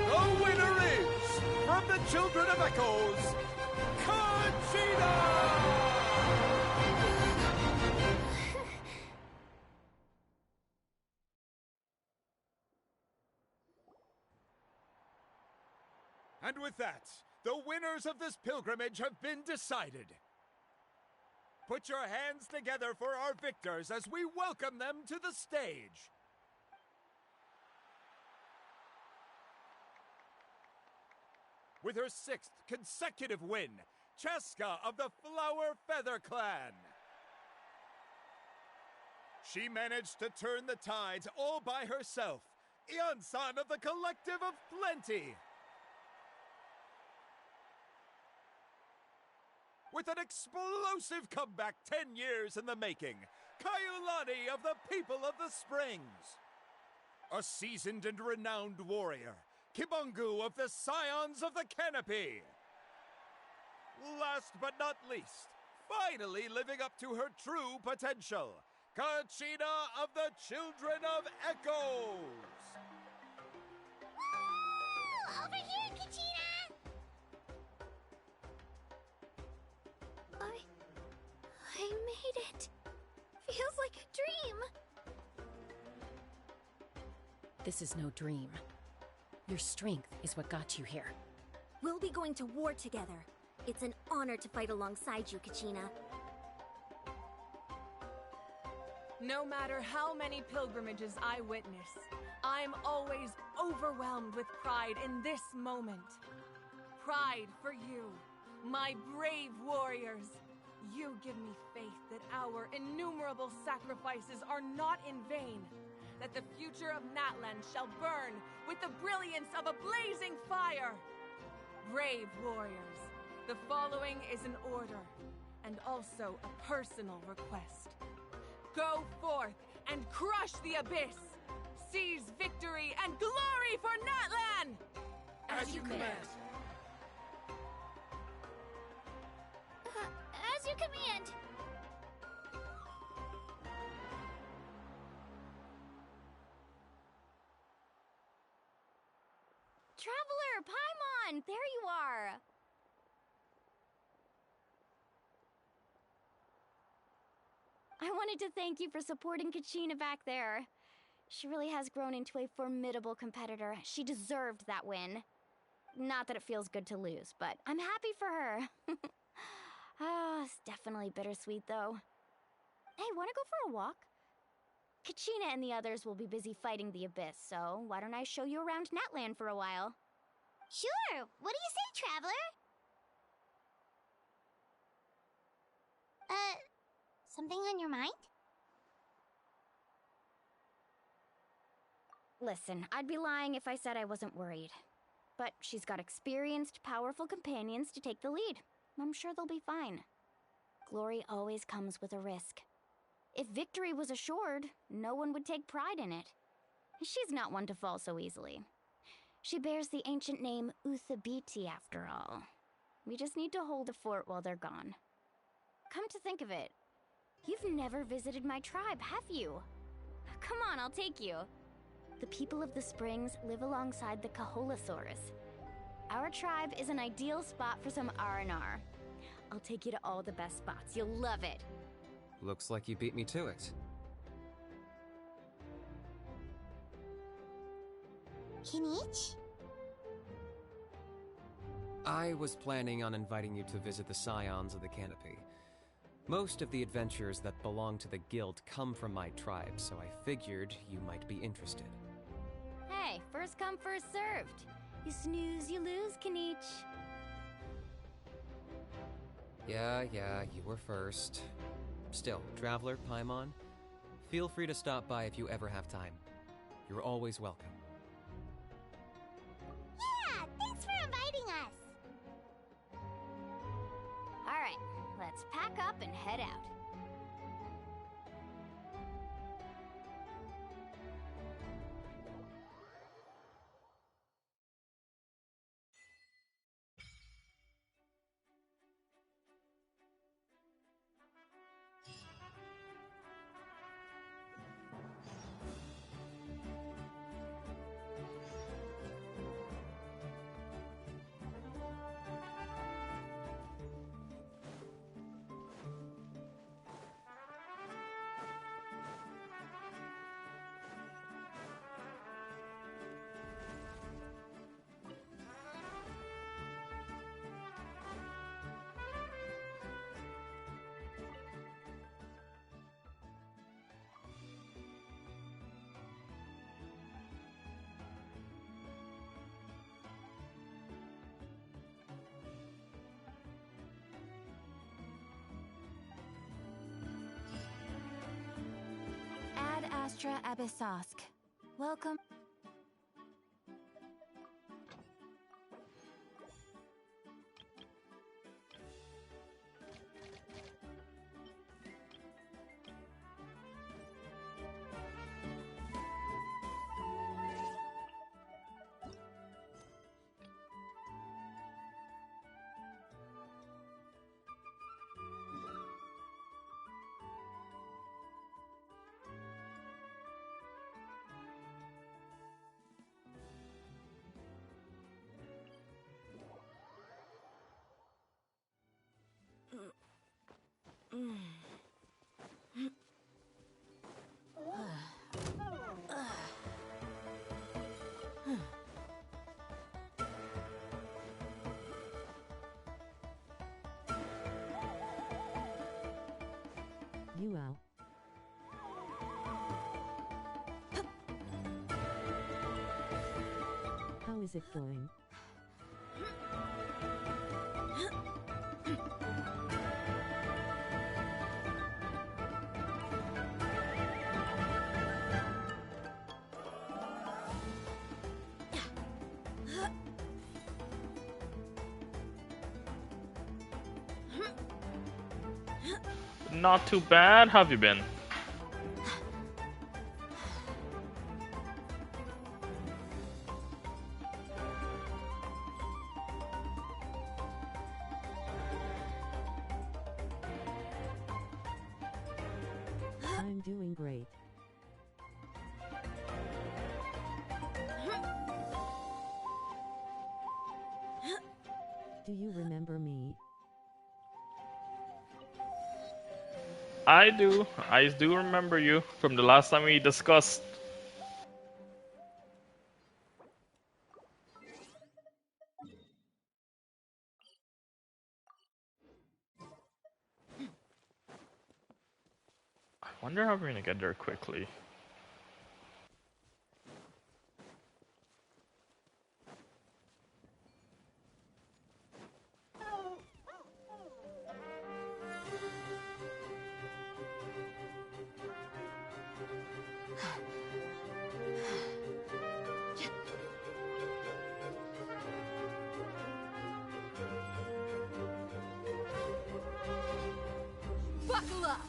The winner is, from the Children of Echoes, Conchita! And with that, the winners of this pilgrimage have been decided. Put your hands together for our victors as we welcome them to the stage. With her 6th consecutive win, Cheska of the Flower Feather Clan. She managed to turn the tides all by herself. Ian-san of the Collective of Plenty. With an explosive comeback 10 years in the making, Kaiulani of the People of the Springs. A seasoned and renowned warrior, Kibungu of the Scions of the Canopy. Last but not least, finally living up to her true potential, Kachina of the Children of Echoes. Woo! Over here, Kachina! I made it. Feels like a dream. This is no dream. Your strength is what got you here. We'll be going to war together. It's an honor to fight alongside you, Kachina. No matter how many pilgrimages I witness, I'm always overwhelmed with pride in this moment. Pride for you, my brave warriors. You give me faith that our innumerable sacrifices are not in vain, that the future of Natlan shall burn with the brilliance of a blazing fire. Brave warriors, the following is an order, and also a personal request. Go forth and crush the abyss! Seize victory and glory for Natlan! As you command. As you command. Traveler, Paimon, there you are. I wanted to thank you for supporting Kachina back there. She really has grown into a formidable competitor. She deserved that win. Not that it feels good to lose, but I'm happy for her. It's definitely bittersweet, though. Hey, wanna go for a walk? Kachina and the others will be busy fighting the Abyss, so why don't I show you around Natlan for a while? Sure. What do you say, Traveler? Something on your mind? Listen, I'd be lying if I said I wasn't worried. But she's got experienced, powerful companions to take the lead. I'm sure they'll be fine. Glory always comes with a risk. If victory was assured, no one would take pride in it. She's not one to fall so easily. She bears the ancient name Uthabiti, after all. We just need to hold the fort while they're gone. Come to think of it, you've never visited my tribe, have you? Come on, I'll take you. The people of the Springs live alongside the Kaholasaurus. Our tribe is an ideal spot for some R&R. I'll take you to all the best spots. You'll love it. Looks like you beat me to it. Kinich? I was planning on inviting you to visit the Scions of the Canopy. Most of the adventurers that belong to the guild come from my tribe, so I figured you might be interested. Hey, first come, first served. You snooze, you lose, Kinich. Yeah, you were first. Still, Traveler, Paimon, feel free to stop by if you ever have time. You're always welcome. Yeah, thanks for inviting us. All right, let's pack up and head out. Astra Abyssosk. Welcome. You out. How is it going? Not too bad. How have you been? I'm doing great. Do you remember me? I do. I do remember you from the last time we discussed. I wonder how we're gonna get there quickly. Buckle up!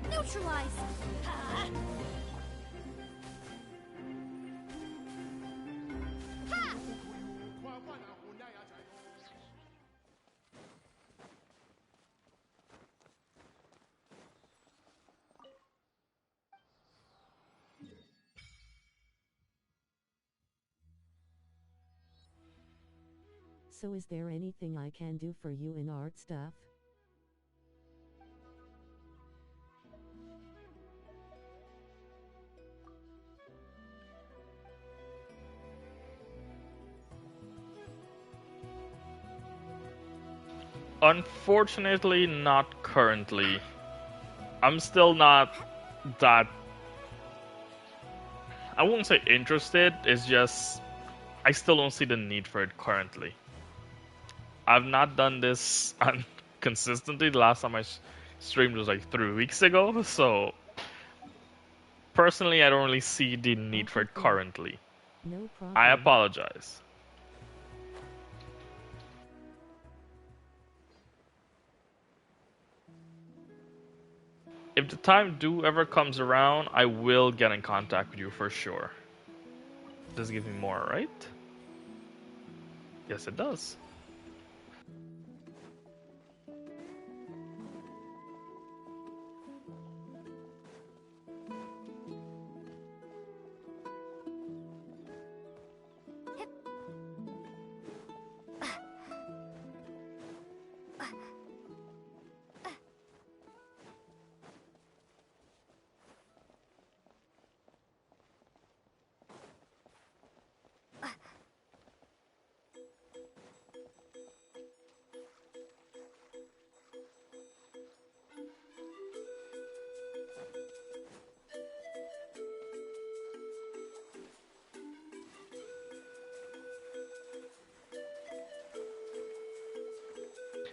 Neutralize! Ha! So is there anything I can do for you in art stuff? Unfortunately, not currently. I'm still not that... I wouldn't say interested, it's just... I still don't see the need for it currently. I've not done this consistently. The last time I streamed was like 3 weeks ago, so... Personally, I don't really see the need for it currently. No problem. I apologize. If the time do ever comes around, I will get in contact with you for sure. Does it give me more, right? Yes, it does.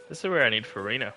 This is where I need Farina.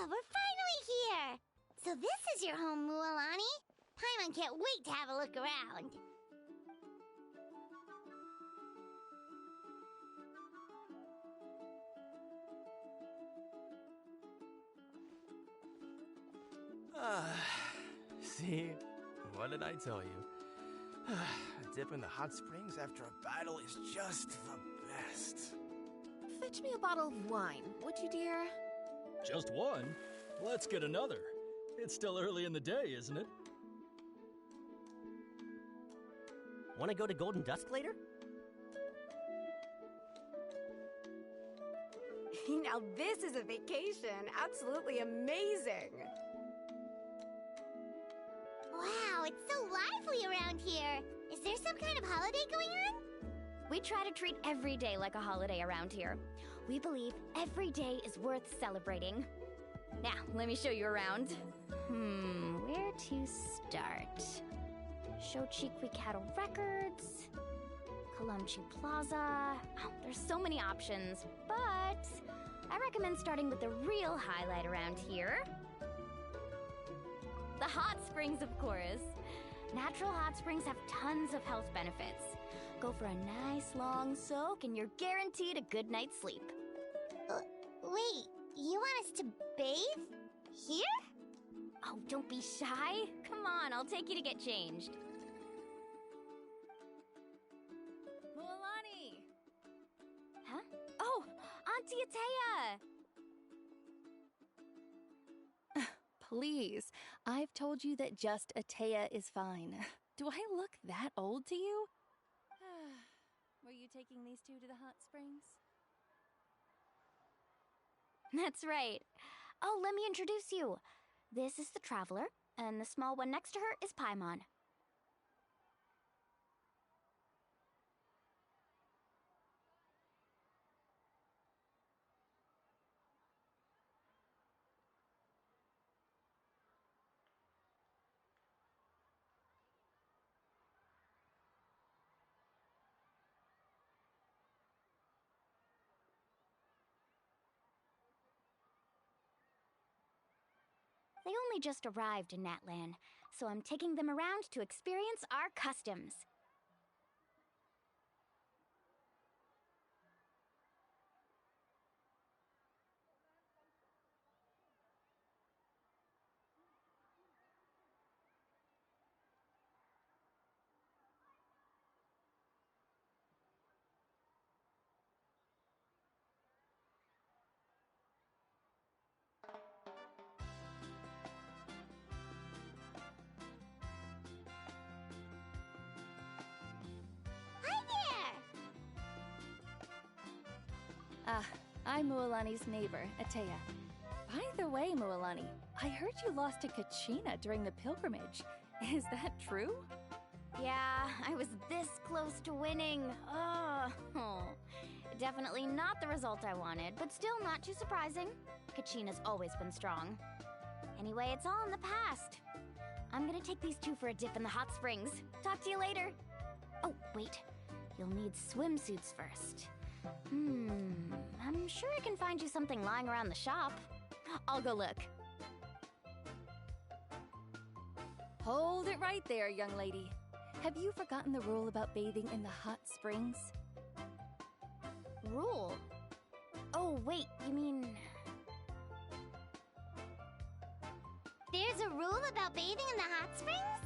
We're finally here! So this is your home, Mualani? Paimon can't wait to have a look around. See? What did I tell you? A dip in the hot springs after a battle is just the best. Fetch me a bottle of wine, would you, dear? Just one? Let's get another. It's still early in the day, isn't it? Want to go to Golden Dusk later? Now this is a vacation. Absolutely amazing. Wow, it's so lively around here. Is there some kind of holiday going on? We try to treat every day like a holiday around here. We believe every day is worth celebrating. Now, let me show you around. Where to start? Shochiqui Cattle Records, Kalumchi Plaza. Oh, there's so many options, but I recommend starting with the real highlight around here. The hot springs, of course. Natural hot springs have tons of health benefits. Go for a nice long soak and you're guaranteed a good night's sleep. Wait, you want us to bathe? Here? Oh, don't be shy. Come on, I'll take you to get changed. Mualani! Huh? Oh, Auntie Atea! Please, I've told you that just Atea is fine. Do I look that old to you? Were you taking these two to the hot springs? That's right. Oh, let me introduce you. This is the Traveler, and the small one next to her is Paimon. They only just arrived in Natlan, so I'm taking them around to experience our customs. I'm Mualani's neighbor, Atea. By the way, Mualani, I heard you lost to Kachina during the pilgrimage. Is that true? Yeah, I was this close to winning. Oh, definitely not the result I wanted, but still not too surprising. Kachina's always been strong. Anyway, it's all in the past. I'm gonna take these two for a dip in the hot springs. Talk to you later. Oh, wait. You'll need swimsuits first. I'm sure I can find you something lying around the shop. I'll go look. Hold it right there, young lady. Have you forgotten the rule about bathing in the hot springs? Rule? Oh, wait, you mean... There's a rule about bathing in the hot springs?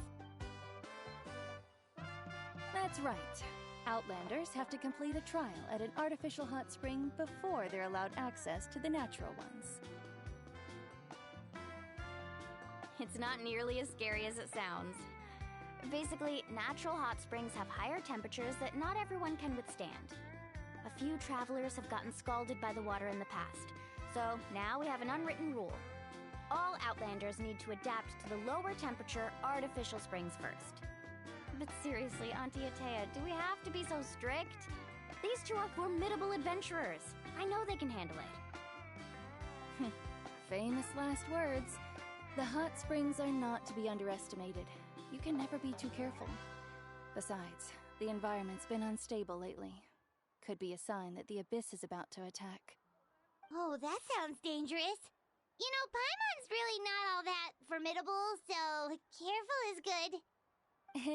That's right. Outlanders have to complete a trial at an artificial hot spring before they're allowed access to the natural ones. It's not nearly as scary as it sounds. Basically, natural hot springs have higher temperatures that not everyone can withstand. A few travelers have gotten scalded by the water in the past, so now we have an unwritten rule. All Outlanders need to adapt to the lower temperature artificial springs first. But seriously, Auntie Atea, do we have to be so strict? These two are formidable adventurers. I know they can handle it. Famous last words. The hot springs are not to be underestimated. You can never be too careful. Besides, the environment's been unstable lately. Could be a sign that the Abyss is about to attack. Oh, that sounds dangerous. You know, Paimon's really not all that formidable, so careful is good.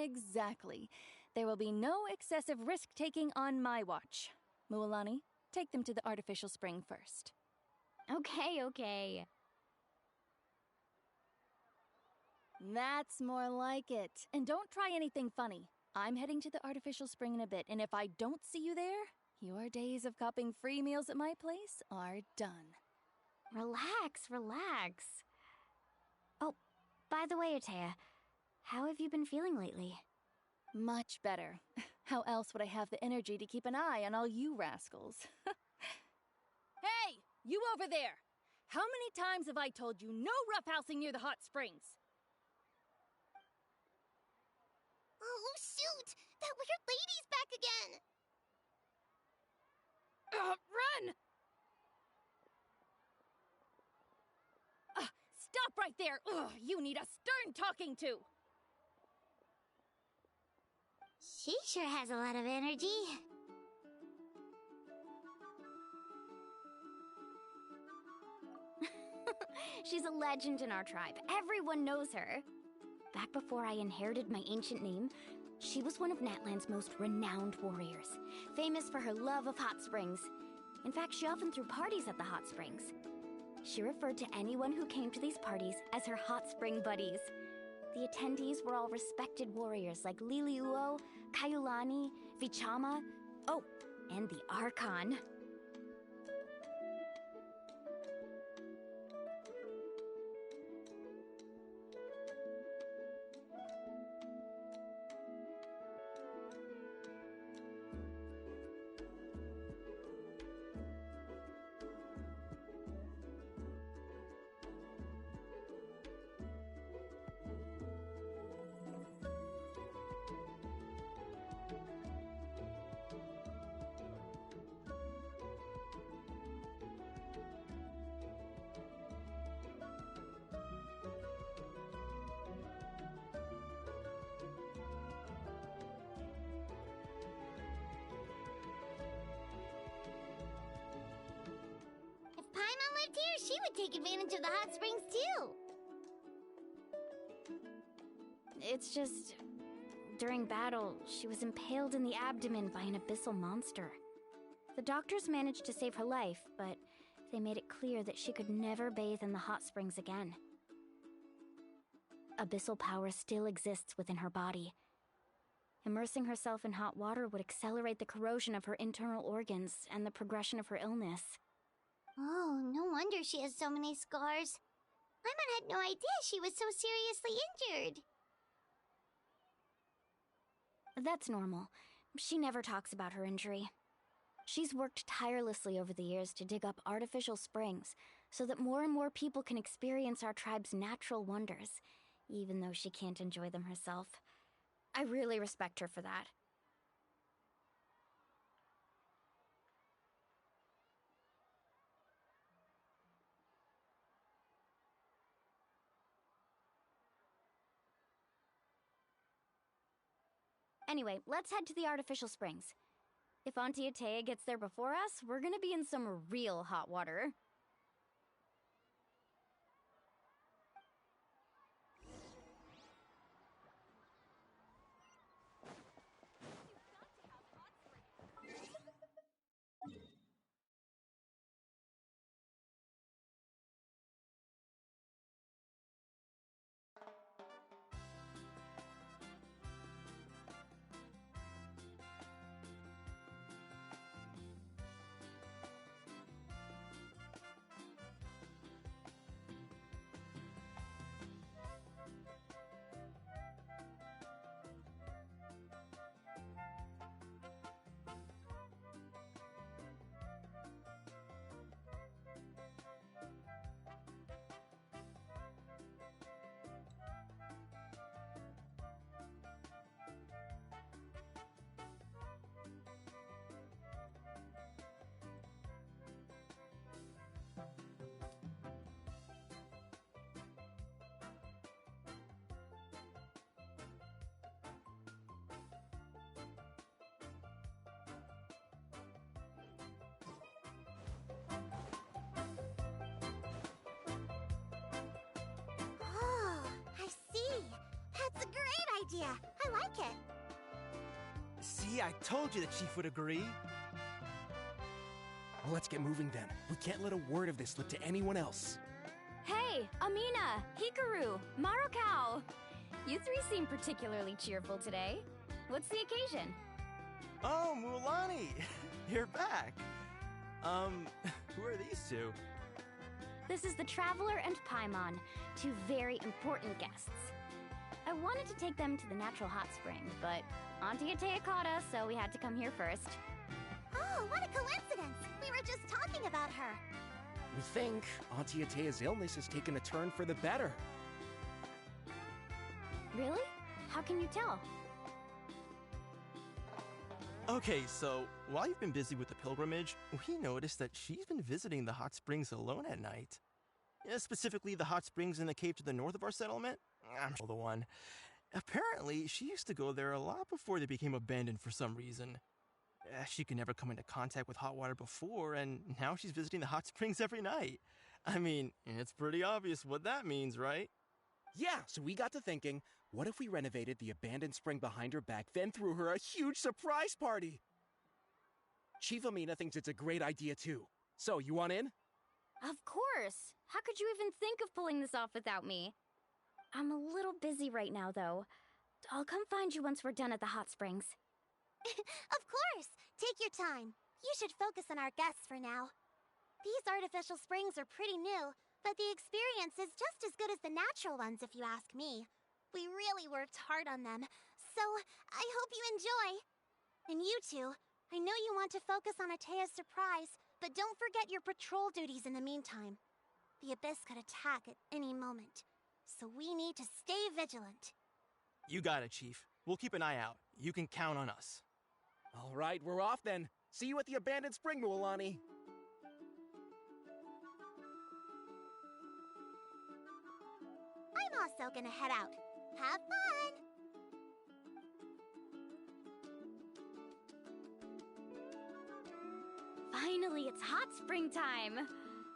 Exactly. There will be no excessive risk-taking on my watch. Mualani, take them to the artificial spring first. Okay. That's more like it. And don't try anything funny. I'm heading to the artificial spring in a bit, and if I don't see you there, your days of copping free meals at my place are done. Relax. Oh, by the way, Atea, how have you been feeling lately? Much better. How else would I have the energy to keep an eye on all you rascals? Hey! You over there! How many times have I told you no roughhousing near the hot springs? Oh, shoot! That weird lady's back again! Run! Stop right there! Ugh, you need a stern talking to! She sure has a lot of energy. She's a legend in our tribe. Everyone knows her. Back before I inherited my ancient name, she was one of Natlan's most renowned warriors, famous for her love of hot springs. In fact, she often threw parties at the hot springs. She referred to anyone who came to these parties as her hot spring buddies. The attendees were all respected warriors like Liliuo, Kaiulani, Vichama, oh, and the Archon. She would take advantage of the hot springs too. It's just... during battle, she was impaled in the abdomen by an abyssal monster. The doctors managed to save her life, but they made it clear that she could never bathe in the hot springs again. Abyssal power still exists within her body. Immersing herself in hot water would accelerate the corrosion of her internal organs and the progression of her illness. Oh, no wonder she has so many scars. Paimon had no idea she was so seriously injured. That's normal. She never talks about her injury. She's worked tirelessly over the years to dig up artificial springs so that more and more people can experience our tribe's natural wonders, even though she can't enjoy them herself. I really respect her for that. Anyway, let's head to the artificial springs. If Auntie Atea gets there before us, we're gonna be in some real hot water. idea. I like it. See, I told you the chief would agree. Well, let's get moving then. We can't let a word of this slip to anyone else. Hey, Amina, Hikaru, Marukao. You three seem particularly cheerful today. What's the occasion? Oh, Mulani, you're back. Who are these two? This is the Traveler and Paimon, two very important guests. I wanted to take them to the natural hot spring, but Auntie Atea caught us, so we had to come here first. Oh, what a coincidence! We were just talking about her. We think Auntie Atea's illness has taken a turn for the better. Really? How can you tell? Okay, so while you've been busy with the pilgrimage, we noticed that she's been visiting the hot springs alone at night. Specifically, the hot springs in the cave to the north of our settlement. I'm sure the one. Apparently, she used to go there a lot before they became abandoned for some reason. She could never come into contact with hot water before, and now she's visiting the hot springs every night. I mean, it's pretty obvious what that means, right? Yeah, so we got to thinking, what if we renovated the abandoned spring behind her back, then threw her a huge surprise party? Chief Amina thinks it's a great idea too. So, you want in? Of course! How could you even think of pulling this off without me? I'm a little busy right now, though. I'll come find you once we're done at the hot springs. Of course! Take your time. You should focus on our guests for now. These artificial springs are pretty new, but the experience is just as good as the natural ones, if you ask me. We really worked hard on them, so I hope you enjoy. And you two, I know you want to focus on Atea's surprise, but don't forget your patrol duties in the meantime. The Abyss could attack at any moment, so we need to stay vigilant. You got it, Chief. We'll keep an eye out. You can count on us. All right, we're off then. See you at the abandoned spring, Mulani. I'm also gonna head out. Have fun! Finally, it's hot spring time!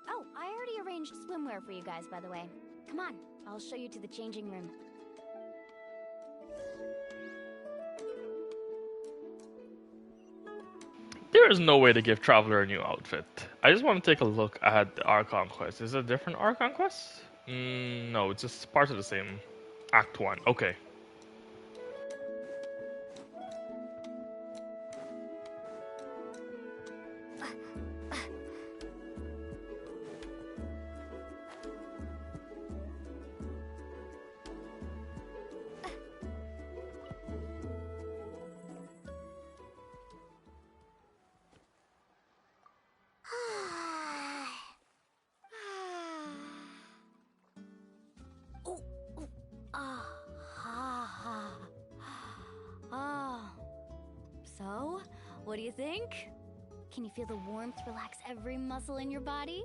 Oh, I already arranged swimwear for you guys, by the way. Come on, I'll show you to the changing room. There is no way to give Traveler a new outfit. I just want to take a look at the Archon quest. Is it a different Archon quest? No, it's just part of the same Act 1. Okay. So, what do you think? Can you feel the warmth relax every muscle in your body?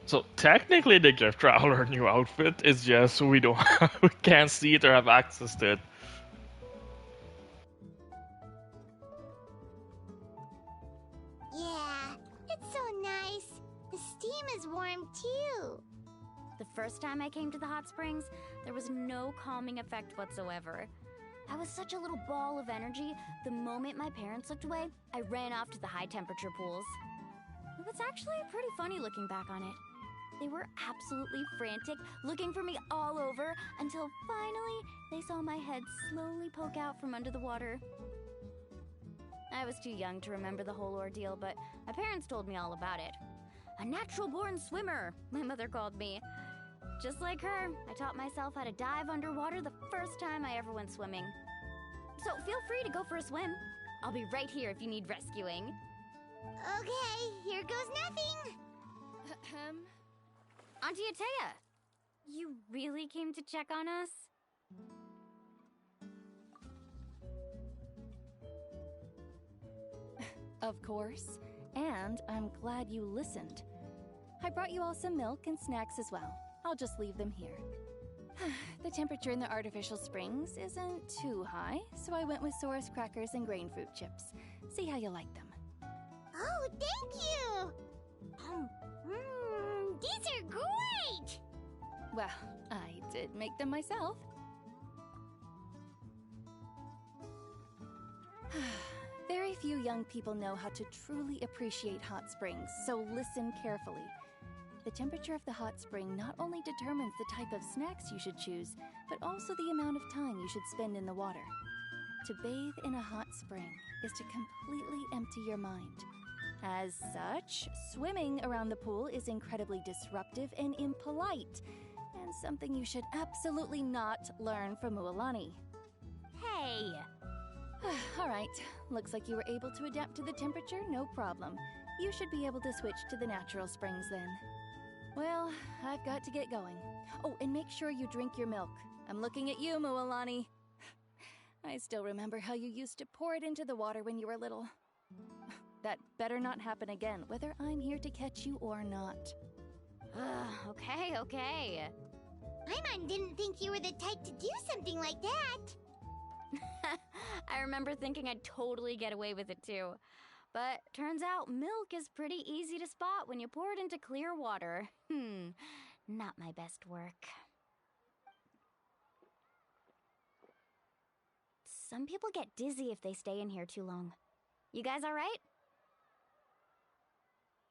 So technically they give Traveler a new outfit, it's just we can't see it or have access to it. Yeah, it's so nice. The steam is warm too. The first time I came to the hot springs, there was no calming effect whatsoever. I was such a little ball of energy, the moment my parents looked away, I ran off to the high temperature pools. It was actually pretty funny looking back on it. They were absolutely frantic, looking for me all over, until finally they saw my head slowly poke out from under the water. I was too young to remember the whole ordeal, but my parents told me all about it. A natural-born swimmer, my mother called me. Just like her, I taught myself how to dive underwater the first time I ever went swimming. So feel free to go for a swim. I'll be right here if you need rescuing. Okay, here goes nothing. Auntie Atea, you really came to check on us? Of course, and I'm glad you listened. I brought you all some milk and snacks as well. I'll just leave them here. The temperature in the artificial springs isn't too high, so I went with Saurus crackers and grain fruit chips. See how you like them. Oh, thank you! These are great! Well, I did make them myself. few young people know how to truly appreciate hot springs, so listen carefully. The temperature of the hot spring not only determines the type of snacks you should choose, but also the amount of time you should spend in the water. To bathe in a hot spring is to completely empty your mind. As such, swimming around the pool is incredibly disruptive and impolite, and something you should absolutely not learn from Mualani. Hey! Alright, looks like you were able to adapt to the temperature, no problem. You should be able to switch to the natural springs then. Well, I've got to get going. Oh, and make sure you drink your milk. I'm looking at you, Mualani. I still remember how you used to pour it into the water when you were little. That better not happen again, whether I'm here to catch you or not. Okay. Paimon didn't think you were the type to do something like that. I remember thinking I'd totally get away with it too. But turns out milk is pretty easy to spot when you pour it into clear water. Not my best work. Some people get dizzy if they stay in here too long. You guys alright?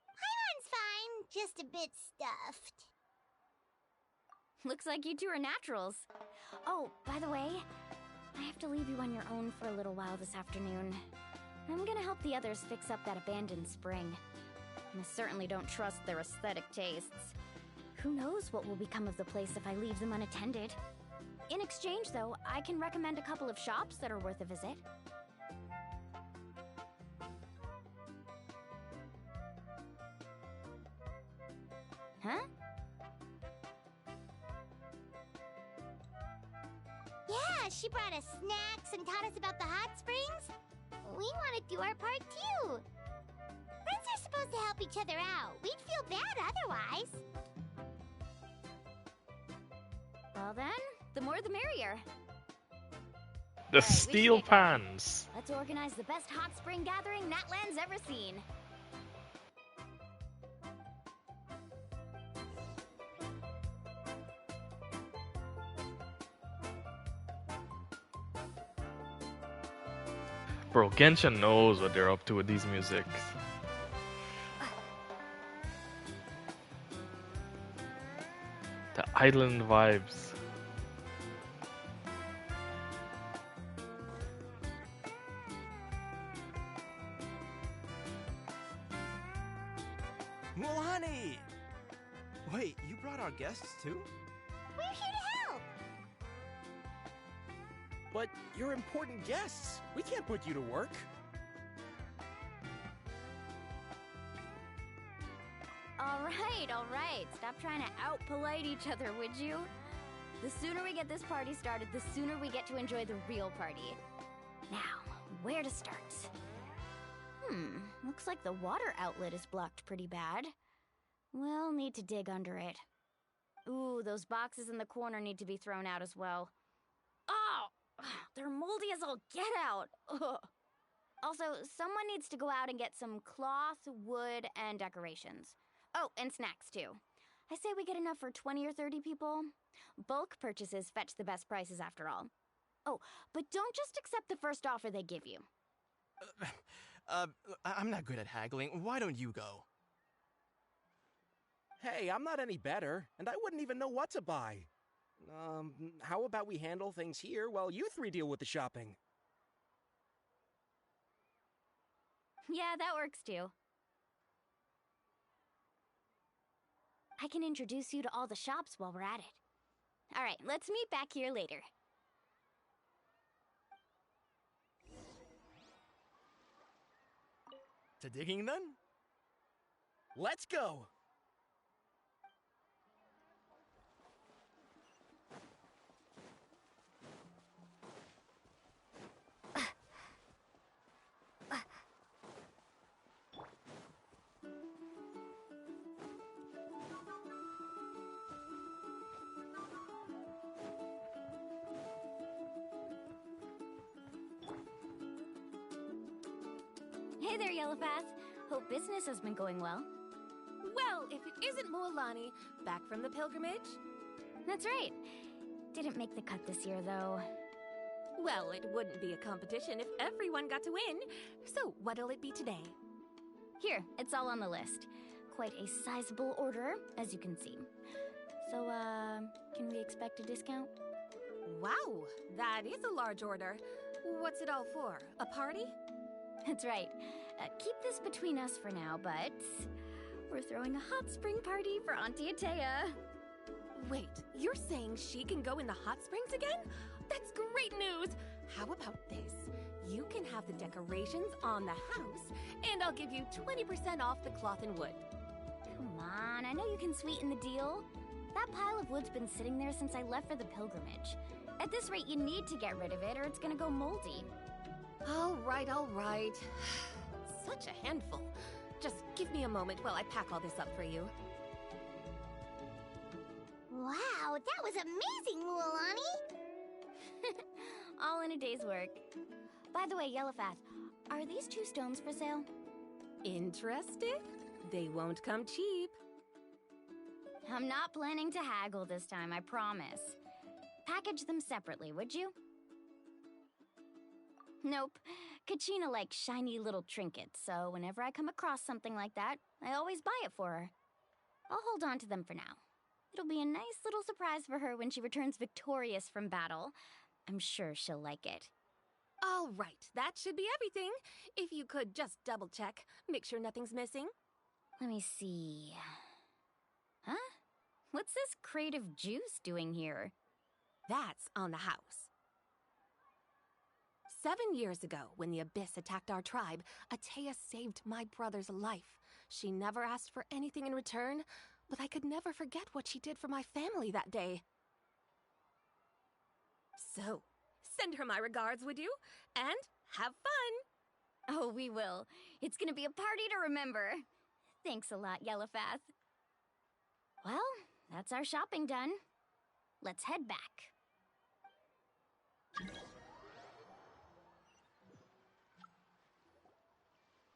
Paimon's fine, just a bit stuffed. Looks like you two are naturals. Oh, by the way, I have to leave you on your own for a little while this afternoon. I'm gonna help the others fix up that abandoned spring. And I certainly don't trust their aesthetic tastes. Who knows what will become of the place if I leave them unattended. In exchange, though, I can recommend a couple of shops that are worth a visit. Huh? Yeah, she brought us snacks and taught us about the hot springs. We want to do our part too. Friends are supposed to help each other out. We'd feel bad otherwise. Well then, the more the merrier. The steel pans. Let's organize the best hot spring gathering Natlan's ever seen. Bro, Genshin knows what they're up to with these musics. The island vibes. Mualani! Wait, you brought our guests too? We're here to help. But you're important guests. We can't put you to work. All right. Stop trying to out-polite each other, would you? The sooner we get this party started, the sooner we get to enjoy the real party. Now, where to start? Looks like the water outlet is blocked pretty bad. We'll need to dig under it. Ooh, those boxes in the corner need to be thrown out as well. Oh! They're moldy as all get out! Ugh. Also, someone needs to go out and get some cloth, wood, and decorations. Oh, and snacks too. I say we get enough for 20 or 30 people. Bulk purchases fetch the best prices after all. Oh, but don't just accept the first offer they give you. I'm not good at haggling. Why don't you go? Hey, I'm not any better, and I wouldn't even know what to buy. How about we handle things here while you three deal with the shopping? Yeah, that works too. I can introduce you to all the shops while we're at it. All right, let's meet back here later. To digging then? Let's go! Hey there, Yellowpath. Hope business has been going well. Well, if it isn't Mualani, back from the pilgrimage? That's right. Didn't make the cut this year, though. Well, it wouldn't be a competition if everyone got to win. So, what'll it be today? Here, it's all on the list. Quite a sizable order, as you can see. So, can we expect a discount? Wow, that is a large order. What's it all for? A party? That's right. Keep this between us for now, but we're throwing a hot spring party for Auntie Atea. Wait, you're saying she can go in the hot springs again? That's great news! How about this? You can have the decorations on the house, and I'll give you 20% off the cloth and wood. Come on, I know you can sweeten the deal. That pile of wood's been sitting there since I left for the pilgrimage. At this rate, you need to get rid of it or it's gonna go moldy. All right, all right. Such a handful. Just give me a moment while I pack all this up for you. Wow, that was amazing, Mualani! All in a day's work. By the way, Yellowfath, are these 2 stones for sale? Interested? They won't come cheap. I'm not planning to haggle this time, I promise. Package them separately, would you? Nope. Kachina likes shiny little trinkets, so whenever I come across something like that, I always buy it for her. I'll hold on to them for now. It'll be a nice little surprise for her when she returns victorious from battle. I'm sure she'll like it. All right, that should be everything. If you could just double check, make sure nothing's missing. Let me see. Huh? What's this crate of juice doing here? That's on the house. 7 years ago, when the Abyss attacked our tribe, Atea saved my brother's life. She never asked for anything in return, but I could never forget what she did for my family that day. So, send her my regards, would you? And have fun! Oh, we will. It's gonna be a party to remember. Thanks a lot, Yellowfath. Well, that's our shopping done. Let's head back.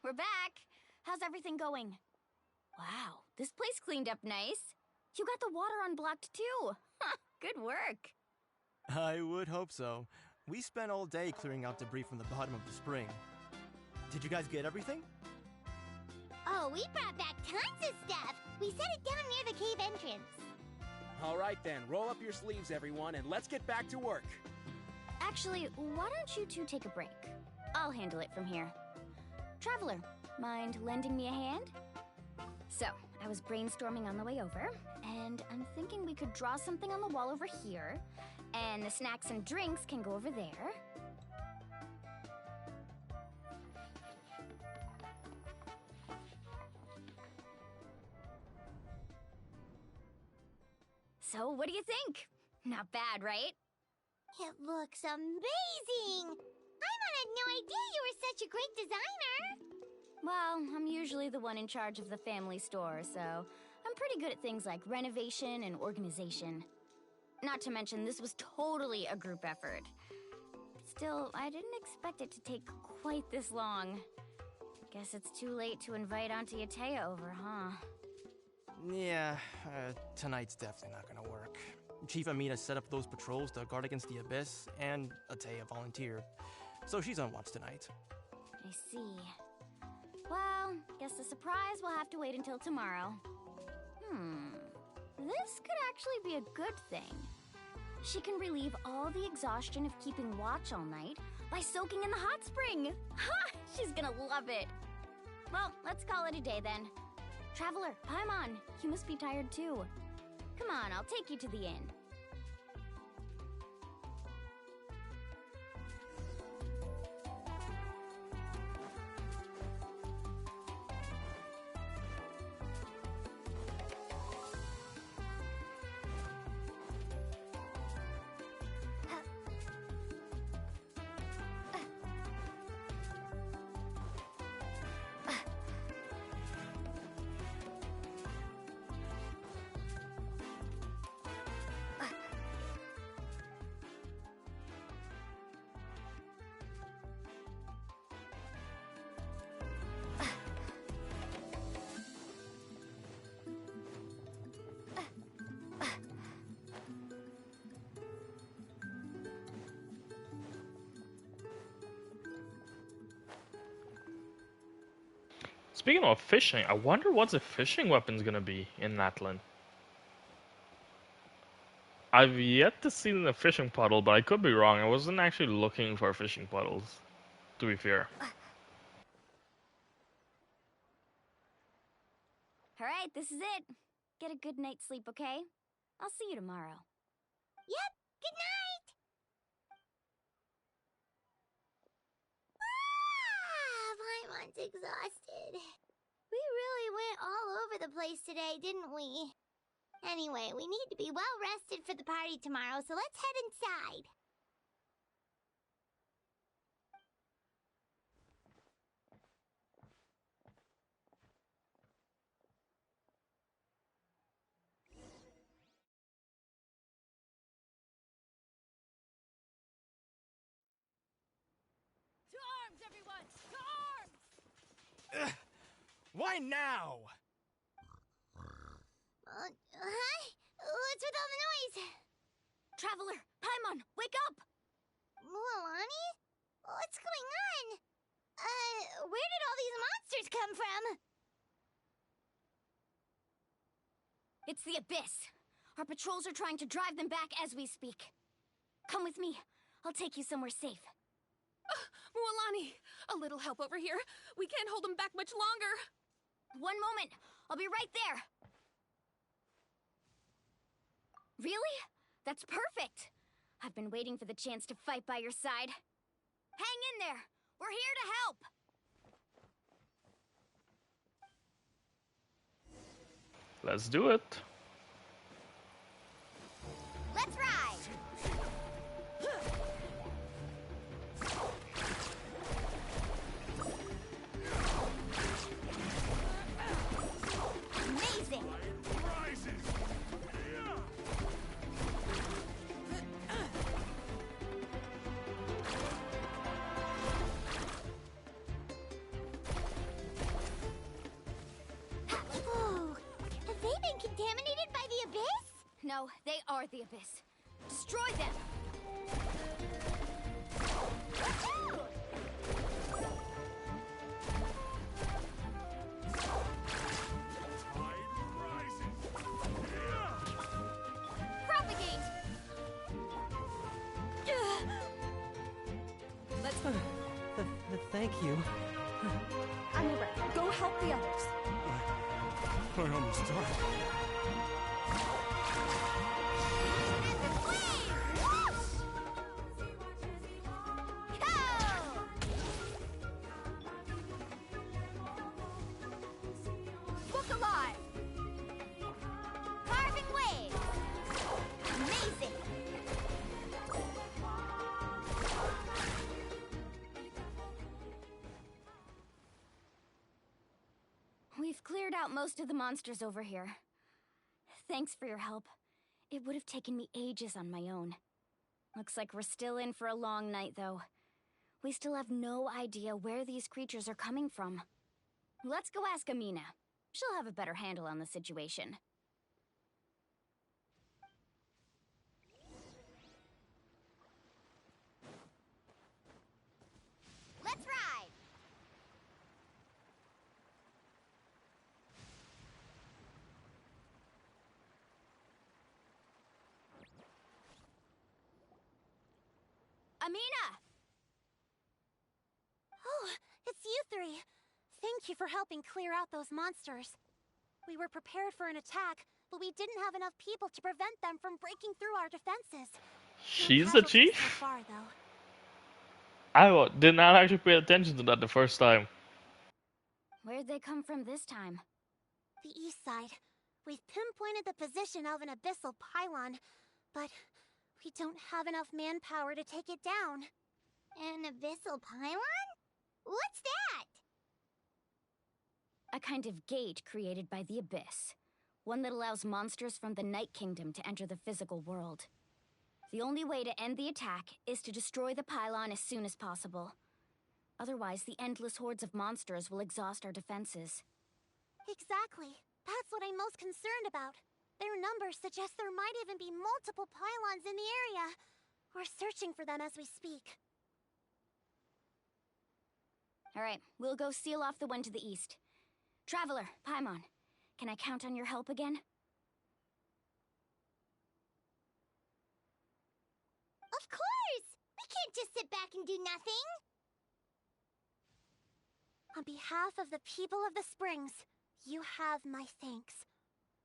We're back. How's everything going? Wow, this place cleaned up nice. You got the water unblocked too. Good work. I would hope so. We spent all day clearing out debris from the bottom of the spring. Did you guys get everything? Oh, we brought back tons of stuff! We set it down near the cave entrance. All right then, roll up your sleeves, everyone, and let's get back to work. Actually, why don't you two take a break? I'll handle it from here. Traveler, mind lending me a hand? So, I was brainstorming on the way over, and I'm thinking we could draw something on the wall over here, and the snacks and drinks can go over there. So, what do you think? Not bad, right? It looks amazing! Paimon had no idea you were such a great designer! Well, I'm usually the one in charge of the family store, so I'm pretty good at things like renovation and organization. Not to mention, this was totally a group effort. Still, I didn't expect it to take quite this long. Guess it's too late to invite Auntie Atea over, huh? Yeah, tonight's definitely not gonna work. Chief Amina set up those patrols to guard against the Abyss, and Atea volunteered. So she's on watch tonight. I see. Well, guess the surprise will have to wait until tomorrow. This could actually be a good thing. She can relieve all the exhaustion of keeping watch all night by soaking in the hot spring. Ha! She's gonna love it. Well, let's call it a day then. Traveler, Paimon, you must be tired too. Come on, I'll take you to the inn. Speaking of fishing, I wonder what the fishing weapon's gonna be in Natlan. I've yet to see the fishing puddle, but I could be wrong. I wasn't actually looking for fishing puddles, to be fair. Alright, this is it. Get a good night's sleep, okay? I'll see you tomorrow. Yep, good night! Paimon's exhausted. We really went all over the place today, didn't we? Anyway, we need to be well rested for the party tomorrow, so let's head inside. To arms, everyone! To arms! Why now? Huh? What's with all the noise? Traveler, Paimon, wake up! Mualani? What's going on? Where did all these monsters come from? It's the Abyss. Our patrols are trying to drive them back as we speak. Come with me. I'll take you somewhere safe. Mualani, a little help over here. We can't hold them back much longer. One moment. I'll be right there. Really? That's perfect. I've been waiting for the chance to fight by your side. Hang in there. We're here to help. Let's do it. Let's ride. Amazing. Oh, have they been contaminated by the Abyss? No, they are the Abyss. Destroy them! Propagate! Let's... thank you. Anyway, go help the others. I almost died. Look alive! Carving waves! Amazing! We've cleared out most of the monsters over here. Thanks for your help. It would have taken me ages on my own. Looks like we're still in for a long night, though. We still have no idea where these creatures are coming from. Let's go ask Amina. She'll have a better handle on the situation. Let's ride! Amina! Oh, it's you three. Thank you for helping clear out those monsters. We were prepared for an attack, but we didn't have enough people to prevent them from breaking through our defenses. She's the chief? So far, though. Did not actually pay attention to that the first time. Where'd they come from this time? The east side. We've pinpointed the position of an abyssal pylon, but we don't have enough manpower to take it down. An abyssal pylon? What's that? A kind of gate created by the Abyss. One that allows monsters from the Night Kingdom to enter the physical world. The only way to end the attack is to destroy the pylon as soon as possible. Otherwise, the endless hordes of monsters will exhaust our defenses. Exactly. That's what I'm most concerned about. Their numbers suggest there might even be multiple pylons in the area. We're searching for them as we speak. Alright, we'll go seal off the one to the east. Traveler, Paimon, can I count on your help again? Of course! We can't just sit back and do nothing! On behalf of the people of the Springs, you have my thanks.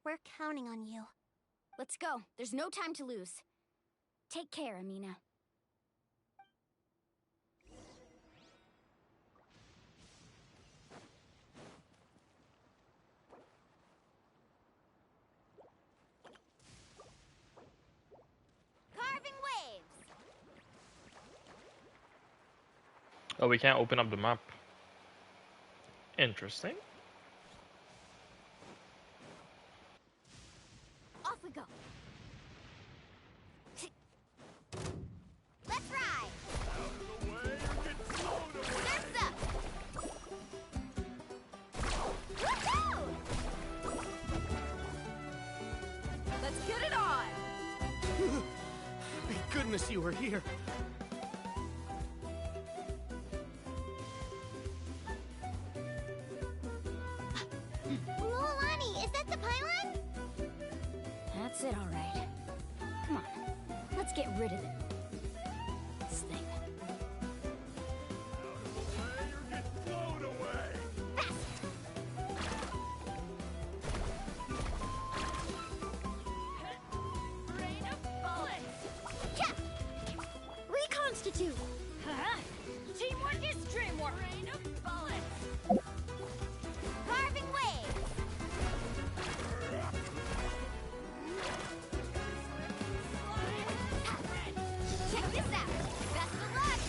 We're counting on you. Let's go. There's no time to lose. Take care, Amina. Carving waves! Oh, we can't open up the map. Interesting. Off we go. Let's ride! Surf's up! Woohoo! Let's get it on! Thank goodness you were here. Lolani, is that the pylon? That's it, all right. Come on, let's get rid of it. This thing. Rain of bullets! Yeah! Reconstitute! Teamwork is dreamwork! Rain of bullets! Carving waves! Check this out! Best of luck!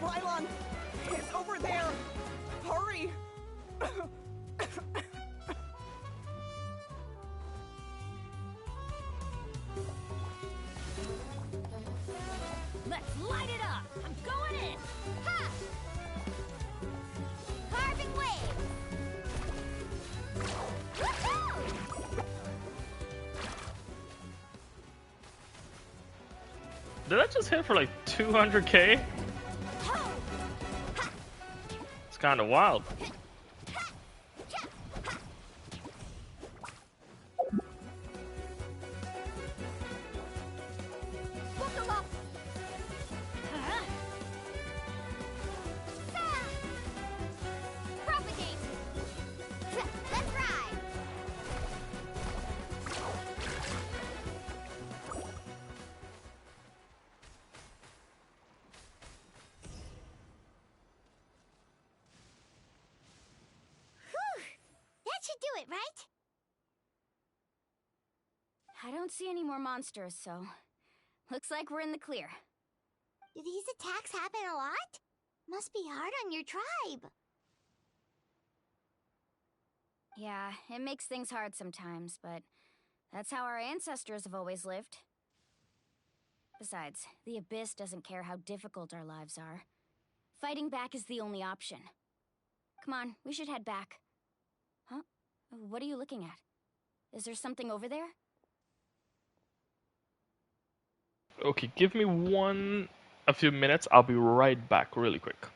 Rylon! It's over there! Hurry! Let's light it up! I'm going in! Ha! Carving waves! Woohoo! Did I just hit for like 200k? It's kind of wild. Buckle up! Propagate! Let's ride! Whew! That should do it, right? I don't see any more monsters, so looks like we're in the clear. Do these attacks happen a lot? Must be hard on your tribe. Yeah, it makes things hard sometimes, but that's how our ancestors have always lived. Besides, the Abyss doesn't care how difficult our lives are. Fighting back is the only option. Come on, we should head back. Huh? What are you looking at? Is there something over there? Okay, give me a few minutes. I'll be right back really quick.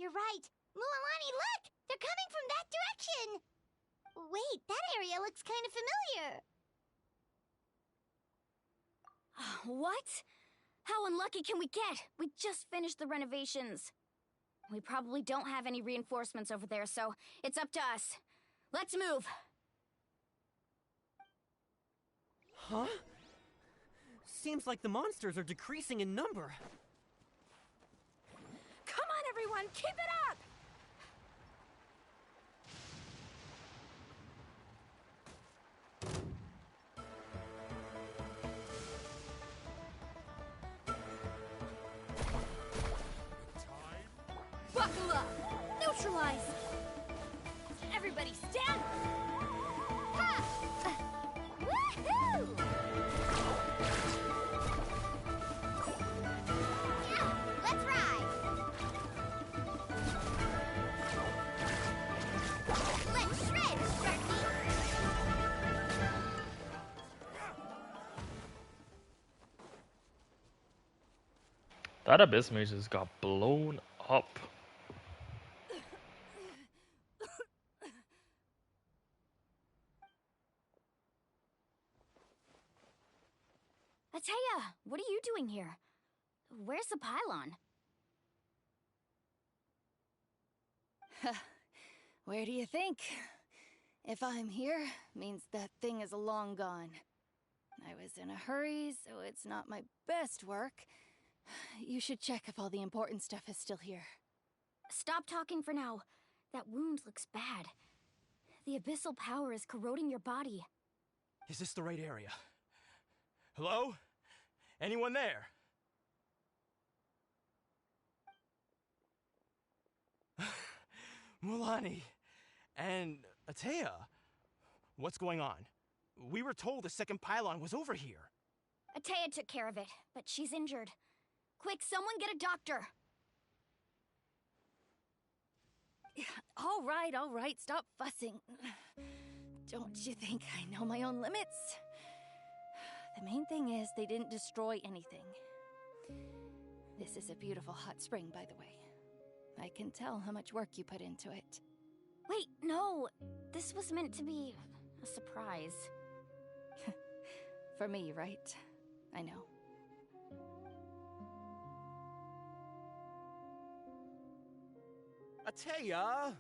You're right. Mualani, look! They're coming from that direction! Wait, that area looks kind of familiar. What? How unlucky can we get? We just finished the renovations. We probably don't have any reinforcements over there, so it's up to us. Let's move! Huh? Seems like the monsters are decreasing in number. Come on, everyone, keep it up! Buckle up! Neutralize! Everybody stand! Ha! Woohoo! Yeah, let's ride! Let's shred, Sharky! That abyss mage just got blown up. Ateya, what are you doing here? Where's the pylon? Where do you think? If I'm here, means that thing is long gone. I was in a hurry, so it's not my best work. You should check if all the important stuff is still here. Stop talking for now. That wound looks bad. The abyssal power is corroding your body. Is this the right area? Hello? Anyone there? Mualani and Ateya, what's going on? We were told the second pylon was over here. Ateya took care of it, but she's injured. Quick, someone get a doctor! All right, stop fussing. Don't you think I know my own limits? The main thing is they didn't destroy anything. This is a beautiful hot spring, by the way. I can tell how much work you put into it. Wait, no! This was meant to be a surprise. For me, right? I know. Ateya!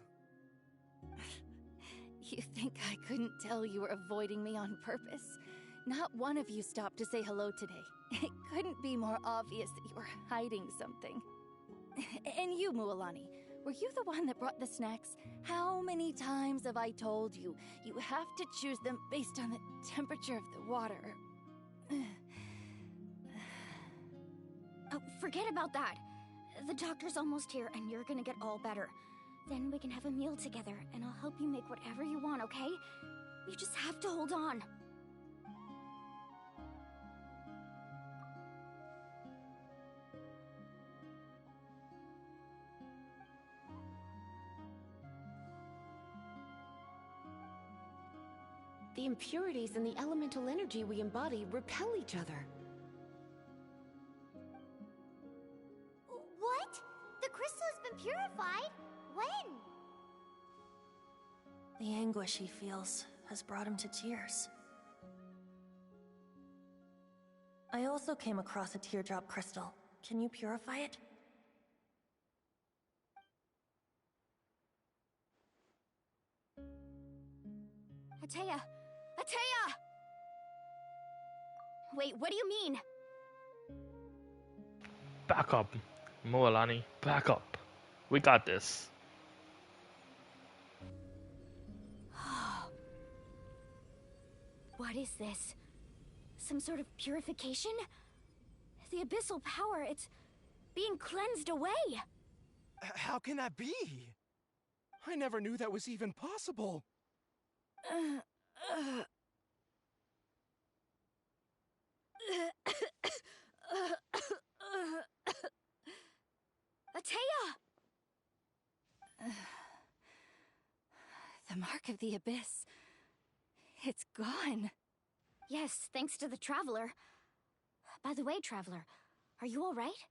You think I couldn't tell you were avoiding me on purpose? Not one of you stopped to say hello today. It couldn't be more obvious that you were hiding something. And you, Mualani, were you the one that brought the snacks? How many times have I told you, you have to choose them based on the temperature of the water? Oh, forget about that. The doctor's almost here and you're gonna get all better. Then we can have a meal together and I'll help you make whatever you want, okay? You just have to hold on. The impurities and the elemental energy we embody repel each other. What? The crystal has been purified? When? The anguish he feels has brought him to tears. I also came across a teardrop crystal. Can you purify it? Ateya! Ateya! Wait, what do you mean? Back up, Mualani. Back up. We got this. What is this? Some sort of purification? The abyssal power, it's being cleansed away! How can that be? I never knew that was even possible. Ateya! The mark of the abyss. It's gone. Yes, thanks to the Traveler. By the way, Traveler, are you all right?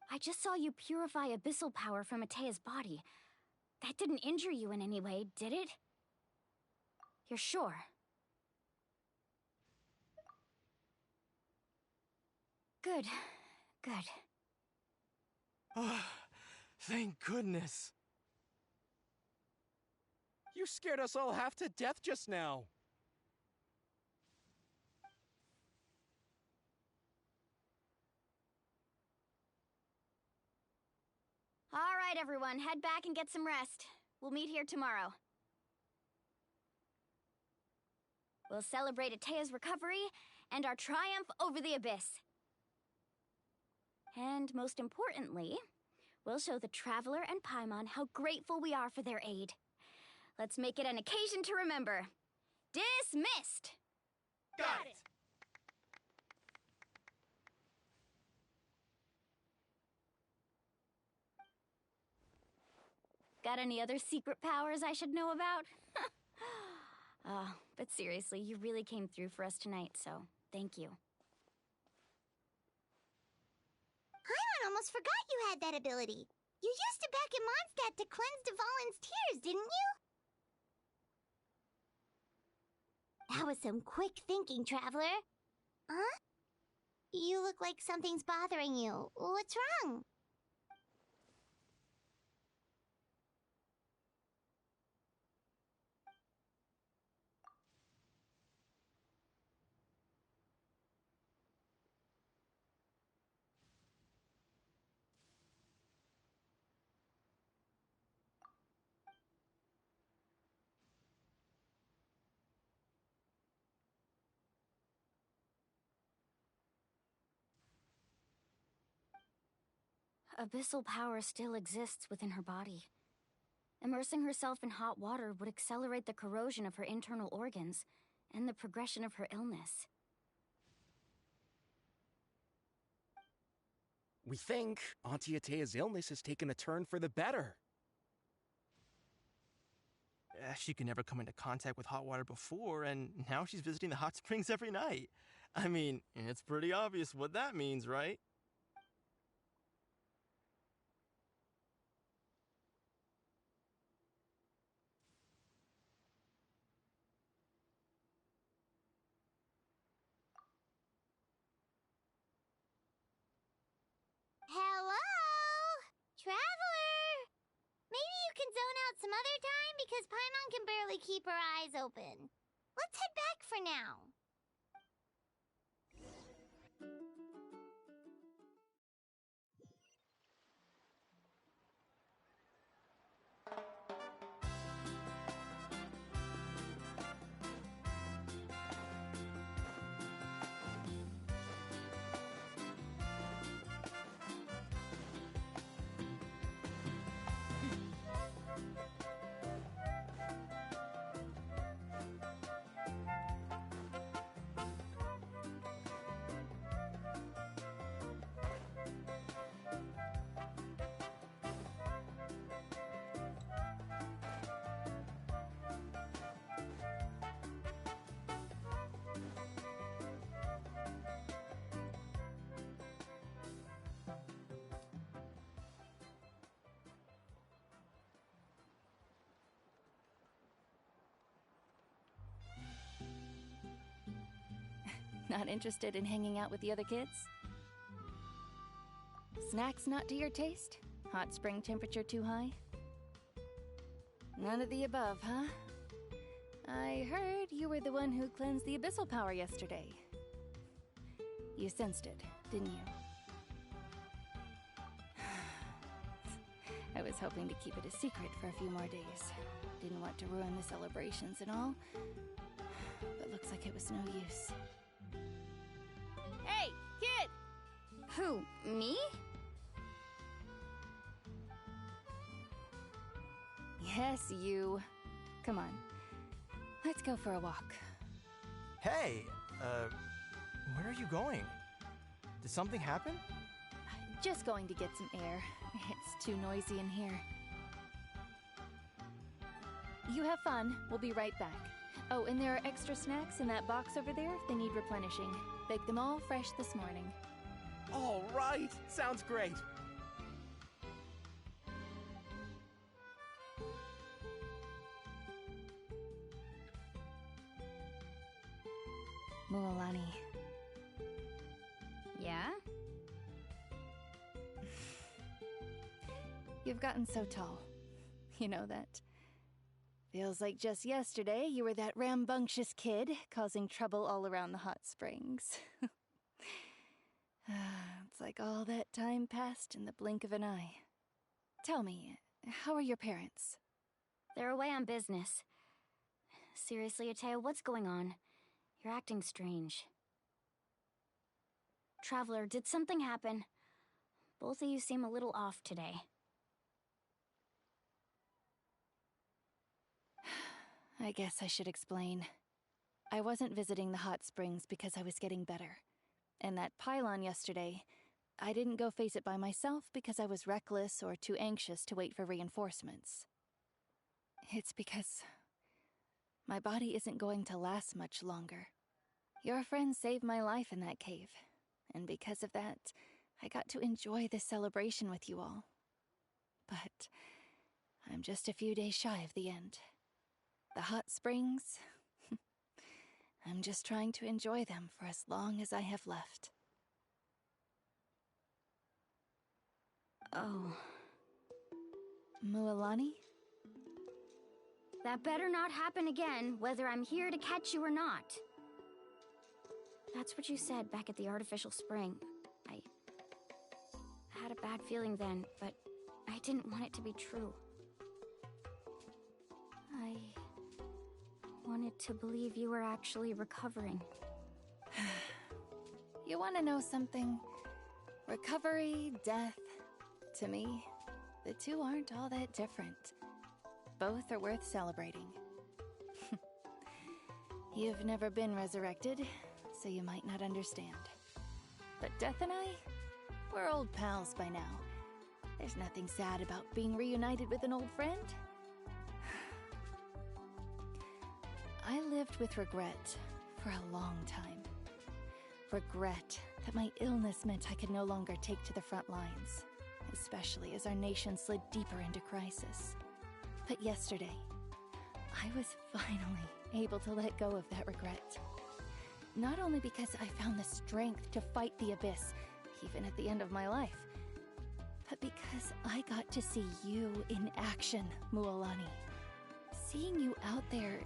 I just saw you purify abyssal power from Atea's body. That didn't injure you in any way, did it? You're sure? Good. Good. Thank goodness. You scared us all half to death just now. All right, everyone, head back and get some rest. We'll meet here tomorrow. We'll celebrate Atea's recovery and our triumph over the Abyss. And most importantly, we'll show the Traveler and Paimon how grateful we are for their aid. Let's make it an occasion to remember. Dismissed! Got it! Got any other secret powers I should know about? Oh, but seriously, you really came through for us tonight, so thank you. Paimon almost forgot you had that ability. You used it back in Mondstadt to cleanse Dvalin's tears, didn't you? That was some quick thinking, Traveler. Huh? You look like something's bothering you. What's wrong? Abyssal power still exists within her body. Immersing herself in hot water would accelerate the corrosion of her internal organs and the progression of her illness. We think Auntie Atea's illness has taken a turn for the better. She could never come into contact with hot water before, and now she's visiting the hot springs every night. I mean, it's pretty obvious what that means, right? Hello? Traveler! Maybe you can zone out some other time because Paimon can barely keep her eyes open. Let's head back for now. Not interested in hanging out with the other kids? Snacks not to your taste? Hot spring temperature too high? None of the above, huh? I heard you were the one who cleansed the abyssal power yesterday. You sensed it, didn't you? I was hoping to keep it a secret for a few more days. Didn't want to ruin the celebrations and all, but looks like it was no use. Hey, kid! Who, me? Yes, you. Come on. Let's go for a walk. Hey, where are you going? Did something happen? Just going to get some air. It's too noisy in here. You have fun. We'll be right back. Oh, and there are extra snacks in that box over there if they need replenishing. Baked them all fresh this morning. All right, sounds great. Mualani. Yeah? You've gotten so tall. You know that. Feels like just yesterday you were that rambunctious kid causing trouble all around the hot springs. It's like all that time passed in the blink of an eye. Tell me, how are your parents? They're away on business. Seriously, Atea, what's going on? You're acting strange. Traveler, did something happen? Both of you seem a little off today. I guess I should explain. I wasn't visiting the hot springs because I was getting better. And that pylon yesterday, I didn't go face it by myself because I was reckless or too anxious to wait for reinforcements. It's because my body isn't going to last much longer. Your friend saved my life in that cave, and because of that, I got to enjoy this celebration with you all. But I'm just a few days shy of the end. The hot springs, I'm just trying to enjoy them for as long as I have left. Oh. Mualani? That better not happen again, whether I'm here to catch you or not. That's what you said back at the artificial spring. I had a bad feeling then, but I didn't want it to be true. I wanted to believe you were actually recovering. You want to know something? Recovery, death, to me, the two aren't all that different. Both are worth celebrating. You've never been resurrected, so you might not understand. But Death and I, we're old pals by now. There's nothing sad about being reunited with an old friend. I lived with regret for a long time. Regret that my illness meant I could no longer take to the front lines, especially as our nation slid deeper into crisis. But yesterday, I was finally able to let go of that regret. Not only because I found the strength to fight the abyss, even at the end of my life, but because I got to see you in action, Mualani. Seeing you out there,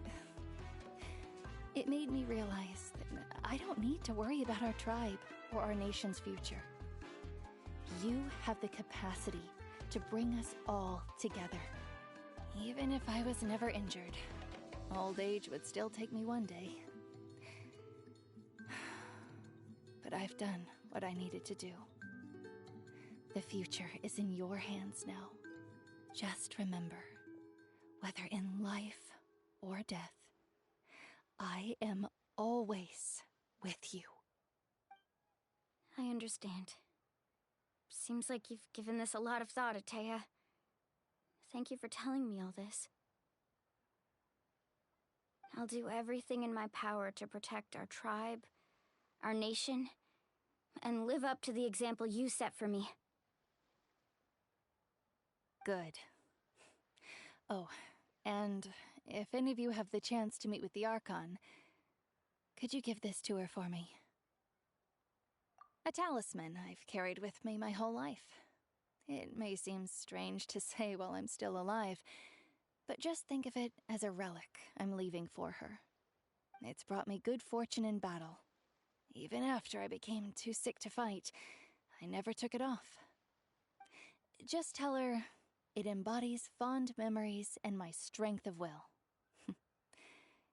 it made me realize that I don't need to worry about our tribe or our nation's future. You have the capacity to bring us all together. Even if I was never injured, old age would still take me one day. But I've done what I needed to do. The future is in your hands now. Just remember, whether in life or death, I am always with you. I understand. Seems like you've given this a lot of thought, Atea. Thank you for telling me all this. I'll do everything in my power to protect our tribe, our nation, and live up to the example you set for me. Good. Oh, and if any of you have the chance to meet with the Archon, could you give this to her for me? A talisman I've carried with me my whole life. It may seem strange to say while I'm still alive, but just think of it as a relic I'm leaving for her. It's brought me good fortune in battle. Even after I became too sick to fight, I never took it off. Just tell her it embodies fond memories and my strength of will.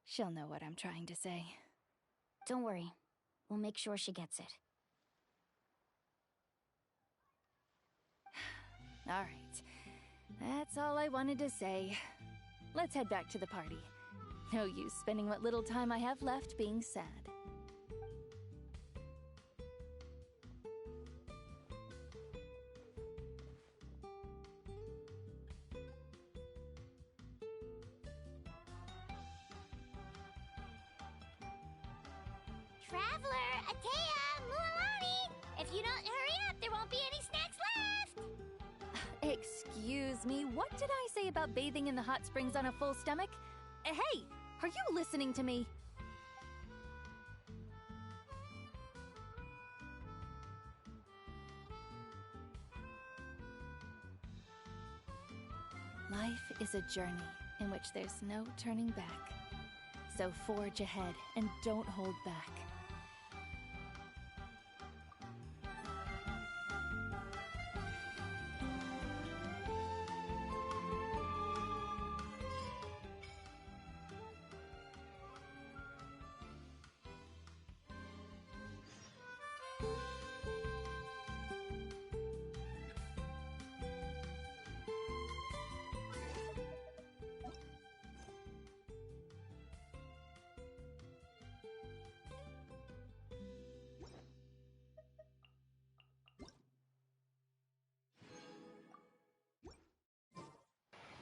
She'll know what I'm trying to say. Don't worry. We'll make sure she gets it. All right. That's all I wanted to say. Let's head back to the party. No use spending what little time I have left being sad. Traveler, Atea, Mualani! If you don't hurry up, there won't be any snacks left! Excuse me, what did I say about bathing in the hot springs on a full stomach? Hey, are you listening to me? Life is a journey in which there's no turning back. So forge ahead and don't hold back.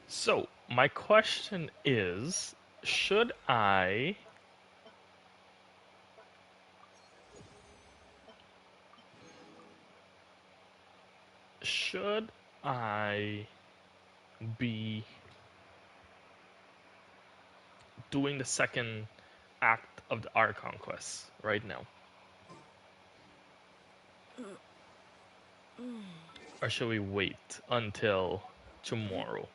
So, my question is, should I should I be doing the second act of the Archon quest right now? Or should we wait until tomorrow?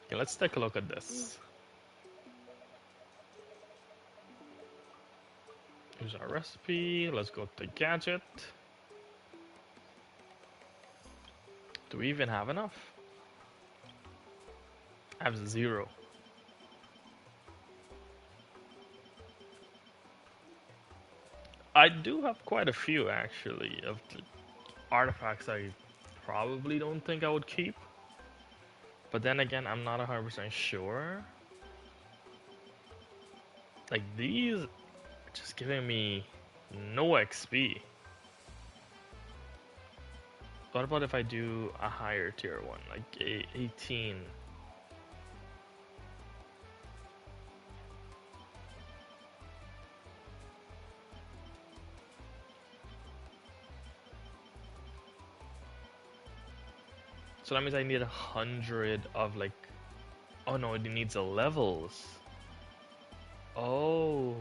Okay, let's take a look at this. Here's our recipe. Let's go to gadget. Do we even have enough? I have 0. I do have quite a few actually of the artifacts I probably don't think I would keep. But then again, I'm not 100% sure. Like these are just giving me no XP. What about if I do a higher tier one, like 18? So that means I need 100 of like, oh no, it needs a levels. Oh,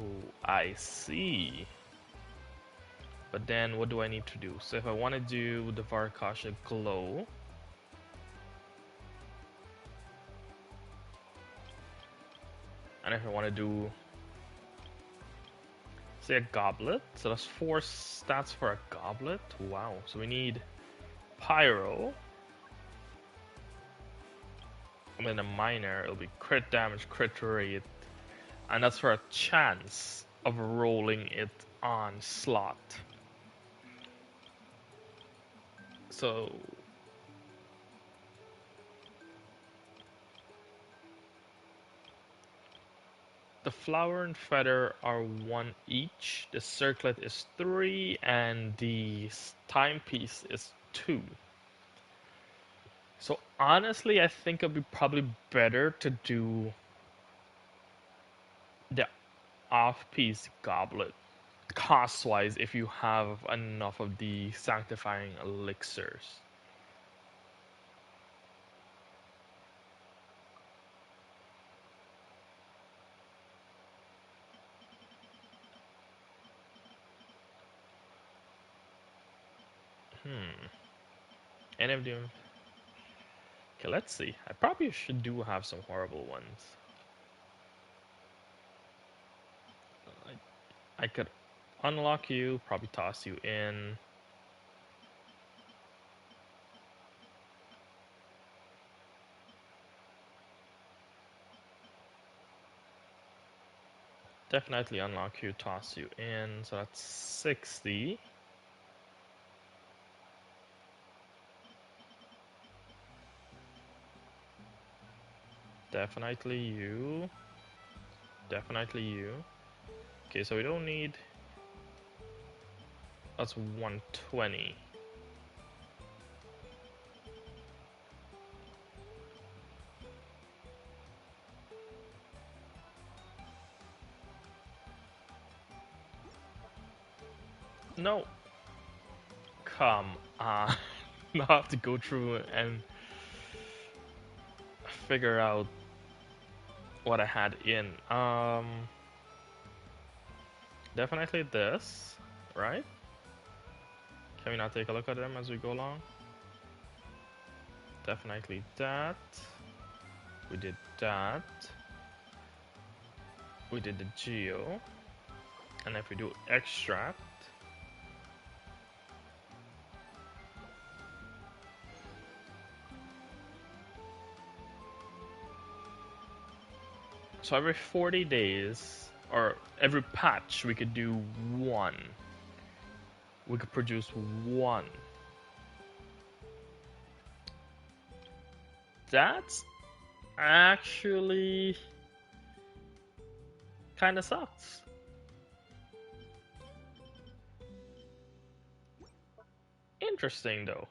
I see. But then what do I need to do? So if I want to do the Varkasha Glow, and if I want to do, say, a goblet, so that's 4 stats for a goblet. Wow, so we need Pyro. And then a minor, it'll be crit damage, crit rate, and that's for a chance of rolling it on slot. So the flower and feather are 1 each, the circlet is 3, and the timepiece is 2. So honestly, I think it'd be probably better to do the off-piece goblet, cost-wise, if you have enough of the sanctifying elixirs. Any of them? Okay, let's see. I probably should do have some horrible ones. I could unlock you, probably toss you in. Definitely unlock you, toss you in. So that's 60. Definitely you. Definitely you. Okay, so we don't need That's 120. No. Come on. Now I have to go through and figure out what I had in. Definitely this, right? Can we not take a look at them as we go along? Definitely that. We did that. We did the geo. And if we do extract, so every 40 days, or every patch, we could do one. We could produce one. That's actually kind of sucks. Interesting though.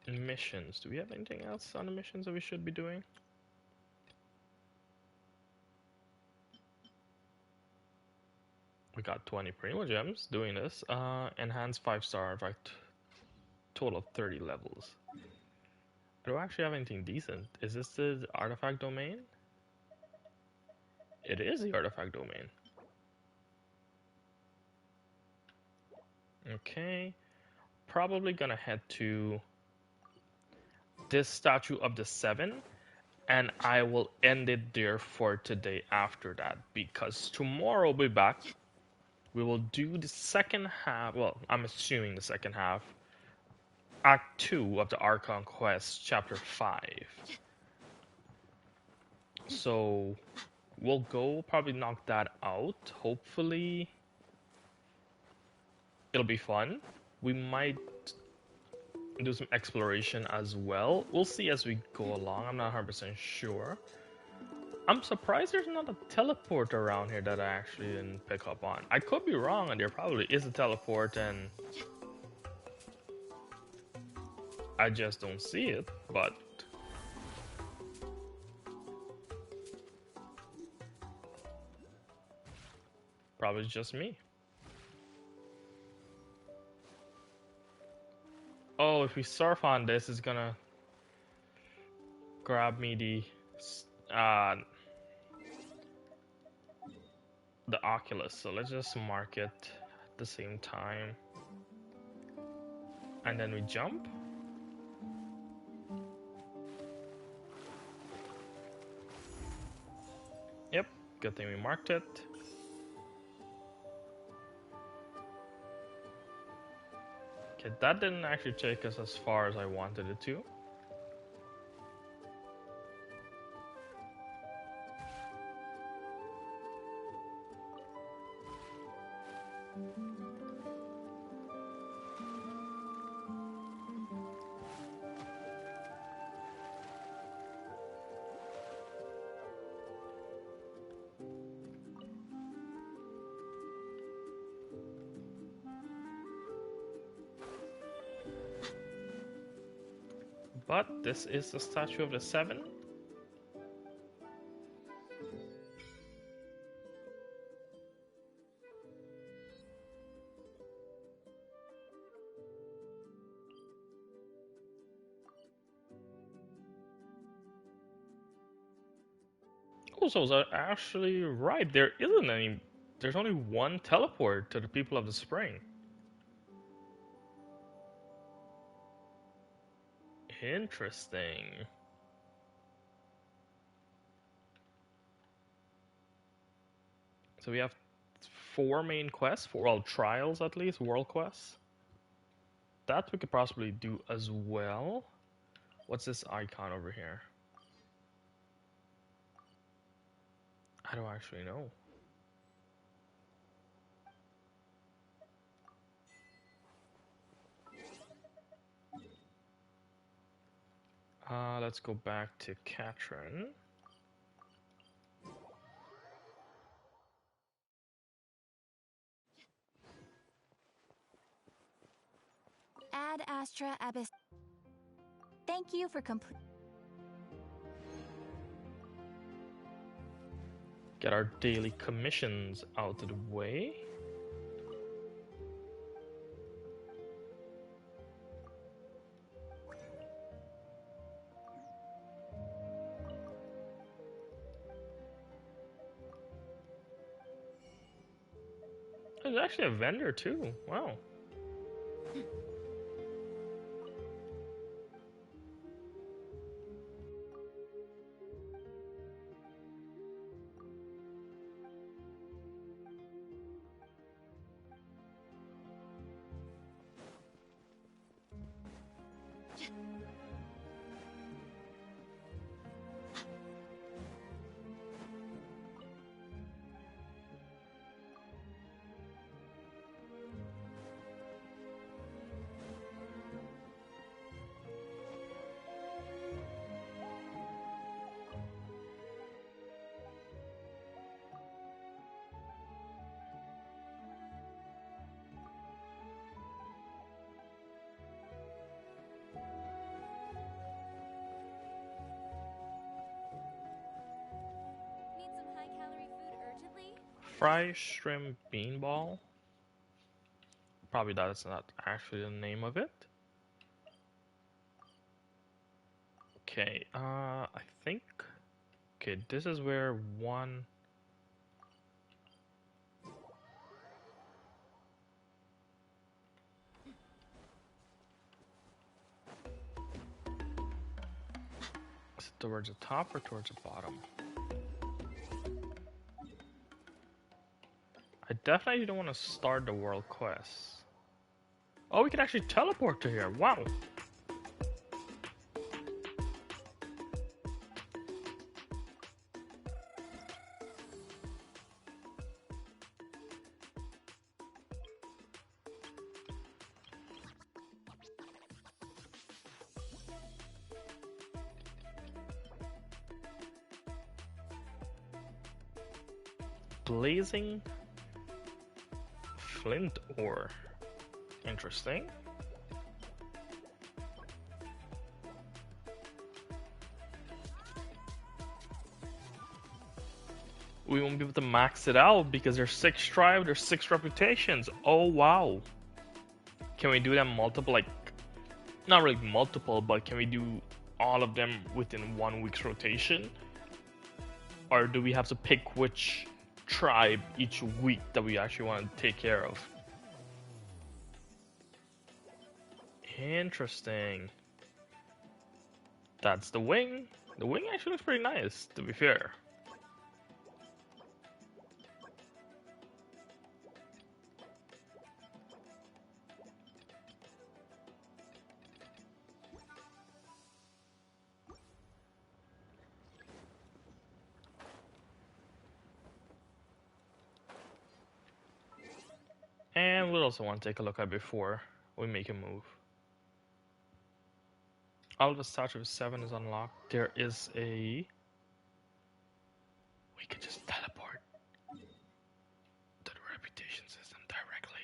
Missions. Do we have anything else on the missions that we should be doing? We got 20 Primo Gems doing this. Enhanced 5-star artifact. Total of 30 levels. Do I actually have anything decent? Is this the artifact domain? It is the artifact domain. Okay. Probably gonna head to this statue of the 7, and I will end it there for today after that, because tomorrow we'll be back. We will do the second half, well, I'm assuming the second half, Act 2 of the Archon Quest, Chapter 5. So, we'll go, probably knock that out. Hopefully, it'll be fun. We might do some exploration as well. We'll see as we go along. I'm not 100% sure. I'm surprised there's not a teleport around here that I actually didn't pick up on. I could be wrong, and there probably is a teleport, and I just don't see it, but probably just me. Oh, if we surf on this, it's gonna grab me the Oculus. So let's just mark it at the same time, and then we jump. Yep, good thing we marked it. Okay, that didn't actually take us as far as I wanted it to. But this is the statue of the 7. Oh, so they're actually right. There isn't any. There's only one teleport to the people of the spring. Interesting. So we have 4 main quests, well, trials at least, world quests. That we could possibly do as well. What's this icon over here? I don't actually know. Let's go back to Katrin. Ad Astra Abyss. Thank you for complete. Get our daily commissions out of the way. There's actually a vendor too. Wow. Need some high-calorie food urgently? Fry shrimp beanball. Probably that's not actually the name of it. Okay, I think. Okay, this is where one. Is it towards the top or towards the bottom? I definitely don't want to start the world quest. Oh, we can actually teleport to here. Wow. Blazing flint ore. Interesting. We won't be able to max it out because there's 6 tribe, there's 6 reputations. Oh wow. Can we do them multiple, like, not really multiple, but can we do all of them within 1 week's rotation? Or do we have to pick which tribe each week that we actually want to take care of? Interesting. That's the wing. The wing actually looks pretty nice, to be fair. And we'll also want to take a look at before we make a move. All of the statue of 7 is unlocked. There is a... We could just teleport to the reputation system directly.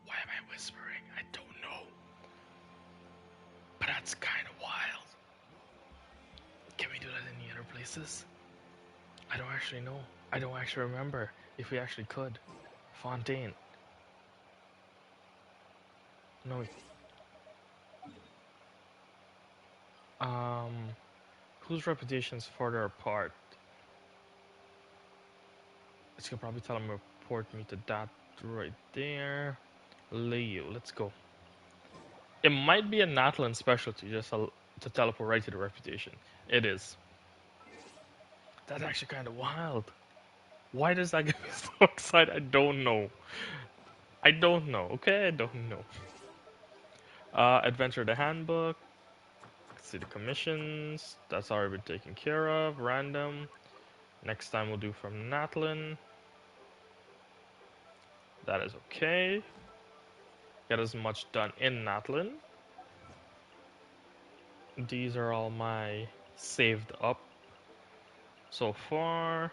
Why am I whispering? I don't know. But that's kind of wild. Can we do that in the other places? I don't actually know. I don't actually remember if we actually could. Fontaine. No. Whose reputation's further apart? It's gonna probably tell him to report me to that right there. Leo, let's go. It might be a Natlan specialty just to teleport right to the reputation. It is. That's actually kind of wild. Why does that get me so excited? I don't know. I don't know. Okay, I don't know. Adventure the handbook. Let's see the commissions. That's already been taken care of. Random. Next time we'll do from Natlan. That is okay. Get as much done in Natlan. These are all my saved up so far.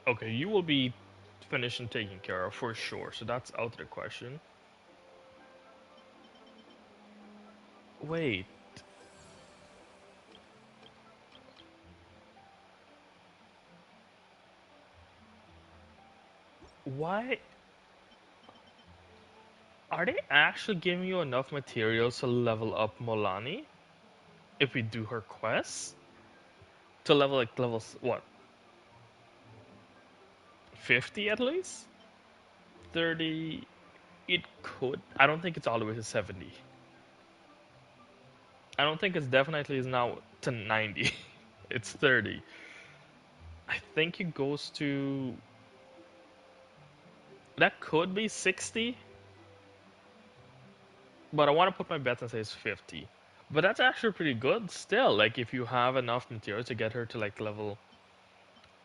Okay, you will be finished and taken care of for sure, so that's out of the question. Wait. Why? Are they actually giving you enough materials to level up Molani? If we do her quests? To level like levels, what? 50 at least? 30? It could. I don't think it's all the way to 70. I don't think it's definitely is now to 90. It's 30. I think it goes to... That could be 60. But I want to put my bet and say it's 50. But that's actually pretty good still. Like if you have enough material to get her to like level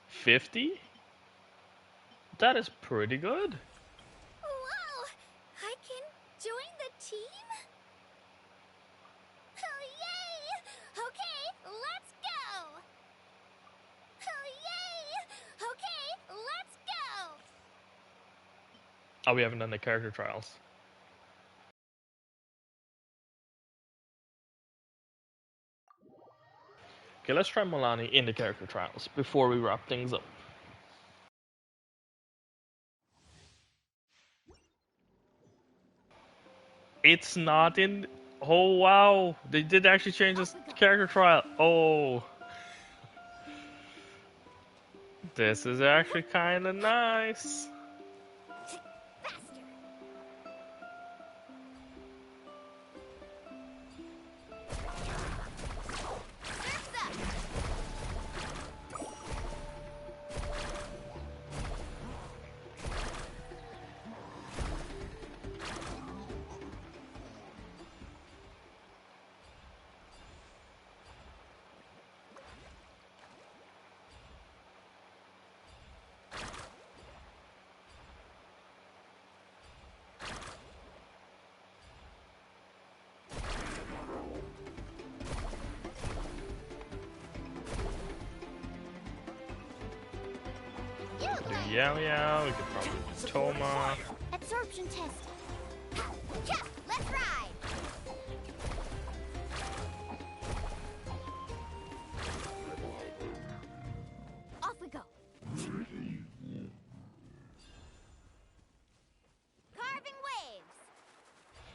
50, that is pretty good. Whoa! I can join the team? Oh, yay! Okay, let's go! Oh, yay! Okay, let's go! Oh, we haven't done the character trials. Okay, let's try Milani in the character trials before we wrap things up. It's not in... Oh, wow. They did actually change this character trial. Oh. This is actually kind of nice. Yeah, we could probably do Toma. Absorption test. Let's ride. Off we go. Carving waves.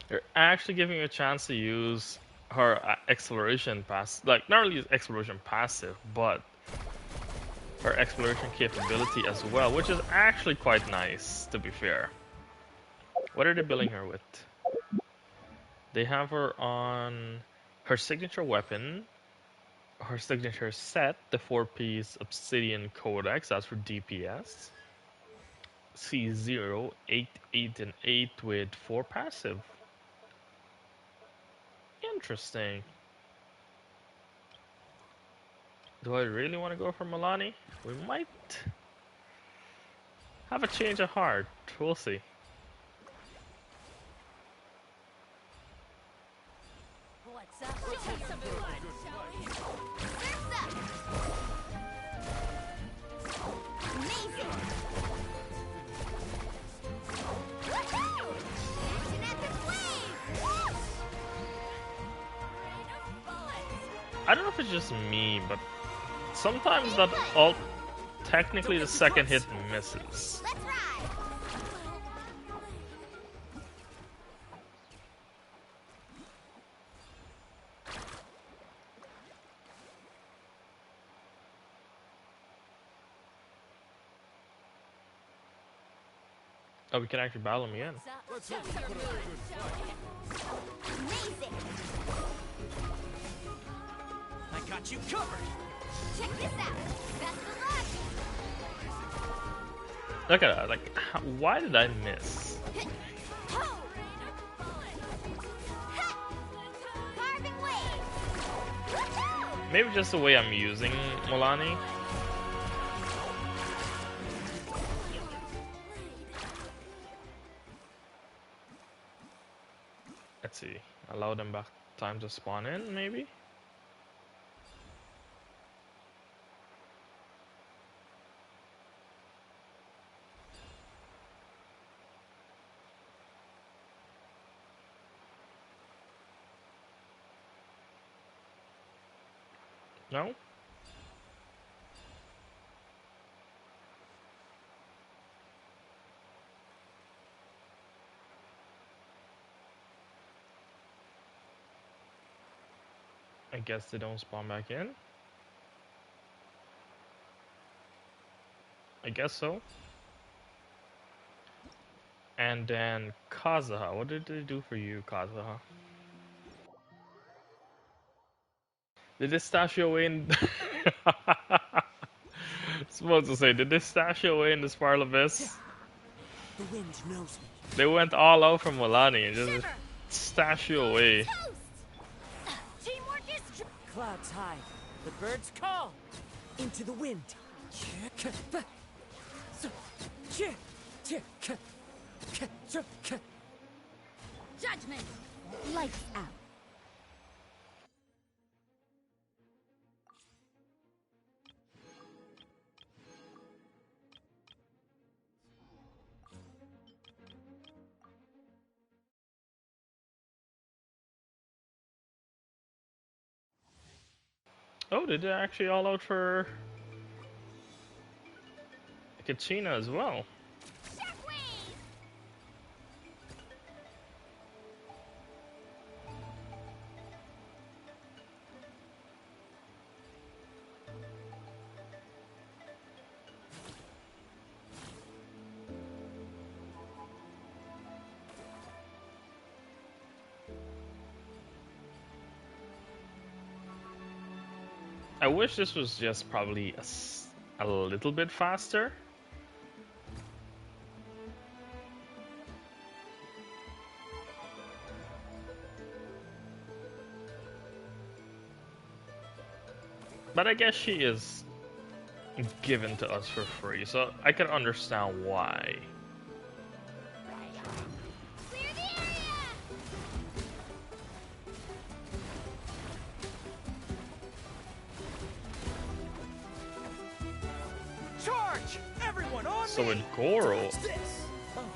They're actually giving you a chance to use her exploration pass, like not really exploration passive, but her exploration capability as well, which is actually quite nice, to be fair. What are they billing her with? They have her on her signature weapon, her signature set, the 4-piece Obsidian Codex, that's for DPS. C0, 8, 8, and 8 with 4 passive. Interesting. Do I really want to go for Milani? We might have a change of heart. We'll see. What's up? Show us some blood, shall we? Amazing. Woohoo! Action at the flame. I don't know if it's just me, but sometimes that ult, technically the second hit misses. Let's ride. Oh, we can actually battle him again. Let's hope we put up a good fight. Amazing. I got you covered. Check this out. Best of luck. Look at that. Like, why did I miss? Carving waves. Woohoo! Maybe just the way I'm using Milani. allow them back time to spawn in, maybe? No? I guess they don't spawn back in. I guess so. And then Kazuha. What did they do for you, Kazuha? Did they stash you away in... supposed to say, did they stash you away in the Spiral Abyss? The wind knows me. They went all out from Milani and just stash you away. Teamwork is clouds high. The birds call. Into the wind. Judgment! Lights out. Oh, did they actually all out for Kachina as well? I wish this was just probably a little bit faster. But I guess she is given to us for free, so I can understand why. Charge! Everyone on So with Goro,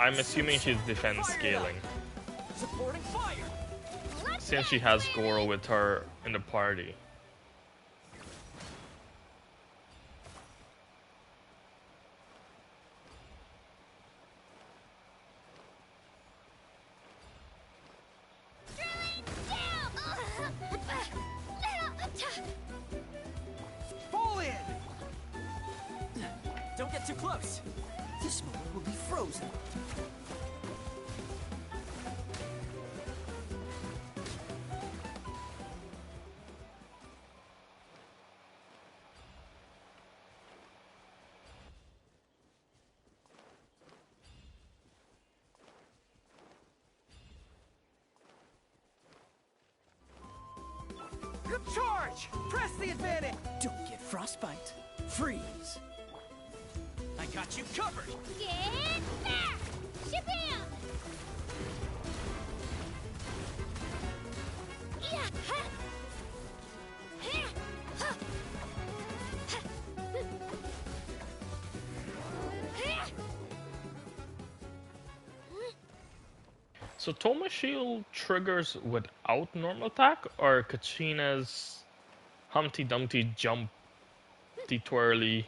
I'm assuming she's defense scaling. Supporting fire. Since she has Goro with her in the party. Fall in! Don't get too close. This moment will be frozen. Charge! Press the advantage! Don't get frostbite. Freeze. I got you covered! Get back! Shabam! Yeah! Ha! Ha! Ha! Ha! So Toma Shield triggers without normal attack, or Kachina's Humpty Dumpty Jumpty Twirly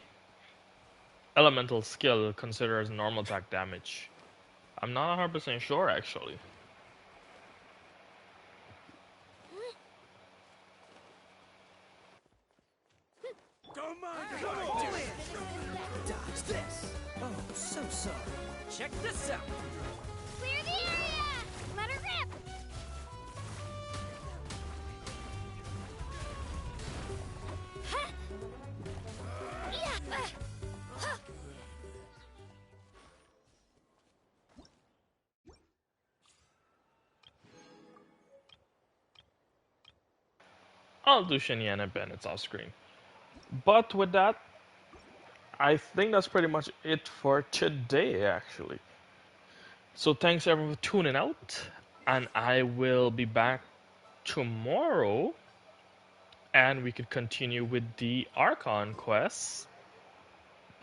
elemental skill considers normal attack damage? I'm not 100% sure actually. Don't mind. Come on! Dodge this. Oh, so sorry. Check this out. Clear the area! Let her rip! Ha! Yeah! Ha! I'll do Shinyan and Bennett's off screen. But with that, I think that's pretty much it for today actually. So thanks everyone for tuning out, and I will be back tomorrow, and we could continue with the Archon quest,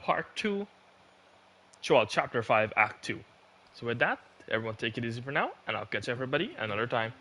part 2, well, chapter 5, act 2. So with that, everyone take it easy for now, and I'll catch everybody another time.